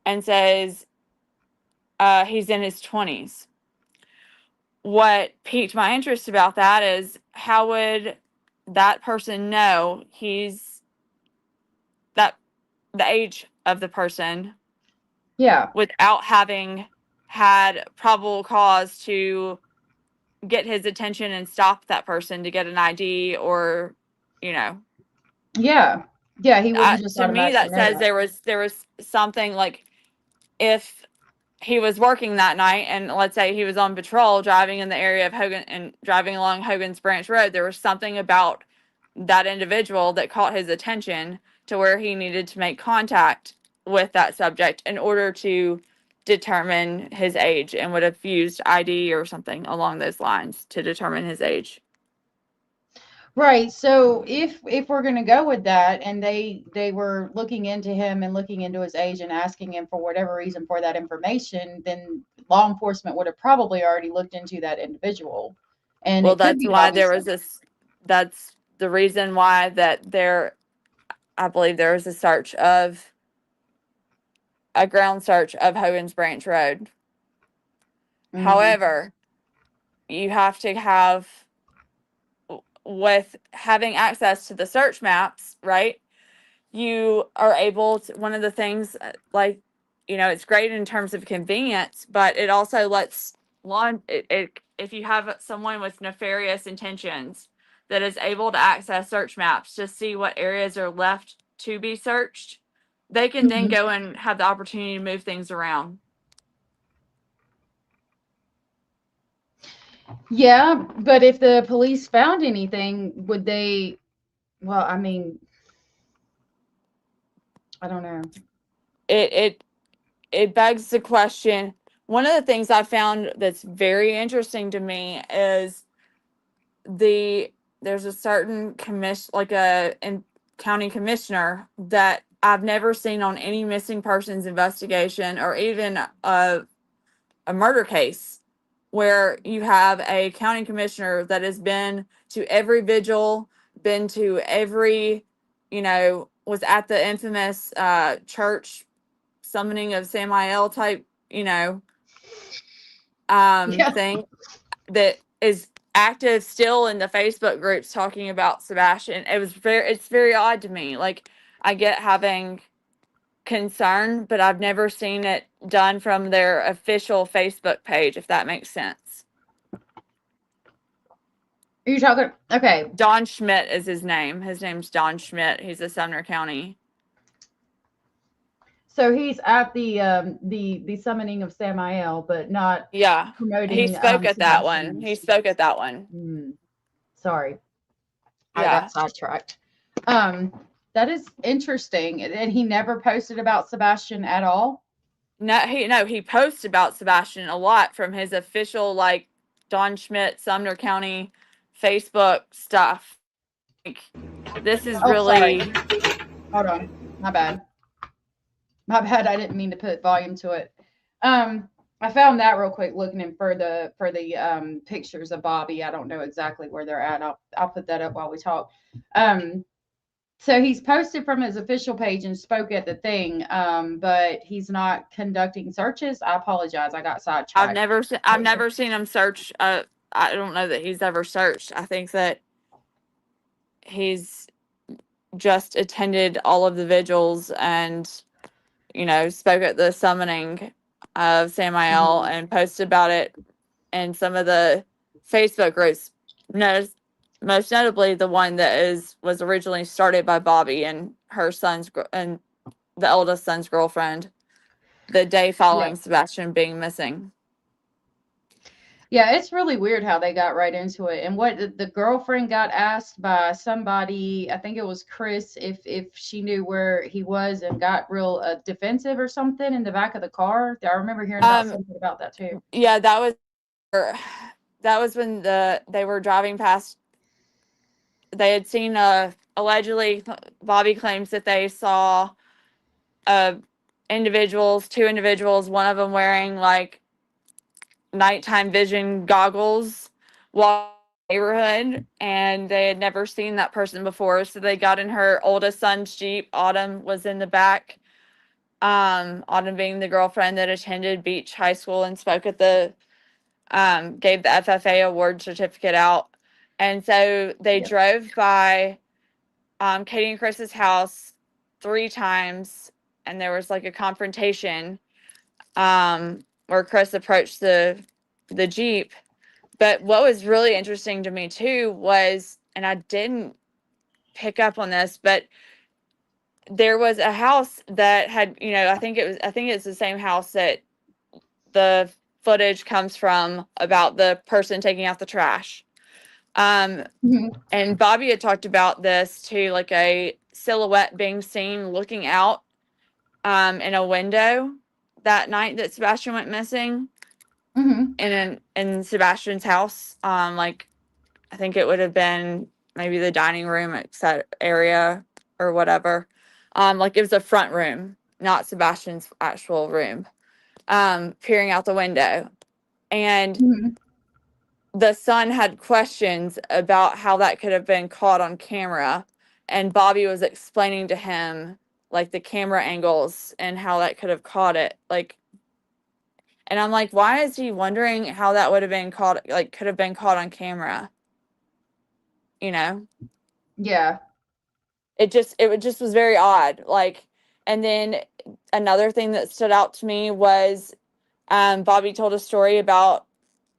and says he's in his 20s. What piqued my interest about that is how would that person know he's the age of the person Yeah. without having had probable cause to get his attention and stop that person to get an ID or, Yeah. Yeah, he wouldn't just to me automatically that know says that. there was something like if he was working that night and let's say he was on patrol driving in the area of Hogan and driving along Hogan's Branch Road, there was something about that individual that caught his attention to where he needed to make contact with that subject in order to determine his age and would have used ID or something along those lines to determine his age. Right. So if we're going to go with that, and they were looking into him and looking into his age and asking him for whatever reason for that information, then law enforcement would have probably already looked into that individual, and Well, it could that's be why there Bobby's. was this. That's the reason why I believe there was a ground search of Hogan's Branch Road. However, you have to have, with having access to the search maps, right? You are able to, one of the things it's great in terms of convenience, but it also lets if you have someone with nefarious intentions that is able to access search maps to see what areas are left to be searched, they can then go and have the opportunity to move things around. Yeah, but if the police found anything, would they? Well, I mean, I don't know. It begs the question. One of the things I found that's very interesting to me is there's a certain county commissioner that I've never seen on any missing persons investigation or even a murder case, where you have a county commissioner that has been to every vigil, been to every, was at the infamous church summoning of Samael type, Yeah. thing, that is active still in the Facebook groups talking about Sebastian. It's very odd to me. Like, I get having concern, but I've never seen it done from their official Facebook page, if that makes sense. Are you talking? Okay. Don Schmidt is his name. His name's Don Schmidt. He's a Sumner County. So he's at the summoning of Samael, but not Yeah. promoting. He spoke at that Sebastian. one. He spoke at that one. Sorry, I Yeah. got sidetracked. That is interesting. And he never posted about Sebastian at all. He posts about Sebastian a lot from his official, like, Don Schmidt, Sumner County Facebook stuff. Like, this is really. Sorry. Hold on. My bad. I didn't mean to put volume to it. I found that real quick looking in for the pictures of Bobby. I don't know exactly where they're at. I'll put that up while we talk. So he's posted from his official page and spoke at the thing, but he's not conducting searches. I apologize. I got sidetracked. I've never seen him search. I don't know that he's ever searched. I think that he's just attended all of the vigils and, spoke at the summoning of Samael and posted about it in some of the Facebook groups. Most notably the one that was originally started by Bobby and her son's and the eldest son's girlfriend, the day following Sebastian being missing. Yeah, it's really weird how they got right into it. And what the girlfriend got asked by somebody, I think it was Chris, if she knew where he was, and got real defensive or something in the back of the car. I remember hearing about something about that too. Yeah, that was when they were driving past. They had seen allegedly, Bobby claims that they saw two individuals, one of them wearing like nighttime vision goggles, walk in the neighborhood, and they had never seen that person before. So they got in her oldest son's Jeep. Autumn was in the back. Autumn being the girlfriend that attended Beach High School and spoke at the gave the FFA award certificate out. And so they drove by Katie and Chris's house 3 times, and there was like a confrontation where Chris approached the Jeep. But what was really interesting to me too was, and I didn't pick up on this, but there was a house that had, I think it's the same house that the footage comes from about the person taking out the trash. And Bobby had talked about this too, like a silhouette being seen looking out in a window that night that Sebastian went missing. In Sebastian's house. Like, I think it would have been maybe the dining room area or whatever. Like, it was a front room, not Sebastian's actual room, peering out the window. And the son had questions about how that could have been caught on camera. And Bobby was explaining to him, like, the camera angles and how that could have caught it. Like, and I'm like, why is he wondering how that would have been caught, like, could have been caught on camera? Yeah. It just was very odd. Like, and then another thing that stood out to me was Bobby told a story about,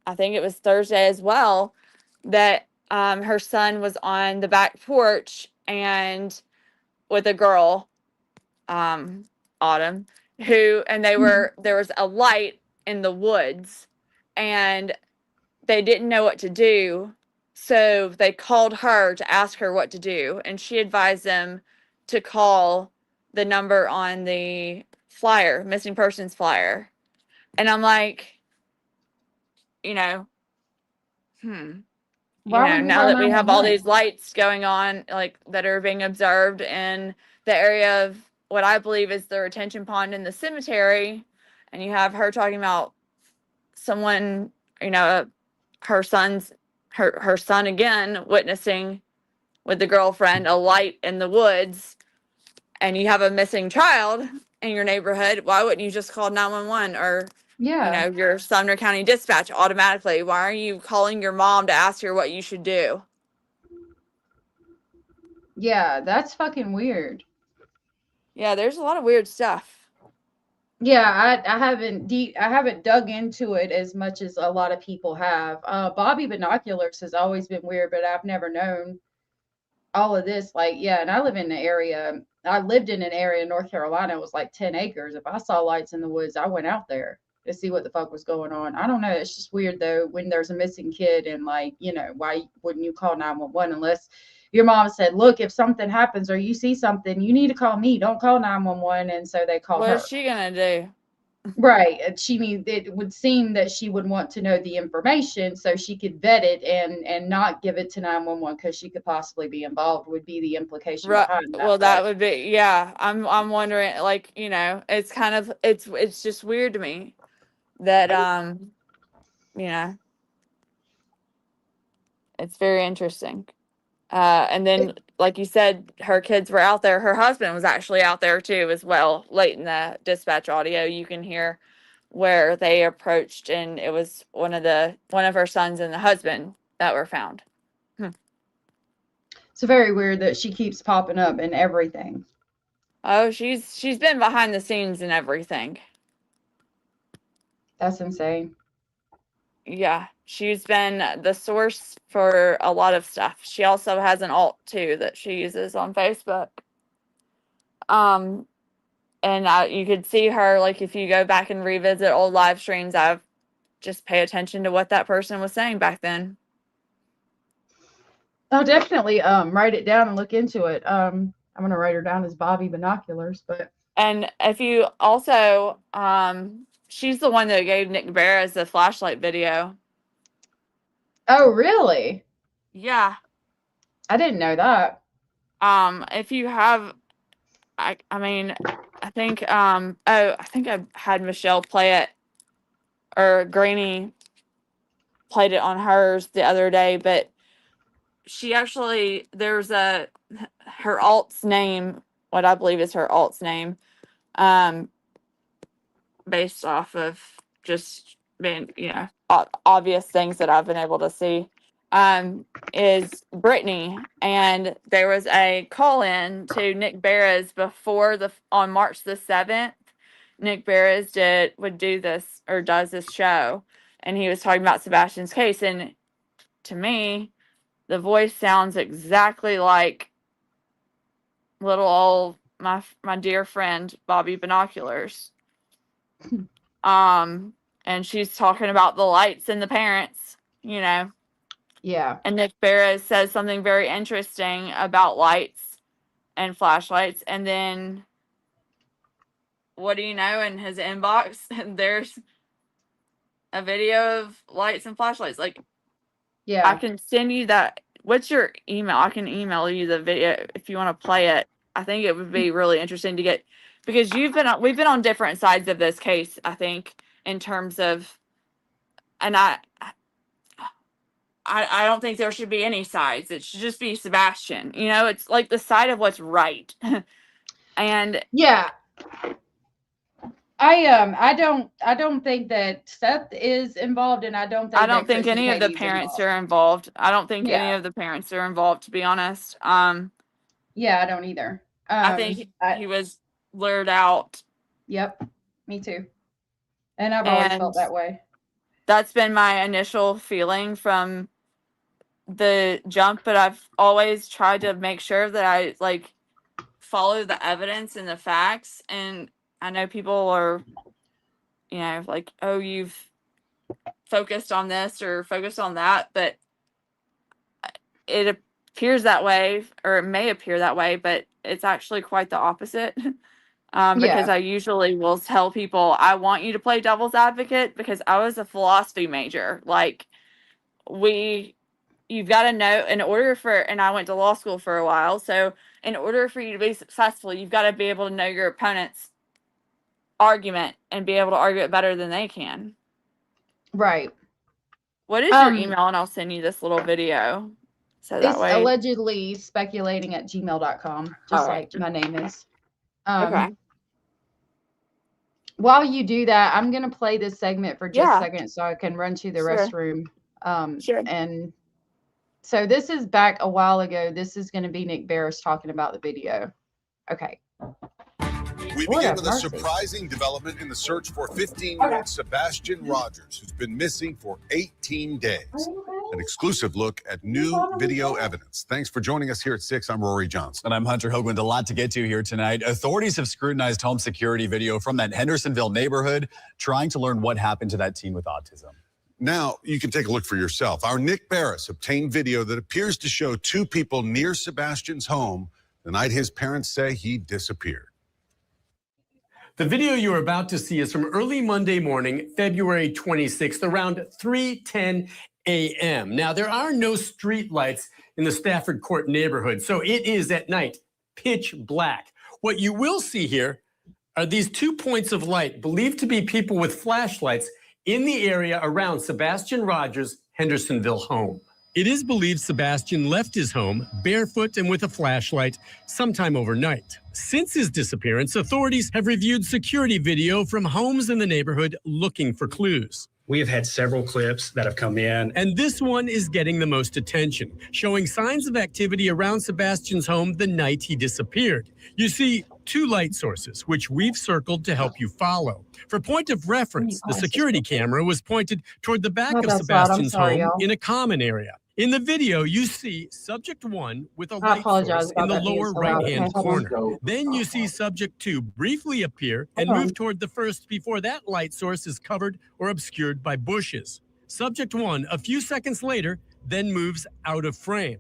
I think it was Thursday as well, that her son was on the back porch and with a girl, Autumn, and there was a light in the woods, and they didn't know what to do. So they called her to ask her what to do, and she advised them to call the number on the flyer, missing persons flyer. And I'm like, you know, Why would you now call that we have all 911? these lights going on, like that are being observed in the area of what I believe is the retention pond in the cemetery, and you have her talking about someone, her son's her son again witnessing with the girlfriend a light in the woods, and you have a missing child in your neighborhood, why wouldn't you just call 911 or Yeah. your Sumner County Dispatch automatically? Why are you calling your mom to ask her what you should do? Yeah, that's fucking weird. Yeah, there's a lot of weird stuff. Yeah, I haven't dug into it as much as a lot of people have. Bobby Binoculars has always been weird, but I've never known all of this. Like, yeah, and I lived in an area in North Carolina. It was like 10 acres. If I saw lights in the woods, I went out there to see what the fuck was going on. I don't know. It's just weird though when there's a missing kid and like, why wouldn't you call 911 unless your mom said, look, if something happens or you see something, you need to call me. Don't call 911. And so they called What her. is she gonna do? Right. It would seem that she would want to know the information so she could vet it and not give it to 911 because she could possibly be involved would be the implication Right. behind that. Well, that would be, yeah. I'm wondering, like, it's kind of it's just weird to me that you know, it's very interesting. And then, like you said, her kids were out there. Her husband was actually out there too, as well. Late in the dispatch audio, you can hear where they approached, and it was one of her sons and the husband that were found. It's very weird that she keeps popping up in everything. Oh, she's been behind the scenes and everything. That's insane. Yeah, she's been the source for a lot of stuff. She also has an alt too that she uses on Facebook. And you could see her, like, if you go back and revisit old live streams, I've just pay attention to what that person was saying back then. I'll definitely write it down and look into it. I'm gonna write her down as Bobby Binoculars, but And if you also, she's the one that gave Nick Barris the flashlight video. oh really? Yeah. I didn't know that. If you have, I mean, I think, I think I had Michelle play it, or Granny played it on hers the other day, but she actually, her alt's name, what I believe is her alt's name, based off of just being, obvious things that I've been able to see, is Brittany. And there was a call-in to Nick Barras on March the 7th. Nick Barras would do this, or does this show, and he was talking about Sebastian's case. And to me, the voice sounds exactly like little old my dear friend Bobby Binoculars. And she's talking about the lights and the parents, Yeah. And Nick Barras says something very interesting about lights and flashlights. And then, what do you know, in his inbox, there's a video of lights and flashlights. Like, Yeah. I can send you that. What's your email? I can email you the video if you want to play it. I think it would be really interesting to get, because we've been on different sides of this case, I think, in terms of, and I don't think there should be any sides. It should just be Sebastian. It's like the side of what's right. And yeah. I don't think that Seth is involved, and I don't think I don't that think Chris's any of the baby's parents involved. are involved. I don't think any Yeah. of the parents are involved, to be honest. Yeah, I don't either. I think he was lured out. Yep, me too. And I've always And felt that way. that's been my initial feeling from the jump, but I've always tried to make sure that I follow the evidence and the facts. And I know people are, you know, like, oh, you've focused on this or focused on that, but it appears that way, or it may appear that way, but it's actually quite the opposite. Because Yeah. I usually will tell people, I want you to play devil's advocate because I was a philosophy major. Like, you've got to know, in order for, and I went to law school for a while, so in order for you to be successful, you've got to be able to know your opponent's argument and be able to argue it better than they can. Right. What is your email? And I'll send you this little video. So that It's way. allegedly speculating at gmail.com, just like my name is. Okay. While you do that, I'm going to play this segment for just Yeah. a second so I can run to the Sure. restroom. Sure. And so this is back a while ago. This is going to be Nick Barris talking about the video. Okay. We Lord begin have with a mercy. surprising development in the search for 15-year-old Sebastian Rogers, who's been missing for 18 days. An exclusive look at new video evidence. Thanks for joining us here at 6. I'm Rory Johnson. And I'm Hunter Hoagland. A lot to get to here tonight. Authorities have scrutinized home security video from that Hendersonville neighborhood, trying to learn what happened to that teen with autism. Now you can take a look for yourself. Our Nick Barris obtained video that appears to show two people near Sebastian's home the night his parents say he disappeared. The video you're about to see is from early Monday morning, February 26th, around 3:10 a.m. Now, there are no street lights in the Stafford Court neighborhood, so it is at night, pitch black. What you will see here are these 2 points of light believed to be people with flashlights in the area around Sebastian Rogers' Hendersonville home. It is believed Sebastian left his home barefoot and with a flashlight sometime overnight. Since his disappearance, authorities have reviewed security video from homes in the neighborhood looking for clues. We have had several clips that have come in. And this one is getting the most attention, showing signs of activity around Sebastian's home the night he disappeared. You see 2 light sources, which we've circled to help you follow. For point of reference, the security camera was pointed toward the back of Sebastian's home in a common area. In the video, you see subject 1 with a light source in the lower right-hand corner. Then you see subject 2 briefly appear and move toward the first before that light source is covered or obscured by bushes. Subject 1, a few seconds later, then moves out of frame.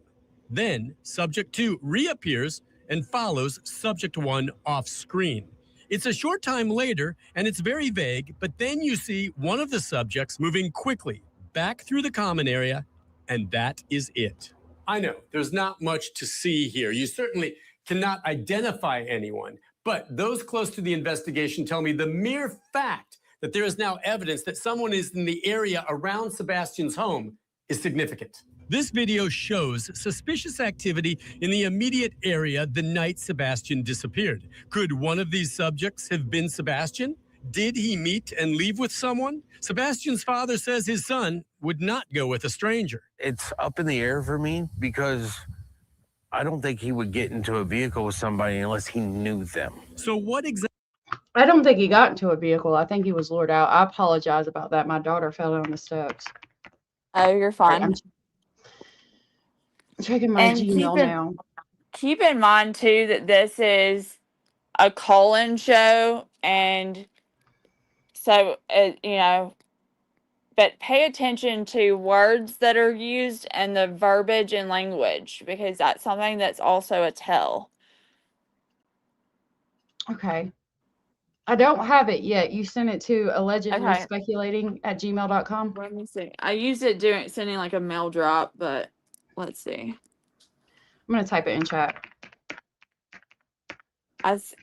Then subject 2 reappears and follows subject 1 off screen. It's a short time later and it's very vague, but then you see one of the subjects moving quickly back through the common area. And that is it. I know there's not much to see here. You certainly cannot identify anyone, but those close to the investigation tell me the mere fact that there is now evidence that someone is in the area around Sebastian's home is significant. This video shows suspicious activity in the immediate area the night Sebastian disappeared. Could one of these subjects have been Sebastian? Did he meet and leave with someone? Sebastian's father says his son would not go with a stranger. It's up in the air for me because I don't think he would get into a vehicle with somebody unless he knew them. So what exactly? I don't think he got into a vehicle. I think he was lured out. I apologize about that. My daughter fell down the steps. Oh, you're fine. I'm checking my Gmail now. Keep in mind, too, that this is a call-in show, and so, but pay attention to words that are used and the verbiage and language, because that's something that's also a tell. Okay. I don't have it yet. You sent it to allegedly speculating at gmail.com. Let me see. I used it sending like a mail drop, but let's see. I'm going to type it in chat. It's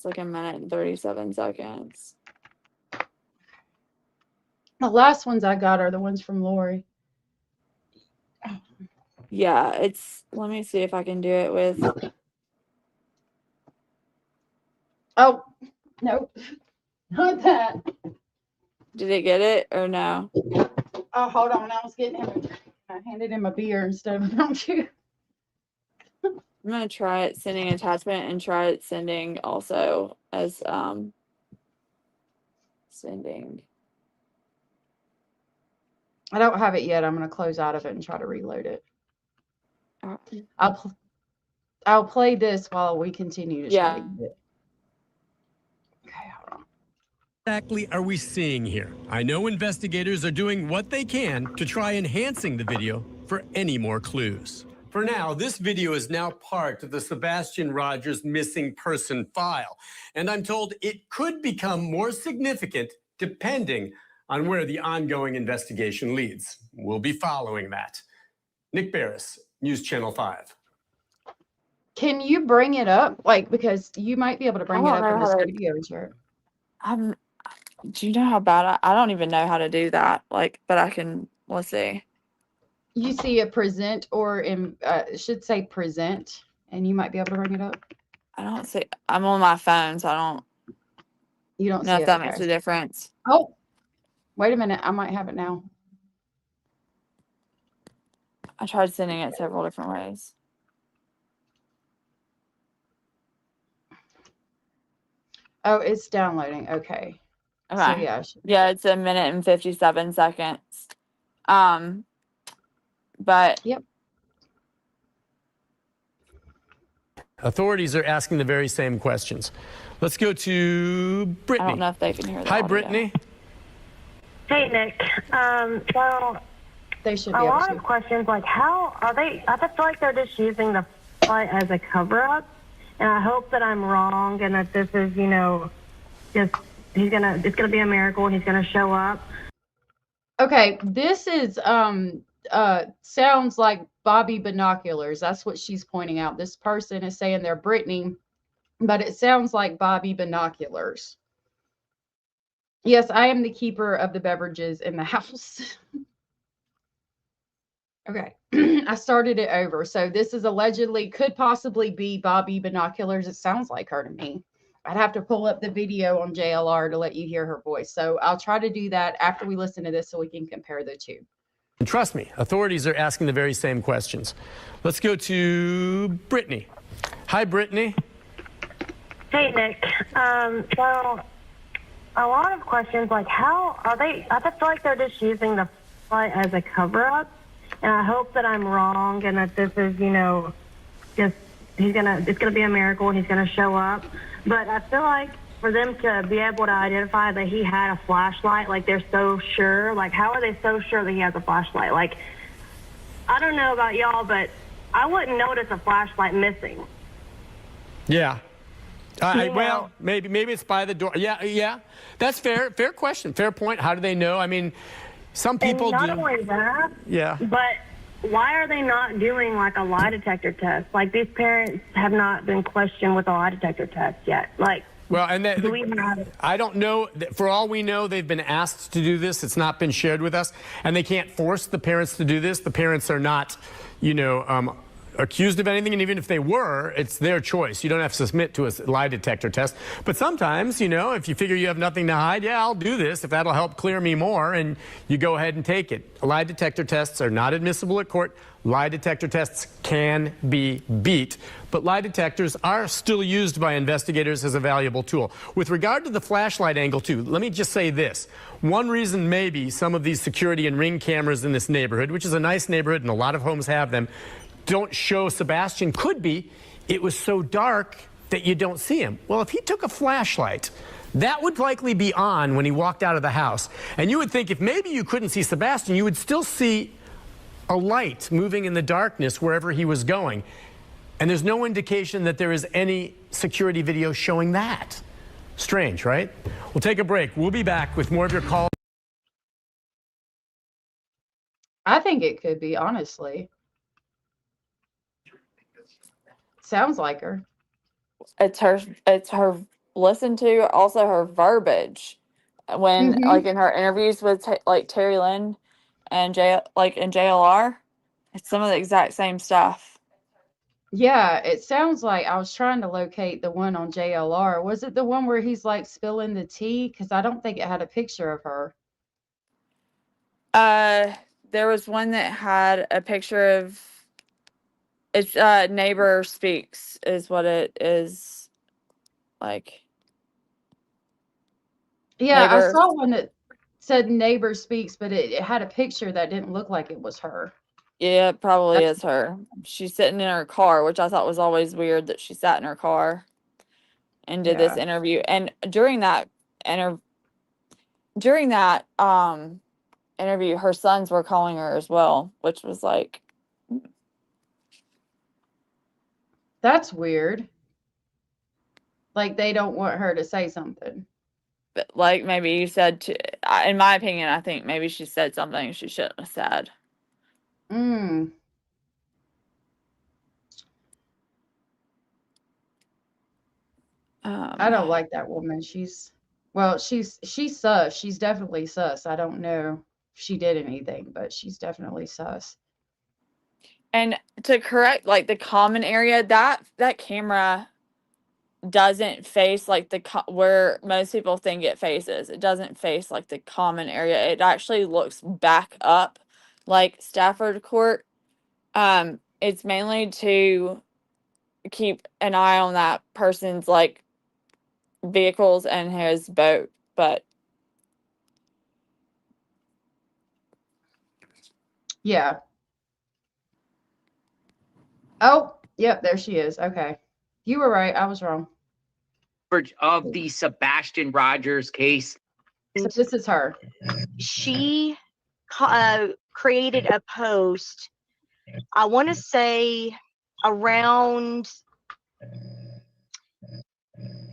like 1 minute and 37 seconds. The last ones I got are the ones from Lori. Yeah, let me see if I can do it with. Oh, nope. Not that. Did it get it or no? Oh, hold on. I handed him a beer instead of don't you. I'm going to try it sending attachment and try it sending also as sending. I don't have it yet. I'm going to close out of it and try to reload it. I'll play this while we continue to try to get it. Okay, hold on. Exactly are we seeing here? I know investigators are doing what they can to try enhancing the video for any more clues. For now, this video is now part of the Sebastian Rogers missing person file, and I'm told it could become more significant depending on where the ongoing investigation leads. We'll be following that. Nick Barris, News Channel 5. Can you bring it up? Like, because you might be able to bring it up in the studio here. Do you know how bad I don't even know how to do that. Like, but I can, let's see. You see a present or it should say present, and you might be able to bring it up. I don't see, I'm on my phone, so I don't You don't know see if it. that makes a difference. Oh, wait a minute. I might have it now. I tried sending it several different ways. Oh, it's downloading. Okay. Okay. So yeah. Yeah, it's 1 minute and 57 seconds. But yep. Authorities are asking the very same questions. Let's go to Brittany. I don't know if they can hear that. Hi, Brittany. Hey, Nick. Well, they should a lot of questions like how are they? I just feel like they're just using the fight as a cover-up, and I hope that I'm wrong and that this is, just it's gonna be a miracle and he's gonna show up. Okay, this is sounds like Bobby Binoculars. That's what she's pointing out. This person is saying they're Brittany, but it sounds like Bobby Binoculars. Yes, I am the keeper of the beverages in the house. Okay, I started it over. So this is allegedly, could possibly be Bobby Binoculars. It sounds like her to me. I'd have to pull up the video on JLR to let you hear her voice. So I'll try to do that after we listen to this so we can compare the two. And trust me, authorities are asking the very same questions. Let's go to Brittany. Hi, Brittany. Hey, Nick. Well, a lot of questions like how are they? I just feel like they're just using the fight as a cover-up, and I hope that I'm wrong and that this is, just it's gonna be a miracle and he's gonna show up. But I feel like for them to be able to identify that he had a flashlight, like they're so sure, like how are they so sure that he has a flashlight? Like, I don't know about y'all, but I wouldn't notice a flashlight missing. Yeah. Well, maybe it's by the door. Yeah. That's fair. Fair question. Fair point. How do they know? I mean, some people and not only that, but why are they not doing like a lie detector test? Like these parents have not been questioned with a lie detector test yet. Like, well, and I don't know. For all we know, they've been asked to do this. It's not been shared with us, and they can't force the parents to do this. The parents are not, accused of anything, and even if they were, it's their choice. You don't have to submit to a lie detector test. But sometimes, if you figure you have nothing to hide, yeah, I'll do this if that'll help clear me more, and you go ahead and take it. Lie detector tests are not admissible at court. Lie detector tests can be beat, but lie detectors are still used by investigators as a valuable tool. With regard to the flashlight angle, too, let me just say this. One reason maybe some of these security and ring cameras in this neighborhood, which is a nice neighborhood and a lot of homes have them, don't show Sebastian could be it was so dark that you don't see him. Well, if he took a flashlight, that would likely be on when he walked out of the house. And you would think if maybe you couldn't see Sebastian, you would still see a light moving in the darkness wherever he was going. And there's no indication that there is any security video showing that. Strange, right? We'll take a break. We'll be back with more of your calls. I think it could be, honestly. Sounds like her. It's her listen to, also her verbiage when like in her interviews with Terry Lynn and in JLR, it's some of the exact same stuff. Yeah, it sounds like I was trying to locate the one on JLR. Was it the one where he's like spilling the tea? Because I don't think it had a picture of her. There was one that had a picture of, it's neighbor speaks is what it is like. Yeah, Neighbor. I saw one that said neighbor speaks, but it had a picture that didn't look like it was her. Yeah, it probably That's- is her. She's sitting in her car, which I thought was always weird that she sat in her car and did this Yeah. interview. And during that interview, her sons were calling her as well, which was like, That's weird. Like they don't want her to say something. but like maybe you said in my opinion, I think maybe she said something she shouldn't have said. Mm. I don't like that woman. She's sus. She's definitely sus. I don't know if she did anything, but she's definitely sus. And to correct like the common area, that camera doesn't face like where most people think it faces. It doesn't face like the common area. It actually looks back up like Stafford Court. It's mainly to keep an eye on that person's like vehicles and his boat, but Yeah. Oh, yep, there she is. Okay. You were right. I was wrong. Of the Sebastian Rogers case. So this is her. She created a post, I want to say around,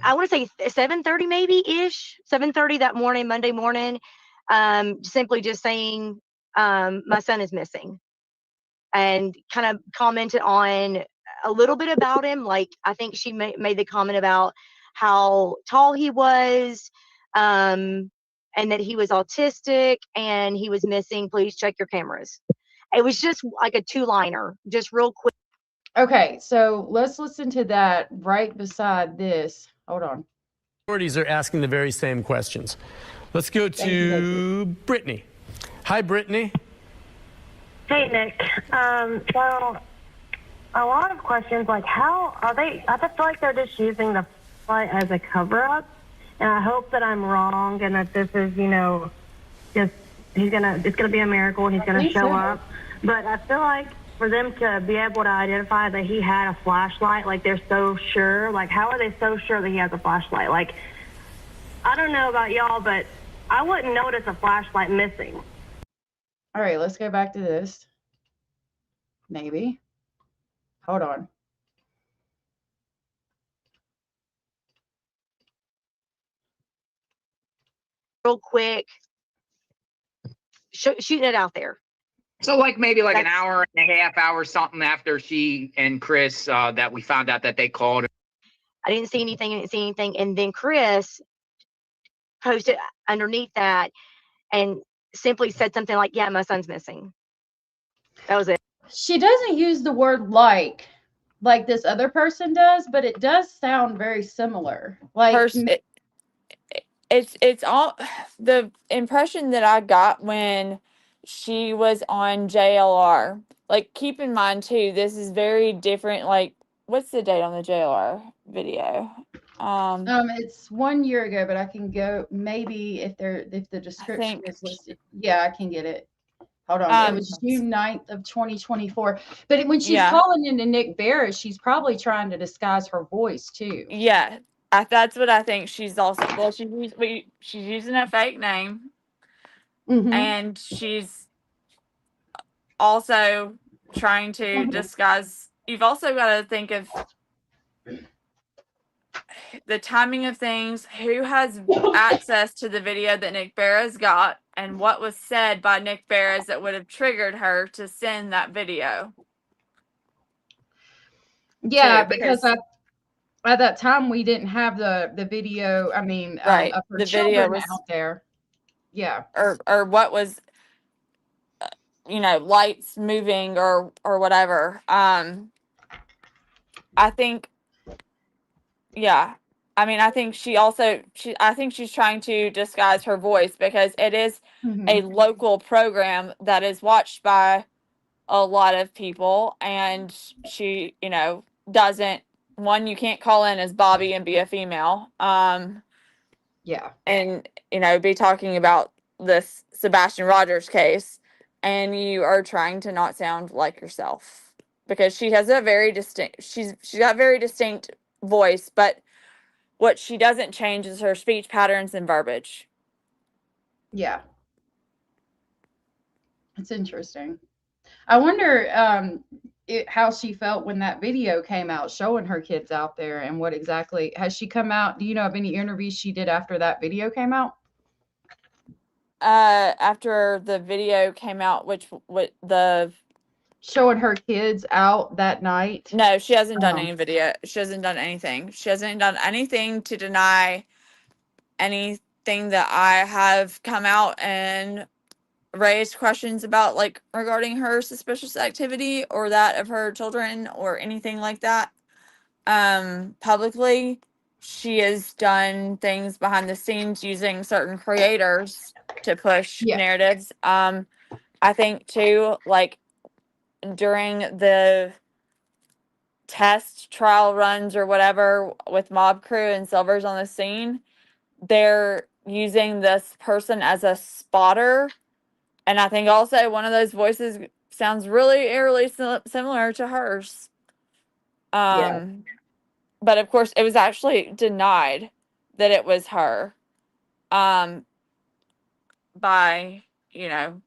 I want to say 7:30 maybe ish, 7:30 that morning, Monday morning, simply just saying, my son is missing, and kind of commented on a little bit about him. Like, I think she made the comment about how tall he was, and that he was autistic and he was missing. Please check your cameras. It was just like a 2-liner, just real quick. Okay, so let's listen to that right beside this. Hold on. Authorities are asking the very same questions. Let's go to Brittany. Hi, Brittany. Hey, Nick. Well, a lot of questions like how are they? I feel like they're just using the flight as a cover-up, and I hope that I'm wrong and that this is, just it's gonna be a miracle and he's gonna show up. But I feel like for them to be able to identify that he had a flashlight, like they're so sure. Like, how are they so sure that he has a flashlight? Like, I don't know about y'all, but I wouldn't notice a flashlight missing. All right, let's go back to this. Maybe. Hold on. Real quick, shooting it out there. So like maybe like an hour and a half, hour something after she and Chris that we found out that they called. I didn't see anything. And then Chris posted underneath that and simply said something like, yeah, my son's missing. That was it. She doesn't use the word like this other person does, but it does sound very similar. Like it's all the impression that I got when she was on JLR. Like, keep in mind too, this is very different. Like, what's the date on the JLR video? It's 1 year ago, but I can go maybe if the description is listed. Yeah, I can get it. Hold on. It was June 9th of 2024. But when she's calling into Nick Barris, she's probably trying to disguise her voice too. Yeah. That's what I think. She's also she's using a fake name, and she's also trying to disguise. You've also got to think of the timing of things, who has access to the video that Nick Barris got, and what was said by Nick Barris that would have triggered her to send that video. Yeah, because at that time we didn't have the video. I mean, right, of her the children video was out there. Yeah, or what was, lights moving or whatever. I think, yeah. I mean, I think I think she's trying to disguise her voice because it is a local program that is watched by a lot of people, and she, doesn't, you can't call in as Bobby and be a female. Yeah. And, be talking about this Sebastian Rogers case and you are trying to not sound like yourself, because she has a very distinct, she's got very distinct voice, but what she doesn't change is her speech patterns and verbiage. Yeah. It's interesting. I wonder how she felt when that video came out showing her kids out there, and what exactly has she come out? Do you know of any interviews she did after that video came out? After the video came out, which what the showing her kids out that night? No, she hasn't done any video. She hasn't done anything. She hasn't done anything to deny anything that I have come out and raised questions about, like regarding her suspicious activity or that of her children or anything like that. Publicly, she has done things behind the scenes using certain creators to push narratives. I think too, like during the test trial runs or whatever with Mob Crew and Silver's on the scene, they're using this person as a spotter. And I think also one of those voices sounds really eerily similar to hers. But of course, it was actually denied that it was her. By, you know,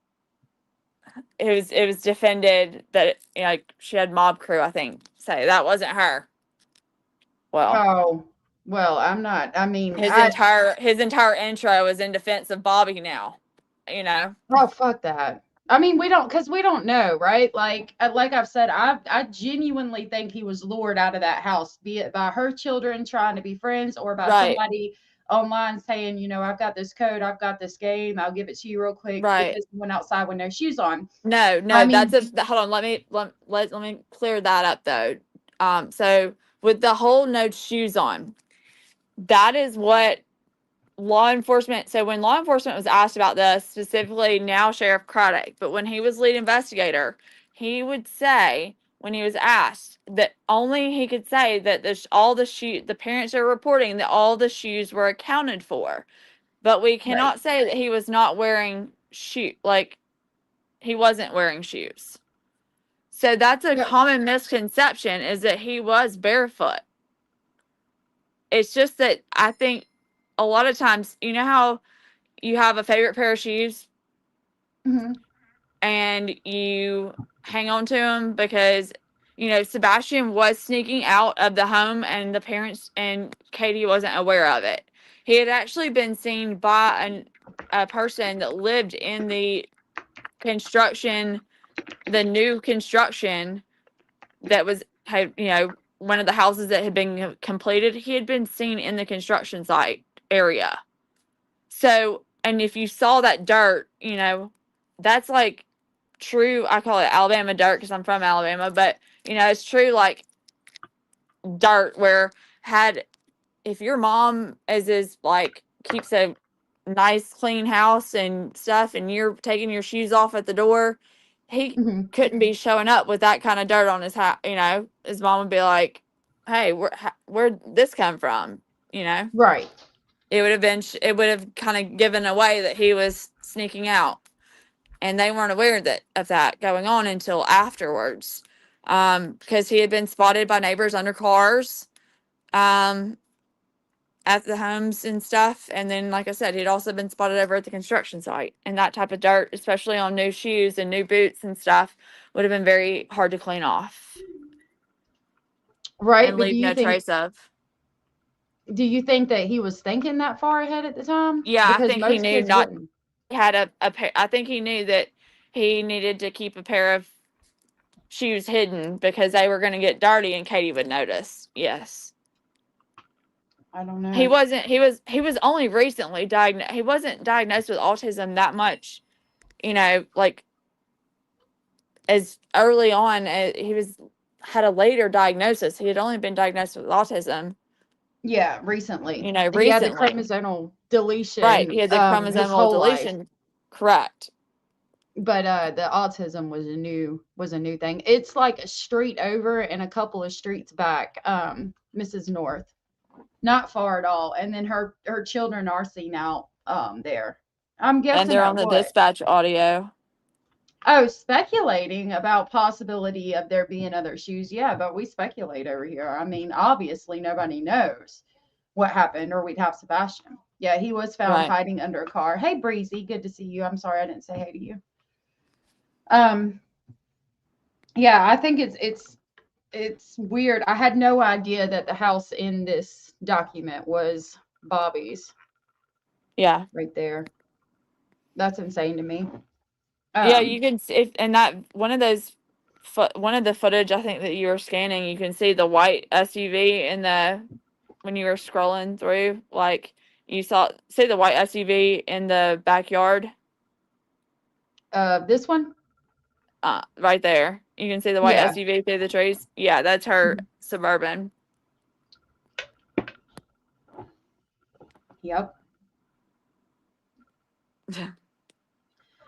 it was defended that like she had Mob Crew, I think, say that wasn't her. Well, I'm not. I mean, his entire intro was in defense of Bobby now, you know. Oh, fuck that. I mean, we don't know, right? Like I've said, I genuinely think he was lured out of that house, be it by her children trying to be friends or by somebody online saying, you know, I've got this code, I've got this game, I'll give it to you real quick. Because he went outside with no shoes on. No, I mean, hold on, let me clear that up though. So with the whole no shoes on, that is what law enforcement, so when law enforcement was asked about this, specifically now Sheriff Craddock, but when he was lead investigator, he would say, when he was asked, that only he could say that the parents are reporting that all the shoes were accounted for. But we cannot say that he was not wearing he wasn't wearing shoes. So that's a common misconception, is that he was barefoot. It's just that I think a lot of times, you know how you have a favorite pair of shoes and you hang on to them because, you know, Sebastian was sneaking out of the home and the parents and Katie wasn't aware of it. He had actually been seen by a person that lived in the new construction that was, you know, one of the houses that had been completed. He had been seen in the construction site area. So, and if you saw that dirt, you know, that's like true, I call it Alabama dirt because I'm from Alabama, but, you know, it's true like dirt where if your mom is like, keeps a nice clean house and stuff and you're taking your shoes off at the door, he couldn't be showing up with that kind of dirt on his house. You know, his mom would be like, hey, where'd this come from? You know? Right. It would have kind of given away that he was sneaking out, and they weren't aware of that going on until afterwards, because he had been spotted by neighbors under cars, at the homes and stuff. And then, like I said, he'd also been spotted over at the construction site, and that type of dirt, especially on new shoes and new boots and stuff, would have been very hard to clean off. Right. And leave no trace of. Do you think that he was thinking that far ahead at the time? Yeah, because I think he knew wouldn't. I think he knew that he needed to keep a pair of shoes hidden because they were going to get dirty and Katie would notice. Yes. I don't know. He was only recently diagnosed. He wasn't diagnosed with autism that much, you know, like as early on. Had a later diagnosis. He had only been diagnosed with autism. Yeah, recently. You know, recently. He had the chromosomal deletion. Right, he had the chromosomal deletion. Life. Correct. But the autism was a new thing. It's like a street over and a couple of streets back, Mrs. North. Not far at all. And then her children are seen out there. I'm guessing. And they're on the dispatch audio. Oh, speculating about possibility of there being other shoes. Yeah, but we speculate over here. I mean, obviously nobody knows what happened, or we'd have Sebastian. Yeah, he was found Right. hiding under a car. Hey, Breezy, good to see you. I'm sorry I didn't say hey to you. Um, yeah, I think it's weird. I had no idea that the house in this document was Bobby's Yeah. right there. That's insane to me. Yeah, Um, you can see, and that one of those, one of the footage I think that you were scanning, you can see the white SUV in the when you were scrolling through, like you see the white SUV in the backyard, this one? right there. You can see the white Yeah. SUV through the trees. Yeah, that's her Suburban. Yep.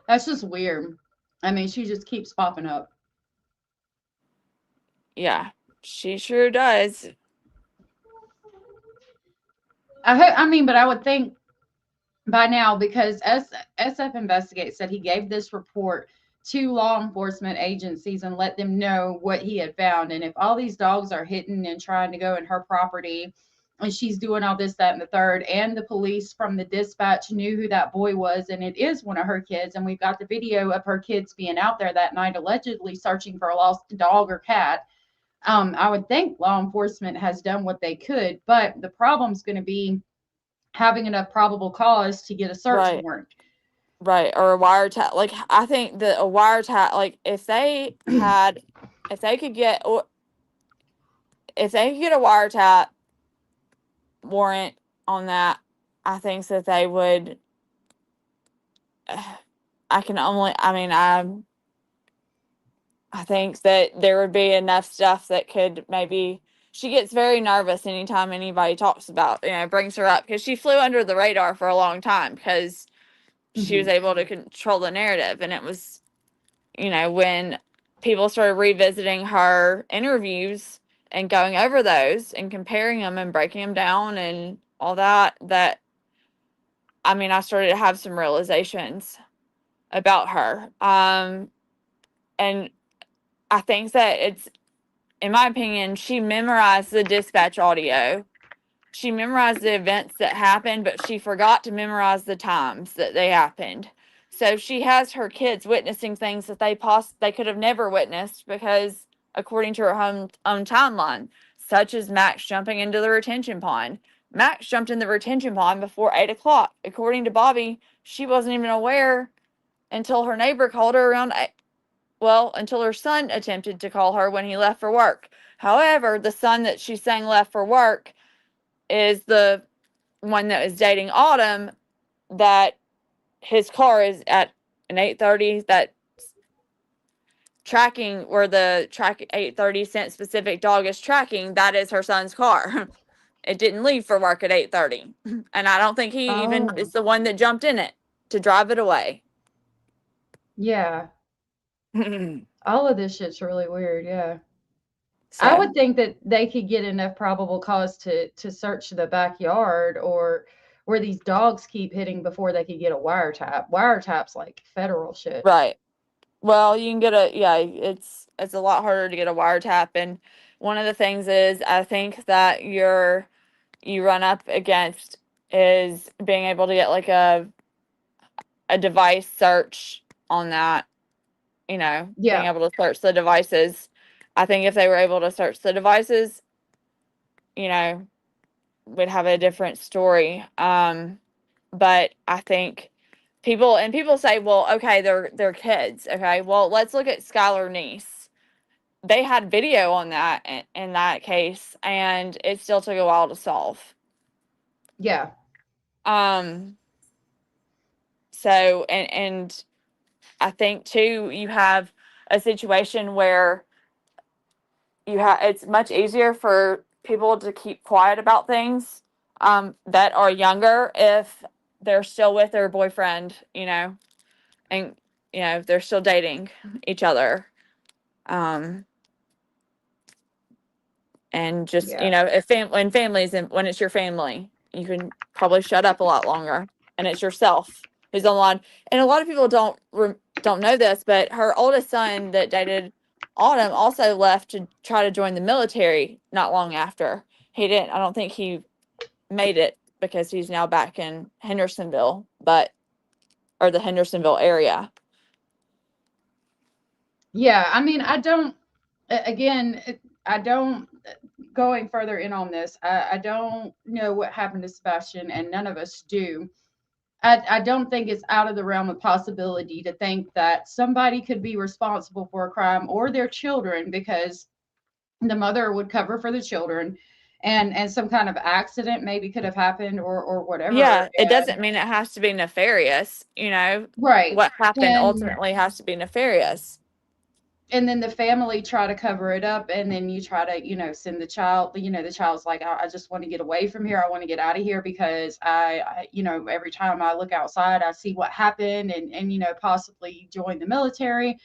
That's just weird. I mean, she just keeps popping up. Yeah, she sure does. I mean, but I would think by now, because SF Investigates said he gave this report to law enforcement agencies and let them know what he had found. And if all these dogs are hitting and trying to go in her property, and she's doing all this, that, and the third, and the police from the dispatch knew who that boy was, and it is one of her kids, and we've got the video of her kids being out there that night allegedly searching for a lost dog or cat. I would think law enforcement has done what they could, but the problem's going to be having enough probable cause to get a search Right. warrant. Right, or a wiretap. Like I think that a wiretap, like if they could get, or if they could get a wiretap warrant on that, I think that they would. I think that there would be enough stuff that could maybe. She gets very nervous anytime anybody talks about, brings her up, because she flew under the radar for a long time because she was able to control the narrative. And it was, when people started revisiting her interviews and going over those and comparing them and breaking them down and all that, I started to have some realizations about her. And I think that in my opinion, she memorized the dispatch audio. She memorized the events that happened, but she forgot to memorize the times that they happened. So she has her kids witnessing things that they could have never witnessed because, according to her own timeline, such as Max jumping into the retention pond. Max jumped in the retention pond before 8 o'clock. According to Bobby, she wasn't even aware until her neighbor called her around until her son attempted to call her when he left for work. However, the son that she's saying left for work is the one that was dating Autumn, that his car is at an 8:30, that tracking where the track 8:30 cent specific dog is tracking, that is her son's car. It didn't leave for work at 8:30. And I don't think he even is the one that jumped in it to drive it away. Yeah. All of this shit's really weird. Yeah. So, I would think that they could get enough probable cause to search the backyard or where these dogs keep hitting before they could get a wiretap. Wiretap's like federal shit. right. Well, you can get it's a lot harder to get a wiretap. And one of the things is, I think that you run up against is being able to get like a device search on that, being able to search the devices. I think if they were able to search the devices, we'd have a different story. But I think people say, well, okay, they're kids. Okay, well, let's look at Skylar Niece. They had video on that in that case, and it still took a while to solve. Yeah. So, and I think too, you have a situation where it's much easier for people to keep quiet about things that are younger if they're still with their boyfriend, and they're still dating each other. And just, when when it's your family, you can probably shut up a lot longer, and it's yourself who's on the line. And a lot of people don't don't know this, but her oldest son that dated Autumn also left to try to join the military not long after. He didn't. I don't think he made it because he's now back in Hendersonville, or the Hendersonville area. Yeah, I mean, I don't. Again, I don't. Going further in on this, I don't know what happened to Sebastian, and none of us do. I don't think it's out of the realm of possibility to think that somebody could be responsible for a crime or their children, because the mother would cover for the children, and some kind of accident maybe could have happened, or whatever. Yeah, it And doesn't mean it has to be nefarious. right. What happened And ultimately has to be nefarious. then the family try to cover it up, and then you try to, send the child. The child's like, I just want to get away from here. I want to get out of here, because every time I look outside, I see what happened, and possibly join the military,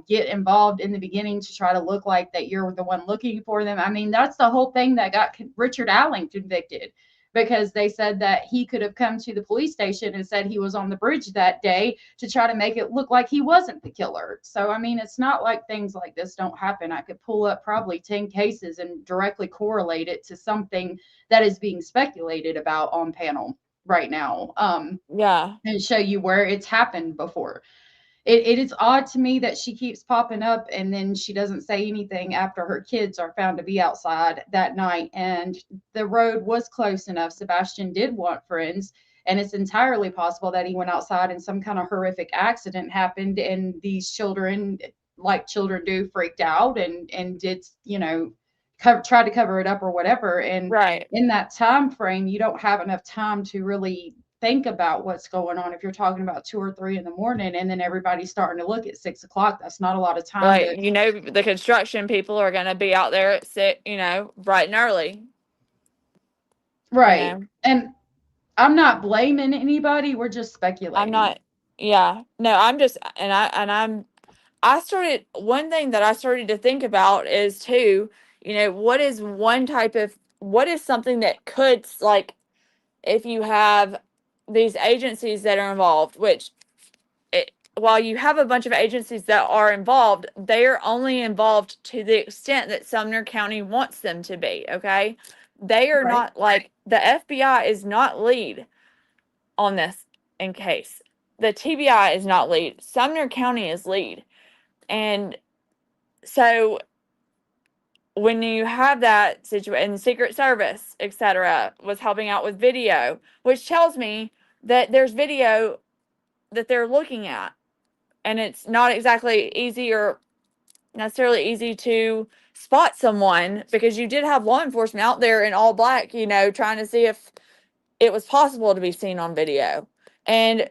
get involved in the beginning to try to look like that you're the one looking for them. I mean, that's the whole thing that got Richard Allen convicted, because they said that he could have come to the police station and said he was on the bridge that day to try to make it look like he wasn't the killer. So, I mean, it's not like things like this don't happen. I could pull up probably 10 cases and directly correlate it to something that is being speculated about on panel right now, Yeah. and show you where it's happened before. It is odd to me that she keeps popping up, and then she doesn't say anything after her kids are found to be outside that night. And the road was close enough. Sebastian did want friends, and it's entirely possible that he went outside and some kind of horrific accident happened, and these children, like children do, freaked out and did, try to cover it up or whatever. And Right. in that time frame, you don't have enough time to really think about what's going on. If you're talking about 2 or 3 in the morning, and then everybody's starting to look at 6 o'clock, that's not a lot of time Right. to. The construction people are going to be out there at 6, bright and early. Right. And I'm not blaming anybody. We're just speculating. I'm not. Yeah. No, I'm just, I started, one thing that I started to think about is too, what is something that could, like, if you have these agencies that are involved, which while you have a bunch of agencies that are involved, they are only involved to the extent that Sumner County wants them to be. Okay. They are Right. not, like, the FBI is not lead on this in case. The TBI is not lead. Sumner County is lead. And so when you have that situation, and the Secret Service, etc., was helping out with video, which tells me that there's video that they're looking at, and it's not exactly easy or necessarily easy to spot someone, because you did have law enforcement out there in all black, trying to see if it was possible to be seen on video. And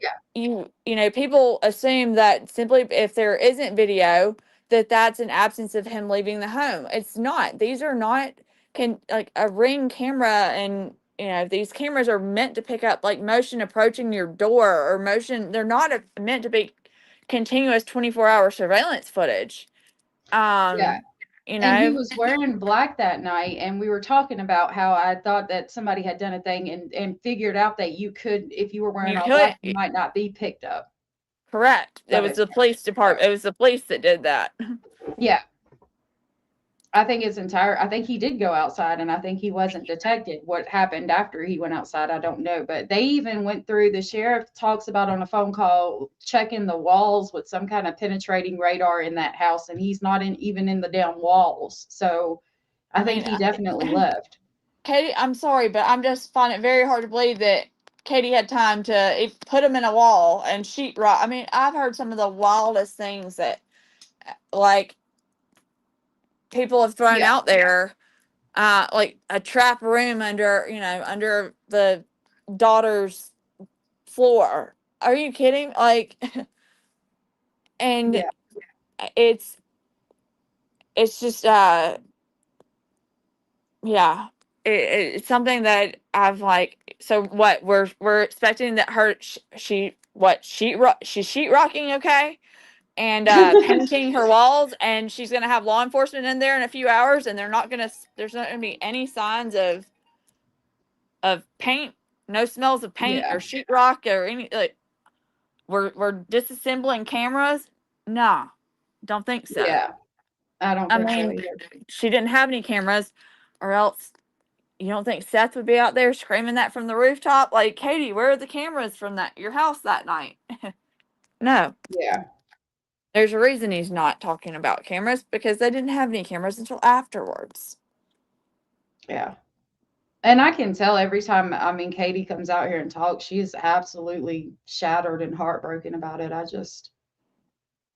people assume that simply if there isn't video, that's an absence of him leaving the home. It's not. These are not like a Ring camera, and these cameras are meant to pick up like motion approaching your door or motion. They're not meant to be continuous 24-hour surveillance footage. Yeah. You And he know, was wearing black that night, and we were talking about how I thought that somebody had done a thing and figured out that you could, if you were wearing you all could. black, you might not be picked up. Correct. It was But the police department. It was the police that did that. yeah, I think I think he did go outside, and I think he wasn't detected. What happened after he went outside, I don't know. But they even went through, the sheriff talks about on a phone call, checking the walls with some kind of penetrating radar in that house, and he's not even in the damn walls. So I think he definitely left. Katie, I'm sorry, but I'm just finding it very hard to believe that Katie had time to put him in a wall and sheetrock. I mean, I've heard some of the wildest things that, like, people have thrown out there, like a trap room under the daughter's floor. Are you kidding? Like, and it's just, yeah, it's something that I've like. So what we're expecting that she's sheetrocking, okay, and painting her walls, and she's gonna have law enforcement in there in a few hours, and there's not gonna be any signs of paint, no smells of paint or sheetrock or any, like, we're disassembling cameras. Nah, don't think so. Yeah, I don't I think so mean, either. she didn't have any cameras, or else you don't think Seth would be out there screaming that from the rooftop? Like, Katie, where are the cameras from your house that night? No. Yeah. There's a reason he's not talking about cameras, because they didn't have any cameras until afterwards. Yeah. And I can tell every time, I mean, Katie comes out here and talks, she's absolutely shattered and heartbroken about it.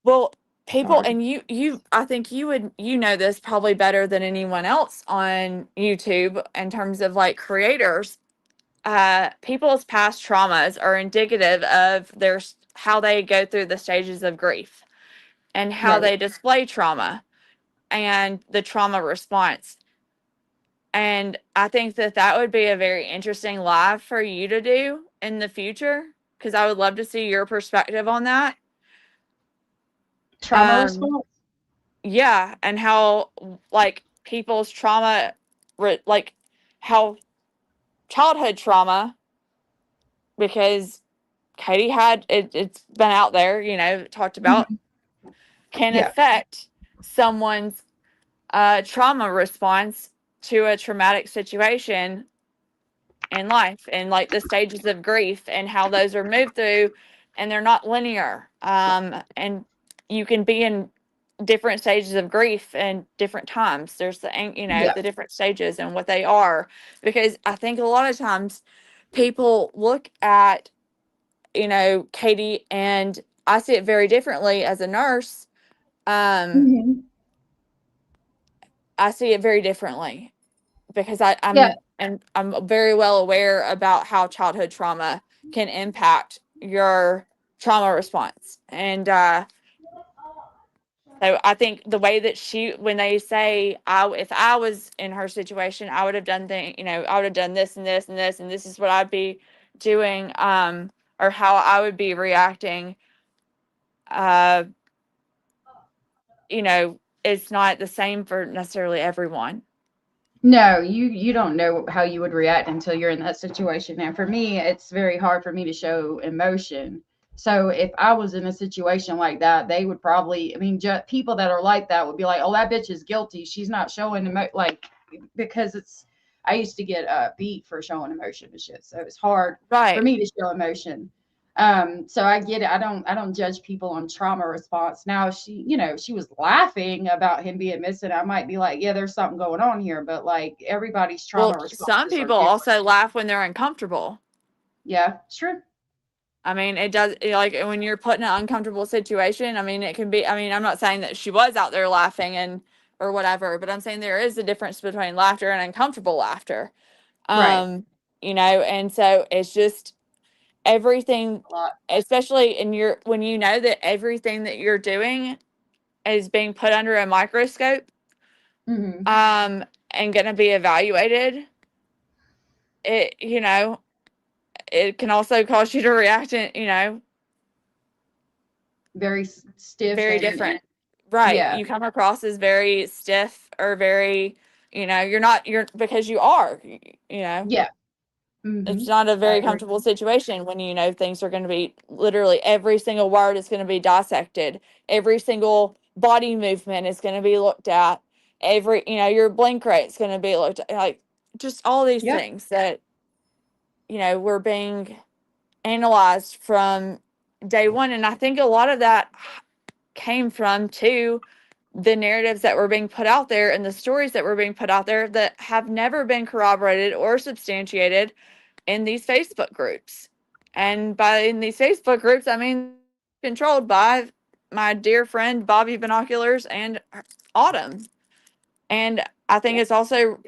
Well, people, hard. and I think you know this probably better than anyone else on YouTube in terms of like creators. People's past traumas are indicative of how they go through the stages of grief and how Right. they display trauma and the trauma response. And I think that would be a very interesting live for you to do in the future, because I would love to see your perspective on that. Trauma response? Yeah, and how like people's trauma, like how childhood trauma, because Katie had it's been out there, talked about, can Yeah. affect someone's trauma response to a traumatic situation in life, and like the stages of grief and how those are moved through, and they're not linear. And you can be in different stages of grief and different times. There's Yeah. the different stages and what they are, because I think a lot of times people look at, Katie, and I see it very differently as a nurse. Mhm. I see it very differently, because Yeah. I'm very well aware about how childhood trauma can impact your trauma response. And so I think the way that when they say, if I was in her situation, I would have done I would have done this and this and this, and this is what I'd be doing, or how I would be reacting. It's not the same for necessarily everyone. No, you don't know how you would react until you're in that situation. And for me, it's very hard for me to show emotion. So if I was in a situation like that, they would probably, I mean, people that are like that would be like, "Oh, that bitch is guilty. She's not showing because I used to get beat for showing emotion and shit. So it's hard for me to show emotion. So I get it. I don't judge people on trauma response. Now, if she was laughing about him being missing, I might be like, yeah, there's something going on here. But like everybody's trauma responses Some people are different. also laugh when they're uncomfortable. Yeah, sure. I mean, it does, like when you're put in an uncomfortable situation. I mean, it can be. I mean, I'm not saying that she was out there laughing or whatever, but I'm saying there is a difference between laughter and uncomfortable laughter. Right. And so it's just everything, especially when you know that everything that you're doing is being put under a microscope, Mm-hmm. and going to be evaluated. It can also cause you to react in, very stiff, very different. Right. Yeah. You come across as very stiff, or very, you're because you are, Yeah. Mm-hmm. it's not a very comfortable situation when things are going to be literally every single word is going to be dissected. Every single body movement is going to be looked at. Your blink rate is going to be looked at. Like, just all these things that, were being analyzed from day one. And I think a lot of that came from, too, the narratives that were being put out there and the stories that were being put out there that have never been corroborated or substantiated in these Facebook groups. And in these Facebook groups, I mean, controlled by my dear friend Bobby Binoculars and Autumn. And I think it's also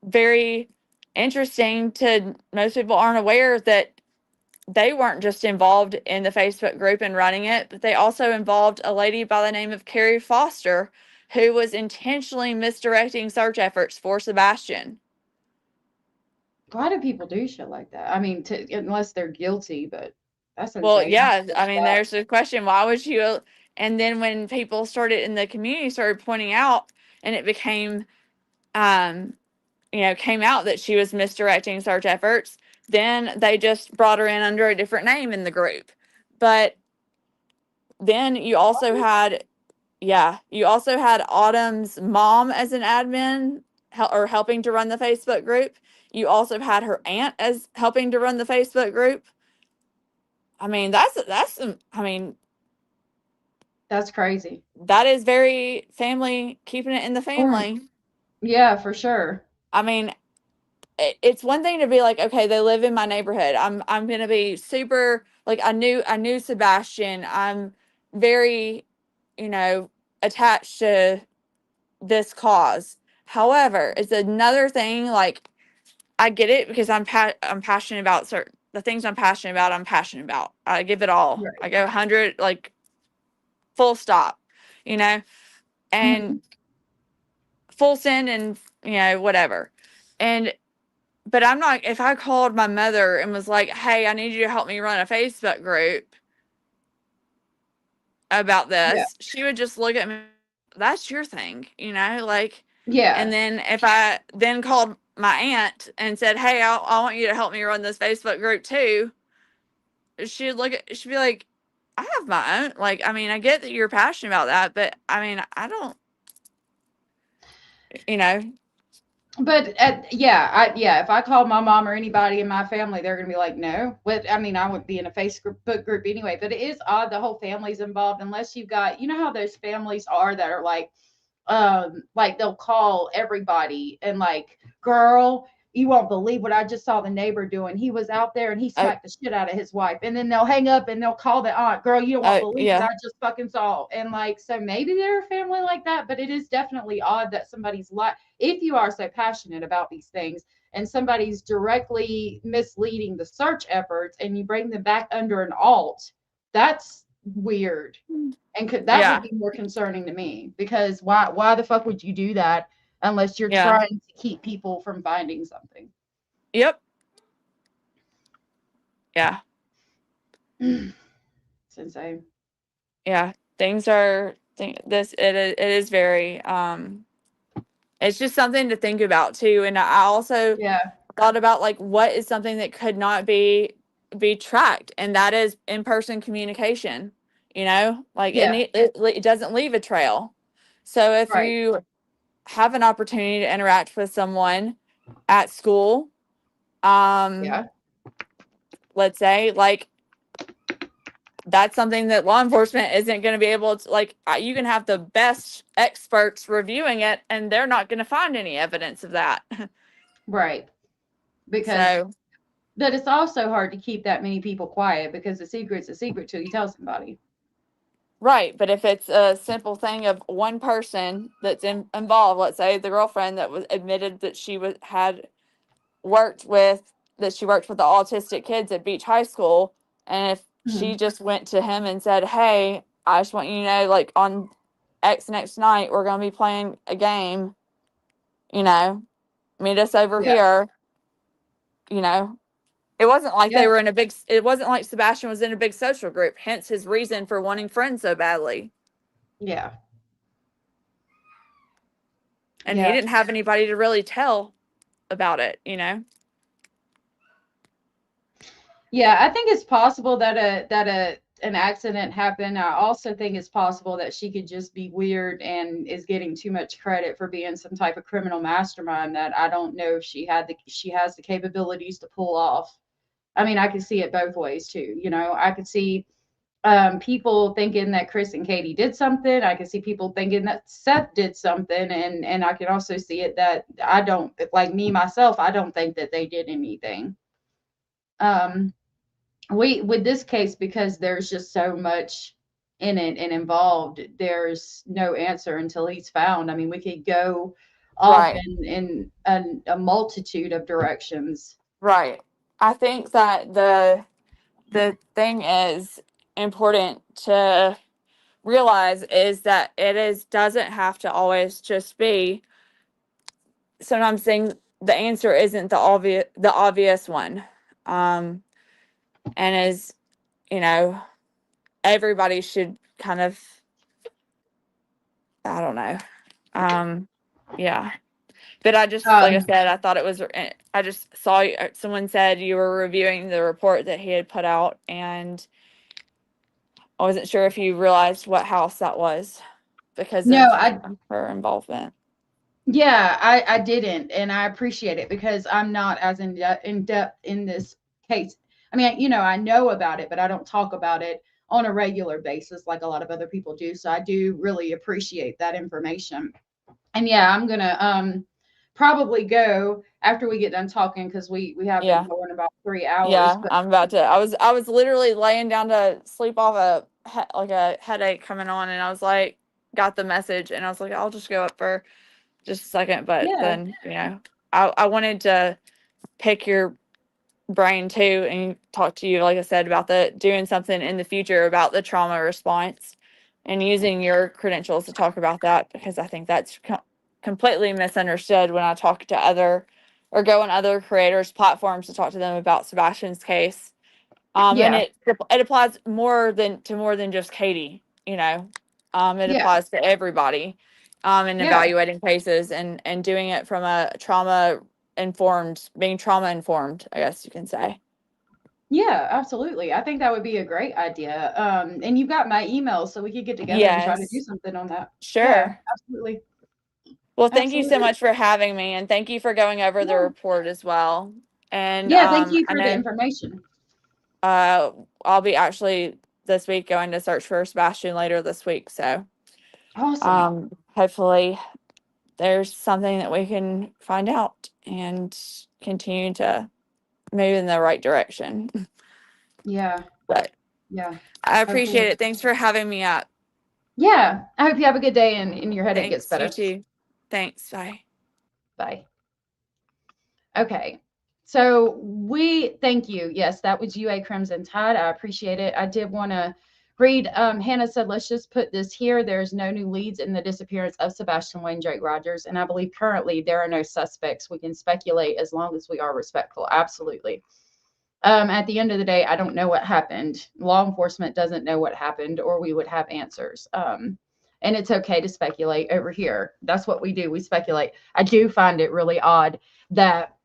very interesting to most people aren't aware that they weren't just involved in the Facebook group and running it, but they also involved a lady by the name of Carrie Foster, who was intentionally misdirecting search efforts for Sebastian. Why do people do shit like that? I mean, unless they're guilty, but that's insane. Well, yeah, I mean, there's the question, why would you? And then when people in the community started pointing out, and it became, came out that she was misdirecting search efforts, then they just brought her in under a different name in the group. But then you also had, you also had Autumn's mom as an admin or helping to run the Facebook group. You also had her aunt as helping to run the Facebook group. I mean, that's That's crazy. that is very family, keeping it in the family. Yeah, for sure. I mean, it's one thing to be like, okay, they live in my neighborhood. I'm gonna be super like I knew Sebastian. I'm very, attached to this cause. However, it's another thing. Like I get it because I'm passionate about the things I'm passionate about. I'm passionate about. I give it all. Right. I go 100 like full stop, and full send and whatever. And but I'm not, if I called my mother and was like, hey, I need you to help me run a Facebook group about this, Yeah. she would just look at me, that's your thing, like, Yeah. and then if I then called my aunt and said, hey, I want you to help me run this Facebook group too, she'd be like, I have my own, like, I mean, I get that you're passionate about that, but I mean, I don't, But if I called my mom or anybody in my family, they're gonna be like, no. I mean, I wouldn't be in a Facebook group anyway. But it is odd the whole family's involved unless you've got, you know how those families are that are like they'll call everybody and like, girl, you won't believe what I just saw the neighbor doing. He was out there and he smacked the shit out of his wife. And then they'll hang up and they'll call the aunt, girl, you don't believe what I just fucking saw. And like, so maybe they're a family like that, but it is definitely odd that somebody's if you are so passionate about these things and somebody's directly misleading the search efforts and you bring them back under an alt, that's weird. And that would be more concerning to me because why the fuck would you do that unless you're trying to keep people from finding something? Yep. Yeah. It's insane. Yeah. It is very, it's just something to think about too. And I also thought about like, what is something that could not be tracked? And that is in-person communication, like it doesn't leave a trail. So if you have an opportunity to interact with someone at school, let's say, like, that's something that law enforcement isn't going to be able to, like, you can have the best experts reviewing it and they're not going to find any evidence of that. Right. Because but it's also hard to keep that many people quiet because a secret's a secret till you tell somebody. Right. But if it's a simple thing of one person that's involved, let's say the girlfriend that was admitted that she had worked with the autistic kids at Beach High School, and if she just went to him and said, hey, I just want you to know, like, on X next night we're going to be playing a game, meet us over here, it wasn't like they were it wasn't like Sebastian was in a big social group, hence his reason for wanting friends so badly. Yeah. And he didn't have anybody to really tell about it, Yeah, I think it's possible that an accident happened. I also think it's possible that she could just be weird and is getting too much credit for being some type of criminal mastermind that I don't know if she has the capabilities to pull off. I mean, I could see it both ways too. I could see people thinking that Chris and Katie did something. I could see people thinking that Seth did something, and I can also see it that I don't, like me myself, I don't think that they did anything. With this case, because there's just so much in it and involved, there's no answer until he's found. I mean, we could go off in a multitude of directions. Right. I think that the thing is important to realize is that doesn't have to always just be, sometimes the answer isn't the obvious one. And is, everybody should kind of, I don't know. Yeah. But I just, like I said, I thought it was, I just saw someone said you were reviewing the report that he had put out, and I wasn't sure if you realized what house that was because No, of I her involvement. Yeah, I didn't, and I appreciate it because I'm not as in depth in this case. I mean, I know about it, but I don't talk about it on a regular basis like a lot of other people do. So I do really appreciate that information. And yeah, I'm gonna probably go after we get done talking because we have been Yeah. going about 3 hours. Yeah, But I'm about to. I was literally laying down to sleep off like a headache coming on, and I was like, got the message, and I was like, I'll just go up for just a second. But yeah, then, I wanted to pick your brain too and talk to you, like I said, about doing something in the future about the trauma response and using your credentials to talk about that, because I think that's completely misunderstood when I talk to go on other creators' platforms to talk to them about Sebastian's case. And yeah, it applies more than just Katie, it yeah, applies to everybody, in yeah. evaluating cases and doing it from being trauma informed, I guess you can say. Yeah, absolutely. I think that would be a great idea. And you've got my email, so we could get together and try to do Yes, something on that. Yeah, sure. absolutely. Well, thank you so Absolutely. much for having me, and thank you for going over the Yeah. report as well. And Yeah, thank you I for the know information. I'll be actually this week going to search for Sebastian later this week. So Awesome. hopefully there's something that we can find out and continue to move in the right direction. Yeah, But yeah. I appreciate Hopefully. it. Thanks for having me up. Yeah. I hope you have a good day and your headache gets Thanks, you better. too. Thanks. Bye. Bye. Okay. So thank you. Yes, that was UACrimson Tide. I appreciate it. I did want to read. Hannah said, let's just put this here. There's no new leads in the disappearance of Sebastian Wayne Drake Rogers. And I believe currently there are no suspects. We can speculate as long as we are respectful. Absolutely. At the end of the day, I don't know what happened. Law enforcement doesn't know what happened, or we would have answers. And it's okay to speculate over here. That's what we do. We speculate. I do find it really odd that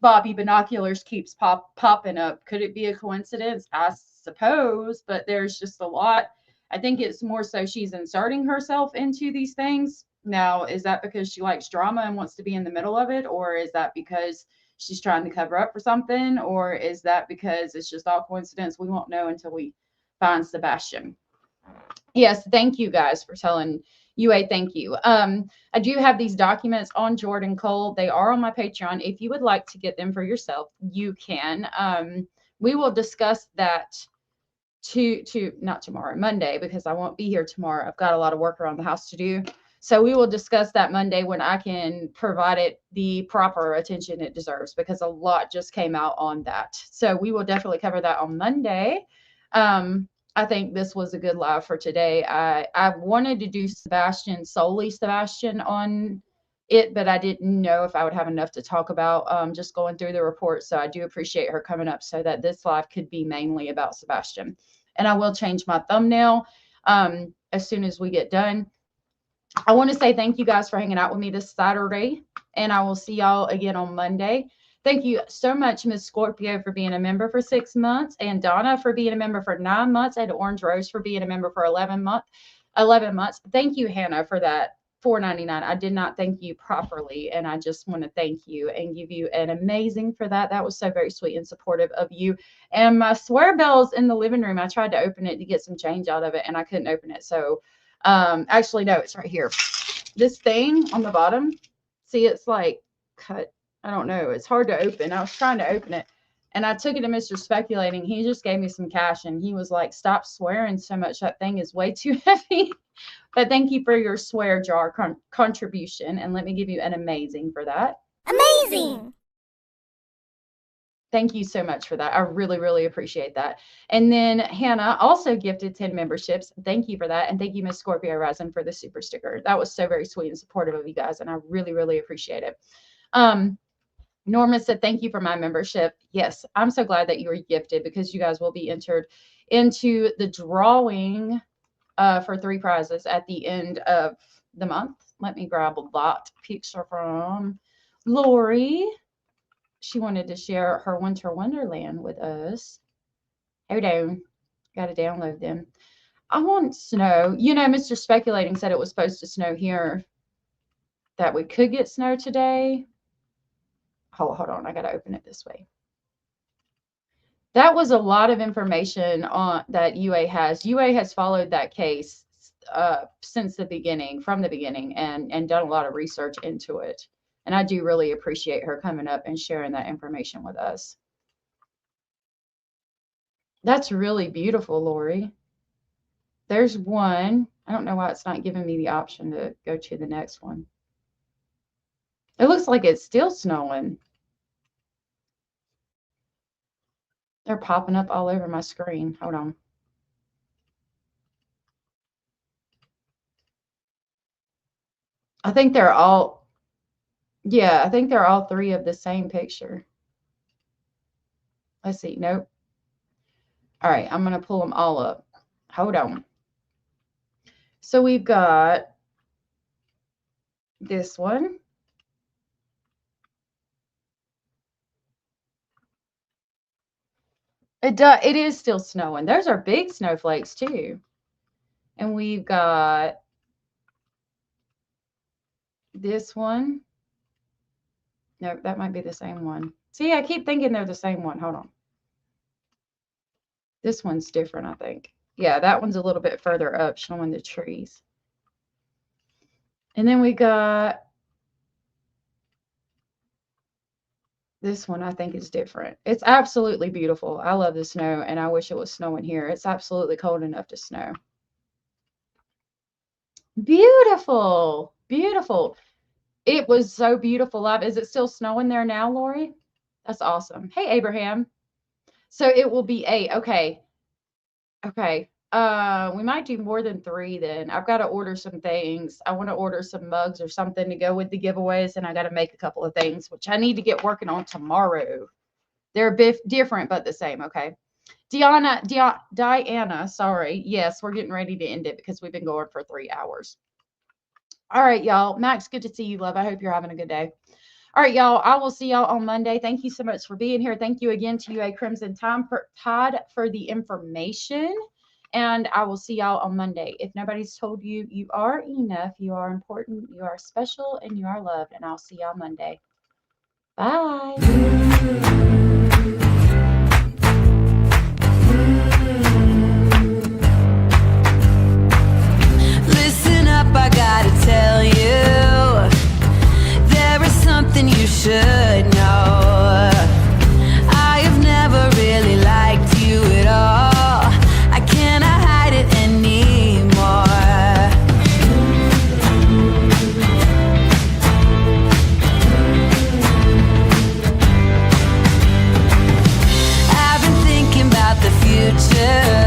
Bobby Binoculars keeps popping up. Could it be a coincidence? I suppose, but there's just a lot. I think it's more so she's inserting herself into these things. Now, is that because she likes drama and wants to be in the middle of it? Or is that because she's trying to cover up for something? Or is that because it's just all coincidence? We won't know until we find Sebastian. Yes, thank you guys for telling UA. Thank you. I do have these documents on Jordan Cole. They are on my Patreon. If you would like to get them for yourself, you can. We will discuss that not tomorrow, Monday, because I won't be here tomorrow. I've got a lot of work around the house to do. So we will discuss that Monday when I can provide it the proper attention it deserves, because a lot just came out on that. So we will definitely cover that on Monday. I think this was a good live for today. I wanted to do solely Sebastian on it, but I didn't know if I would have enough to talk about just going through the report. So I do appreciate her coming up so that this live could be mainly about Sebastian. And I will change my thumbnail as soon as we get done. I want to say thank you guys for hanging out with me this Saturday, and I will see y'all again on Monday. Thank you so much, Ms. Scorpio, for being a member for 6 months, and Donna for being a member for 9 months, and Orange Rose for being a member for 11 months. Thank you, Hannah, for that $4.99. I did not thank you properly, and I just want to thank you and give you an amazing for that. That was so very sweet and supportive of you. And my swear bell's in the living room. I tried to open it to get some change out of it, and I couldn't open it. So actually, no, it's right here. This thing on the bottom, see, it's like cut. I don't know. It's hard to open. I was trying to open it, and I took it to Mr. Speculating. He just gave me some cash, and he was like, stop swearing so much. That thing is way too heavy. But thank you for your swear jar contribution, and let me give you an amazing for that. Amazing! Thank you so much for that. I really, really appreciate that. And then Hannah also gifted 10 memberships. Thank you for that. And thank you, Miss Scorpio Rising, for the super sticker. That was so very sweet and supportive of you guys, and I really, really appreciate it. Norma said, thank you for my membership. Yes, I'm so glad that you were gifted, because you guys will be entered into the drawing for 3 prizes at the end of the month. Let me grab a lot picture from Lori. She wanted to share her Winter Wonderland with us. Hold on. Got to download them. I want snow. You know, Mr. Speculating said it was supposed to snow here, that we could get snow today. Hold on. I got to open it this way. That was a lot of information on that UA has. UA has followed that case since the beginning, from the beginning, and done a lot of research into it. And I do really appreciate her coming up and sharing that information with us. That's really beautiful, Lori. There's one. I don't know why it's not giving me the option to go to the next one. It looks like it's still snowing. They're popping up all over my screen. Hold on. I think they're all, yeah, I think they're all three of the same picture. Let's see. Nope. All right. I'm going to pull them all up. Hold on. So we've got this one. It is still snowing. Those are big snowflakes too. And we've got this one. No, that might be the same one. See, I keep thinking they're the same one. Hold on. This one's different, I think. Yeah, that one's a little bit further up, showing the trees. And then we got this one, I think, is different. It's absolutely beautiful. I love the snow, and I wish it was snowing here. It's absolutely cold enough to snow. Beautiful. Beautiful. It was so beautiful. Is it still snowing there now, Lori? That's awesome. Hey, Abraham. So it will be 8. Okay. Okay. We might do more than 3 then. I've got to order some things. I want to order some mugs or something to go with the giveaways, and I got to make a couple of things, which I need to get working on tomorrow. They're a bit different, but the same. Okay. Diana, sorry. Yes, we're getting ready to end it because we've been going for 3 hours. All right, y'all. Max, good to see you, love. I hope you're having a good day. All right, y'all. I will see y'all on Monday. Thank you so much for being here. Thank you again to UACrimson Todd for the information. And I will see y'all on Monday. If nobody's told you, you are enough. You are important. You are special. And you are loved. And I'll see y'all Monday. Bye. Listen up, I gotta tell you, there is something you should know. I have never really liked you at all. I cannot hide it anymore. I've been thinking about the future.